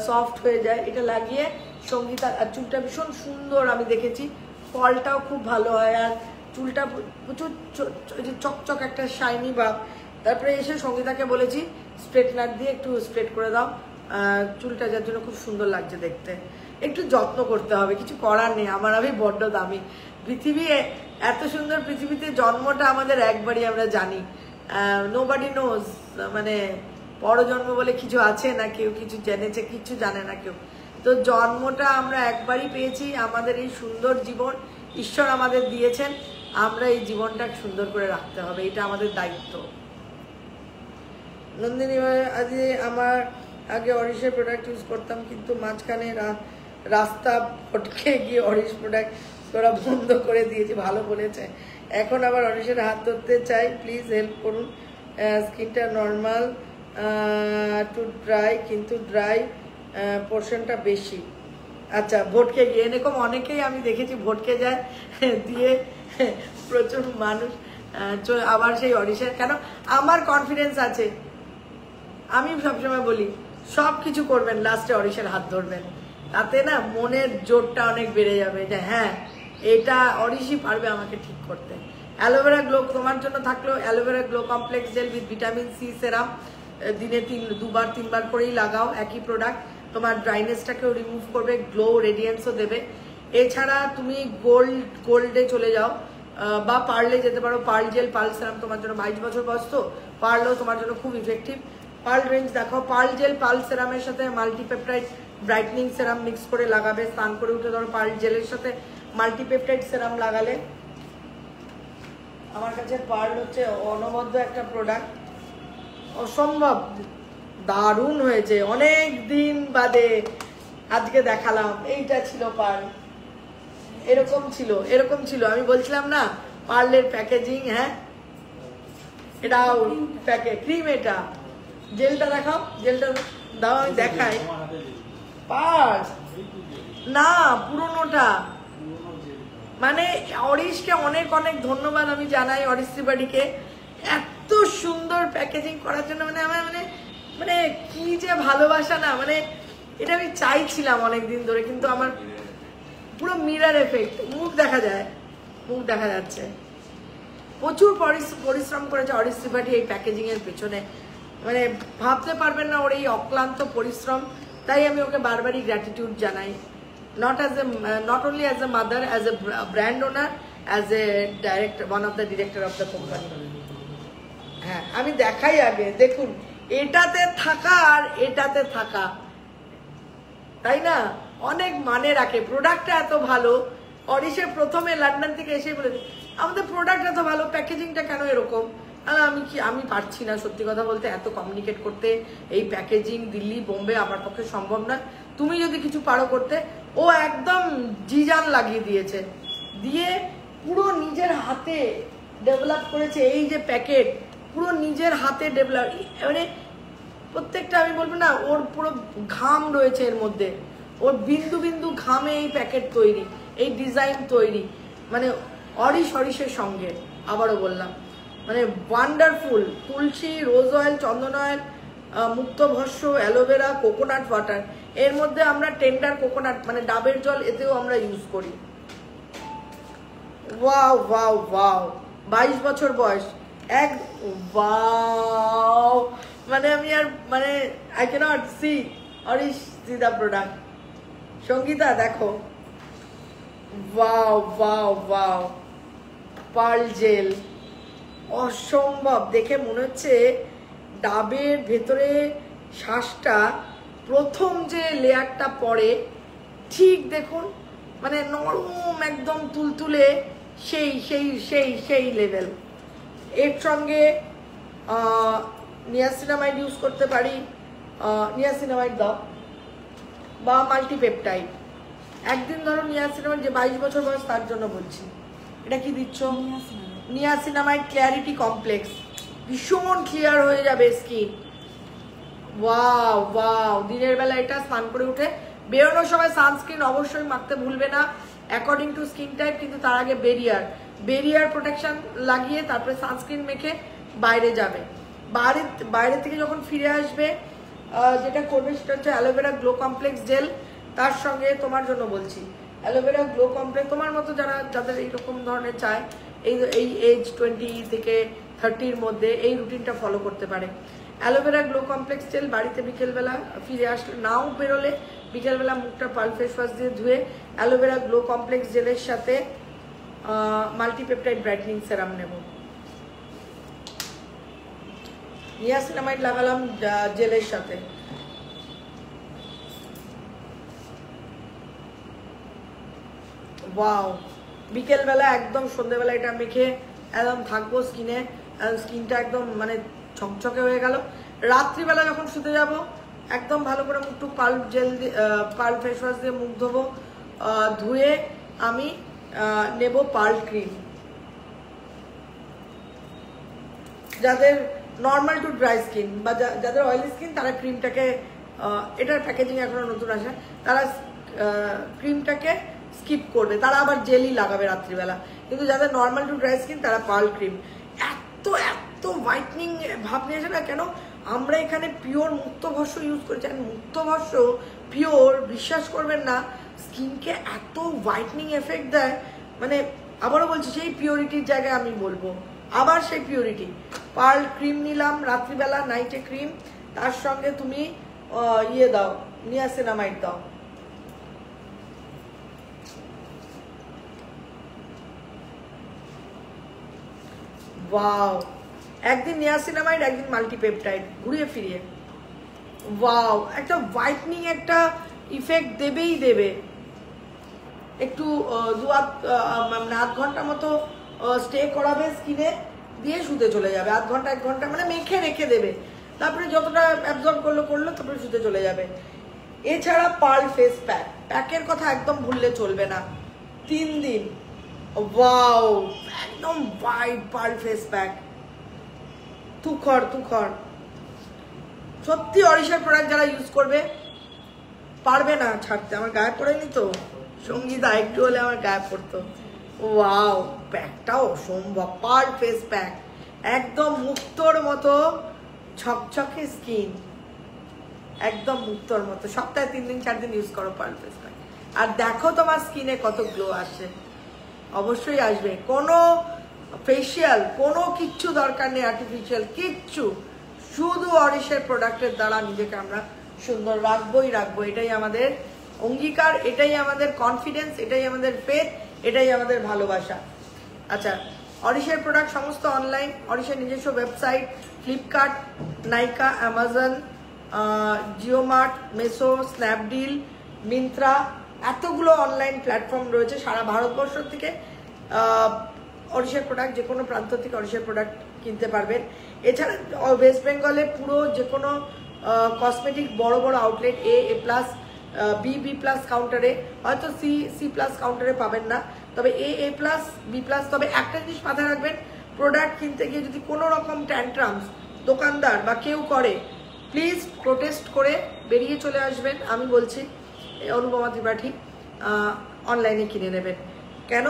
সফট হয়ে যায় এটা লাগিয়ে। সঙ্গীতা আর চুলটা ভীষণ সুন্দর আমি দেখেছি, ফলটাও খুব ভালো হয়, আর চুলটা প্রচুর চকচক একটা শাইনি ভাব। তারপরে এসে সঙ্গীতাকে বলেছি স্ট্রেটনার দিয়ে একটু স্ট্রেট করে দাও চুলটা, যার জন্য খুব সুন্দর লাগছে দেখতে। একটু যত্ন করতে হবে, কিছু করার নেই, আমি বড্ড দামি। পৃথিবী এত সুন্দর, পৃথিবীতে জন্মটা আমাদের একবারই, আমরা জানি, নোবডি নোজ, মানে পরজন্ম বলে কিছু আছে না, কেউ কিছু জেনেছে, কিছু জানে না কেউ। তো জন্মটা আমরা একবারই পেয়েছি, আমাদের এই সুন্দর জীবন ঈশ্বর আমাদের দিয়েছেন, আমরা এই জীবনটা সুন্দর করে রাখতে হবে, এটা আমাদের দায়িত্ব। নন্দিনী আমার আগে অরিশের প্রোডাক্ট ইউজ করতাম, কিন্তু মাঝখানে রাস্তা ফটকে গিয়ে অরিশ প্রোডাক্ট ওরা বন্ধ করে দিয়েছে, ভালো বলেছে। এখন আবার অরিশের হাত ধরতে চাই, প্লিজ হেল্প করুন। স্কিনটা নর্মাল টু ড্রাই, কিন্তু ড্রাই পোর্শনটা বেশি। আচ্ছা, ভটকে গিয়ে এরকম অনেকেই আমি দেখেছি ভটকে যায়, দিয়ে প্রচুর মানুষ আবার সেই অডিশন, কেন আমার কনফিডেন্স আছে, আমি সবসময় বলি সব কিছু করবেন, লাস্টে অডিশন হাত ধরবেন, তাতে না মনের জোরটা অনেক বেড়ে যাবে যে হ্যাঁ এটা অডিশই পারবে আমাকে ঠিক করতে। অ্যালোভেরা গ্লো তোমার জন্য থাকলো, aloe vera glow complex gel with vitamin C serum, দিনে 2-3 বার করেই লাগাও, একই প্রোডাক্ট তোমার ড্রাইনেসটাকেও রিমুভ করবে, গ্লো রেডিয়েন্সও দেবে। এছাড়া তুমি গোল্ডে চলে যাও বা পার্লে যেতে পারো, পার্ল জেল পার্ল সেরাম তোমার জন্য 22 বছর বয়স তো পার্লও তোমার জন্য খুব ইফেক্টিভ। পার্ল রেঞ্জ দেখো, পার্ল জেল পার্ল সেরামের সাথে মাল্টিপেপটাইড ব্রাইটনিং সেরাম মিক্স করে লাগাবে, স্নান করে উঠে ধরো পার্ল জেলের সাথে মাল্টিপেপটাইড সেরাম লাগালে। আমার কাছে পার্ল হচ্ছে অনবদ্য একটা প্রোডাক্ট, অসম্ভব দারুণ হয়েছে, অনেক দিন বাদে আজকে দেখালাম। এইটা ছিল পার্ল, এরকম ছিল আমি বলছিলাম না পার্লের প্যাকেজিং। হ্যাঁ এটাও প্যাকেট ক্রিম, এটা জেলটা দেখাও, জেলটা দাও আমি দেখাই। পার্স না পুরোনোটা, মানে অরিশকে অনেক অনেক ধন্যবাদ আমি জানাই, অরিশ ত্রিপাঠীকে এত সুন্দর প্যাকেজিং করার জন্য। মানে আমার মানে কি যে ভালোবাসা না, মানে এটা আমি চাইছিলাম অনেকদিন ধরে, কিন্তু আমার পুরো মিরর এফেক্ট, মুখ দেখা যায়, মুখ দেখা যাচ্ছে। প্রচুর পরিশ্রম করেছে অরিশ ত্রিপাঠী এই প্যাকেজিং এর পেছনে, মানে ভাবতে পারবেন না ওর এই অক্লান্ত পরিশ্রম। তাই আমি ওকে বারবারই গ্র্যাটিটিউড জানাই, not only as a mother, as a brand owner, as a director, one of the director of the company. হ্যাঁ আমি দেখাই আগে, দেখুন এটাতে থাকা আর এটাতে থাকা, তাই না, অনেক মানে রাখে। প্রোডাক্টটা এত ভালো, অরিশে প্রথমে লন্ডন থেকে এসে বলে আমাদের প্রোডাক্ট এত ভালো, প্যাকেজিংটা কেন এরকম। আমি পারছি না সত্যি কথা বলতে এত কমিউনিকেট করতে, এই প্যাকেজিং দিল্লি বোম্বে আমার পক্ষে সম্ভব না, তুমি যদি কিছু পারো করতে। ও একদম জিজান লাগিয়ে দিয়েছে, দিয়ে পুরো নিজের হাতে ডেভেলপ করেছে এই যে প্যাকেট, পুরো নিজের হাতে ডেভেলপ, মানে প্রত্যেকটা আমি বলবো না ওর পুরো ঘাম রয়েছে এর মধ্যে, ওর বিন্দু বিন্দু ঘামে এই প্যাকেট তৈরি, এই ডিজাইন তৈরি, মানে অরিশের সঙ্গে আবারও বললাম মানে ওয়ান্ডারফুল। তুলসী, রোজ অয়েল, চন্দন অয়েল, মুক্তভস্য, অ্যালোভেরা, কোকোনাট ওয়াটার, এর মধ্যে আমরা টেন্ডার কোকোনাট মানে ডাবের জল এতেও আমরা ইউজ করি। ওয়াও ওয়াও ওয়াও, 22 বছর বয়স, এক ওয়াও, মানে আমি আর মানে আই ক্যানট সি অরিশ সি দ্য প্রোডাক্ট। সঙ্গীতা দেখো, wow wow wow, pearl gel অসম্ভব, দেখে মনে হচ্ছে ডাবের ভেতরে শ্বাসটা প্রথম যে লেয়ারটা পড়ে ঠিক দেখুন, মানে নরম একদম তুলতুলে, সেই সেই সেই সেই লেভেল। এর সঙ্গে নিয়াসিনামাইড ইউজ করতে পারি, নিয়াসিনামাইড দাও বা মাল্টিপেপটাইড। একদিন ধরো নিয়াসিনামাইড, যে 22 বছর বয়স তার জন্য বলছি, এটা কি দিচ্ছ? নিয়াসিনামাইড ক্লিয়ারিটি কমপ্লেক্স, ভীষণ ক্লিয়ার হয়ে যাবে স্কিন। ওয়াও ওয়াও, দিনের বেলা এটা স্নান করে উঠে বেরোনোর সময় সানস্ক্রিন অবশ্যই মাখতে ভুলবে না অ্যাকর্ডিং টু স্কিন টাইপ, কিন্তু তার আগে বেরিয়ার প্রোটেকশন লাগিয়ে তারপরে সানস্ক্রিন মেখে বাইরে যাবে। বাইরে থেকে যখন ফিরে আসবে যেটা করবে সেটা হচ্ছে অ্যালোভেরা গ্লো কমপ্লেক্স জেল, তার সঙ্গে তোমার জন্য বলছি অ্যালোভেরা গ্লো কমপ্লেক্স, তোমার মতো যাদের এইরকম ধরনের চায়, এই এজ 20 থেকে 30-র মধ্যে এই রুটিনটা ফলো করতে পারে। অ্যালোভেরা গ্লো কমপ্লেক্স জেল বাড়িতে বিকেলবেলা ফিরে আসলে, নাও বেরোলে বিকেলবেলা মুখটা পাল ফেস ওয়াশ দিয়ে ধুয়ে অ্যালোভেরা গ্লো কমপ্লেক্স জেলের সাথে মাল্টিপেপটাইড ব্রাইটনিং সেরাম নেব। নিয়াসিনামাইড লাগালাম জেলের সাথে। ওয়াও, বিকেলবেলা একদম সন্ধ্যেবেলা এটা মেখে একদম থাকবো স্কিনে, স্কিনটা একদম মানে ছকছকে হয়ে গেল। রাত্রিবেলা যখন শুতে যাব একদম ভালো করে মুখটুক পার্ল ফেস ওয়াশ দিয়ে মুখ ধোবো, ধুয়ে আমি নেব পার্ল ক্রিম। যাদের নর্মাল টু ড্রাই স্কিন বা যাদের অয়েলি স্কিন তারা ক্রিমটাকে, এটার প্যাকেজিং এখনো নতুন আসে, তারা ক্রিমটাকে স্কিপ করবে, তারা আবার জেলই লাগাবে রাত্রিবেলা। কিন্তু যাদের নর্মাল টু ড্রাই স্কিন তারা পার্ল ক্রিম, এত হোয়াইটনিং ভাব নিয়ে আসে না কেন? আমরা এখানে পিওর মুক্তভস্য ইউজ করেছি। আর মুক্তভস্য পিওর, বিশ্বাস করবেন না, স্কিনকে এত হোয়াইটনিং এফেক্ট দেয়। মানে আবারও বলছি, সেই পিওরিটির জায়গায় আমি বলবো, আবার সেই পিওরিটি। পার্ল ক্রিম নিলাম রাত্রিবেলা, নাইটে ক্রিম, তার সঙ্গে তুমি ইয়ে দাও, নিয়াসিনামাইড দাও। ওয়াও, একদিন নিয়াসিনামাইড, একদিন মাল্টিপেপটাইড, ঘুরিয়ে ফিরিয়ে। ওয়াও, একটা হোয়াইটনিং একটা ইফেক্ট দেবেই দেবে। একটু আধ ঘন্টা মতো স্টে করাবে স্কিনে, দিয়ে শুতে চলে যাবে। আধ ঘন্টা 1 ঘন্টা মানে মেখে রেখে দেবে, তারপরে যতটা অ্যাবজর্ব করলো তারপরে শুতে চলে যাবে। এছাড়া পার্ল ফেস প্যাক, প্যাকের কথা একদম ভুললে চলবে না। 3 দিন, ওয়াও, একদম হোয়াইট পার্ল ফেস প্যাক, তুখর। সত্যি অরিশার প্রোডাক্ট যারা ইউজ করবে পারবে না ছাড়তে। আমার গায়ে পড়েনি তো, সঙ্গীতা একটু হলে আমার গায়ে পড়তো। ওয়াও, প্যাকটাও অসম্ভব, পার্ল ফেস প্যাক, একদম মুক্তোর মতো ছকছকে স্কিন, একদম মুক্তোর মতো। সপ্তাহে 3 দিন 4 দিন ইউজ করো পার্ল ফেস প্যাক, আর দেখো তোমার স্কিনে কত গ্লো আসে। অবশ্যই আসবে। কোনো ফেসিয়াল, কোনো কিচ্ছু দরকার নেই, আর্টিফিশিয়াল কিচ্ছু, শুধু অরিশের প্রোডাক্টের দ্বারা নিজেকে আমরা সুন্দর রাখবো। এটাই আমাদের অঙ্গীকার, এটাই আমাদের কনফিডেন্স, এটাই আমাদের ফেথ, এটাই আমাদের ভালোবাসা। আচ্ছা, অরিশের প্রোডাক্ট সমস্ত অনলাইন, অরিশের নিজস্ব ওয়েবসাইট, ফ্লিপকার্ট, নাইকা, অ্যামাজন, জিওমার্ট, মেসো, স্ন্যাপডিল, মিন্ত্রা, এতগুলো অনলাইন প্ল্যাটফর্ম রয়েছে। সারা ভারতবর্ষ থেকে অরিশের প্রোডাক্ট, যে কোনো প্রান্ত থেকে অরিশের প্রোডাক্ট কিনতে পারবেন। এছাড়া ওয়েস্ট বেঙ্গলে পুরো যে কোনো কসমেটিক বড় আউটলেট, এ প্লাস, বি প্লাস কাউন্টারে, হয়তো সি প্লাস কাউন্টারে পাবেন না, তবে এ প্লাস, বি প্লাস। তবে একটা জিনিস মাথায় রাখবেন, প্রোডাক্ট কিনতে গিয়ে যদি কোনো রকম ট্যান্ট্রামস দোকানদার বা কেউ করে, প্লিজ প্রোটেস্ট করে বেরিয়ে চলে আসবেন। আমি বলছি, অনুপমা ত্রিপাঠী, অনলাইনে কিনে নেবেন। কেন?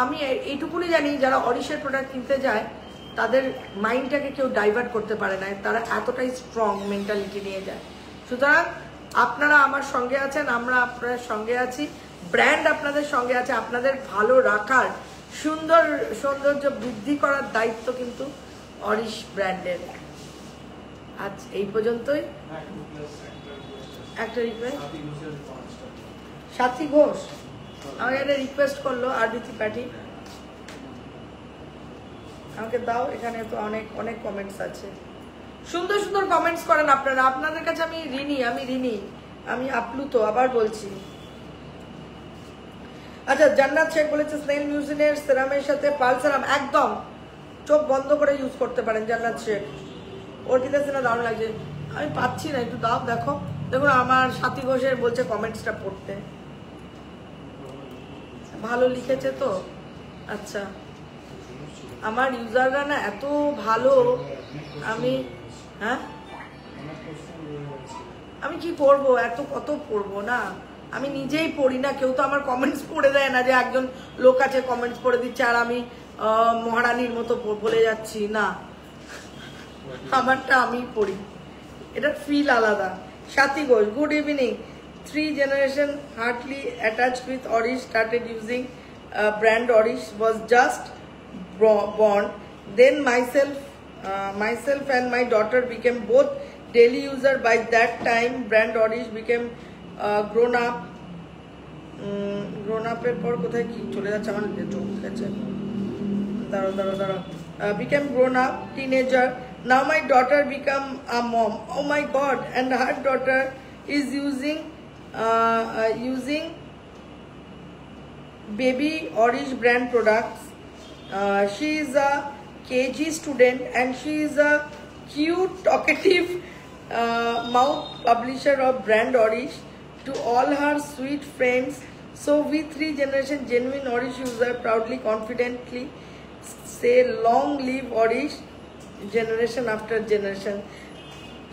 আমি এইটুকুনি জানি, যারা অরিশের প্রোডাক্ট কিনতে যায় তাদের মাইন্ডটাকে কেউ ডাইভার্ট করতে পারে না, তারা এতটাই স্ট্রং মেন্টালিটি নিয়ে যায়। সুতরাং আপনারা আমার সঙ্গে আছেন, আমরা আপনার সঙ্গে আছি, ব্র্যান্ড আপনাদের সঙ্গে আছে। আপনাদের ভালো রাখার, সৌন্দর্য বৃদ্ধি করার দায়িত্ব কিন্তু অরিশ ব্র্যান্ডের। আজ এই পর্যন্তই। একটা রিকোয়েস্ট, সাথী ঘোষ আমাকে একটা রিকোয়েস্ট করলো, আরবি ত্রিপাঠী, আমাকে দাও। এখানে তো অনেক কমেন্টস আছে, সুন্দর কমেন্টস করেন আপনারা। আপনাদের কাছে আমি ঋণী, আমি আপ্লুত, আবার বলছি। আচ্ছা, জান্নাত শেখ বলেছে স্নেল মিউজিনের সেরামের সাথে পার্ল সেরাম একদম চোখ বন্ধ করে ইউজ করতে পারেন। জান্নাত শেখ, ওর কি না দারুণ লাগছে। আমি পাচ্ছি না, একটু দাও, দেখুন আমার সাথী ঘোষের বলছে কমেন্টসটা পড়তে, ভালো লিখেছে তো। আচ্ছা, আমার ইউজাররা না এত ভালো, আমি কি করবো, কত পড়বো না, আমি নিজেই পড়ি না, কেউ তো আমার কমেন্টস পড়ে দেয় না, যে একজন লোক আছে কমেন্টস পড়ে দিচ্ছে আর আমি মহারানীর মতো বলে যাচ্ছি না, আমারটা আমি পড়ি, এটা ফিল আলাদা। সাথী Ghosh, good evening. 3 generation hardly attached with Orish, started using brand Orish, was just born. Then myself and my daughter became both daily user. By that time brand Orish became grown up. Grown up এর পর কোথায় কি চলে যাচ্ছে আমার চোখ গেছে, দাঁড়াও, became grown up, teenager. Now my daughter become a mom. Oh my god, and her daughter is using baby Orish brand products. She is a KG student and she is a cute, talkative mouth publisher of brand Orish to all her sweet friends. So we 3 generation genuine Orish user proudly, confidently say long live Orish, generation after generation.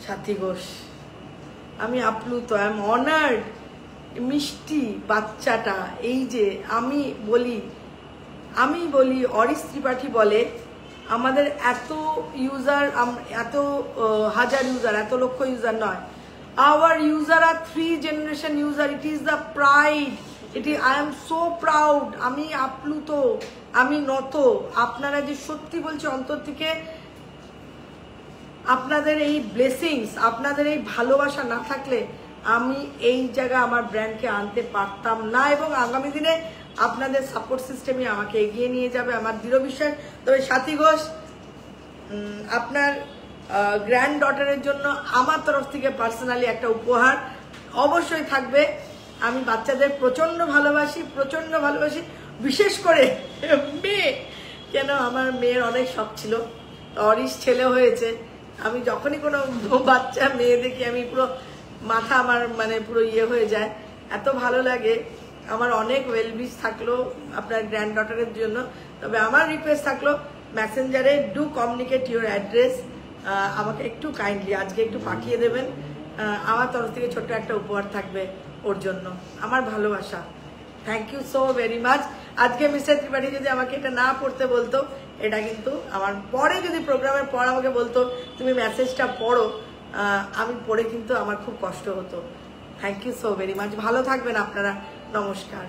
সাথী ঘোষ, আমি আপ্লুত, আই এম অনার্ড। মিষ্টি বাচ্চাটা, এই যে আমি বলি অরিশ ত্রিপাঠী বলে আমাদের এত ইউজার, এত হাজার ইউজার, এত লক্ষ ইউজার নয়। Our user are 3 generation user. It is the pride. I am so proud. আমি আপ্লুত, আমি নত। আপনারা যে সত্যি বলছি অন্তর থেকে, আপনাদের এই ব্লেসিংস, আপনাদের এই ভালোবাসা না থাকলে আমি এই জায়গায় আমার ব্র্যান্ডকে আনতে পারতাম না। এবং আগামী দিনে আপনাদের সাপোর্ট সিস্টেমই আমাকে এগিয়ে নিয়ে যাবে, আমার দৃঢ় বিশ্বাস। তবে সাথী ঘোষ, আপনার গ্র্যান্ড ডটারের জন্য আমার তরফ থেকে পার্সোনালি একটা উপহার অবশ্যই থাকবে। আমি বাচ্চাদের প্রচণ্ড ভালোবাসি, বিশেষ করে মেয়ে। কেন, আমার মেয়ের অনেক শখ ছিল, অরিশ ছেলে হয়েছে। আমি যখনই কোনো বাচ্চা মেয়ে দেখি আমি পুরো মাথা আমার মানে পুরো ইয়ে হয়ে যায়, এত ভালো লাগে। আমার অনেক ওয়েলবিশ থাকলো আপনার গ্র্যান্ড ডটারের জন্য। তবে আমার রিকোয়েস্ট থাকলো, মেসেঞ্জারে ডু কমিউনিকেট ইউর অ্যাড্রেস, আমাকে একটু কাইন্ডলি আজকে একটু পাঠিয়ে দেবেন। আমার তরফ থেকে ছোট্ট একটা উপহার থাকবে ওর জন্য, আমার ভালোবাসা। Thank you so very much. আজকে মিস্টার ত্রিপাঠী যদি আমাকে এটা না পড়তে বলতো, এটা কিন্তু আমার পরে যদি প্রোগ্রামের পর আমাকে বলতো তুমি মেসেজটা পড়ো, আমি পড়ে কিন্তু আমার খুব কষ্ট হতো। Thank you so very much. ভালো থাকবেন আপনারা। নমস্কার।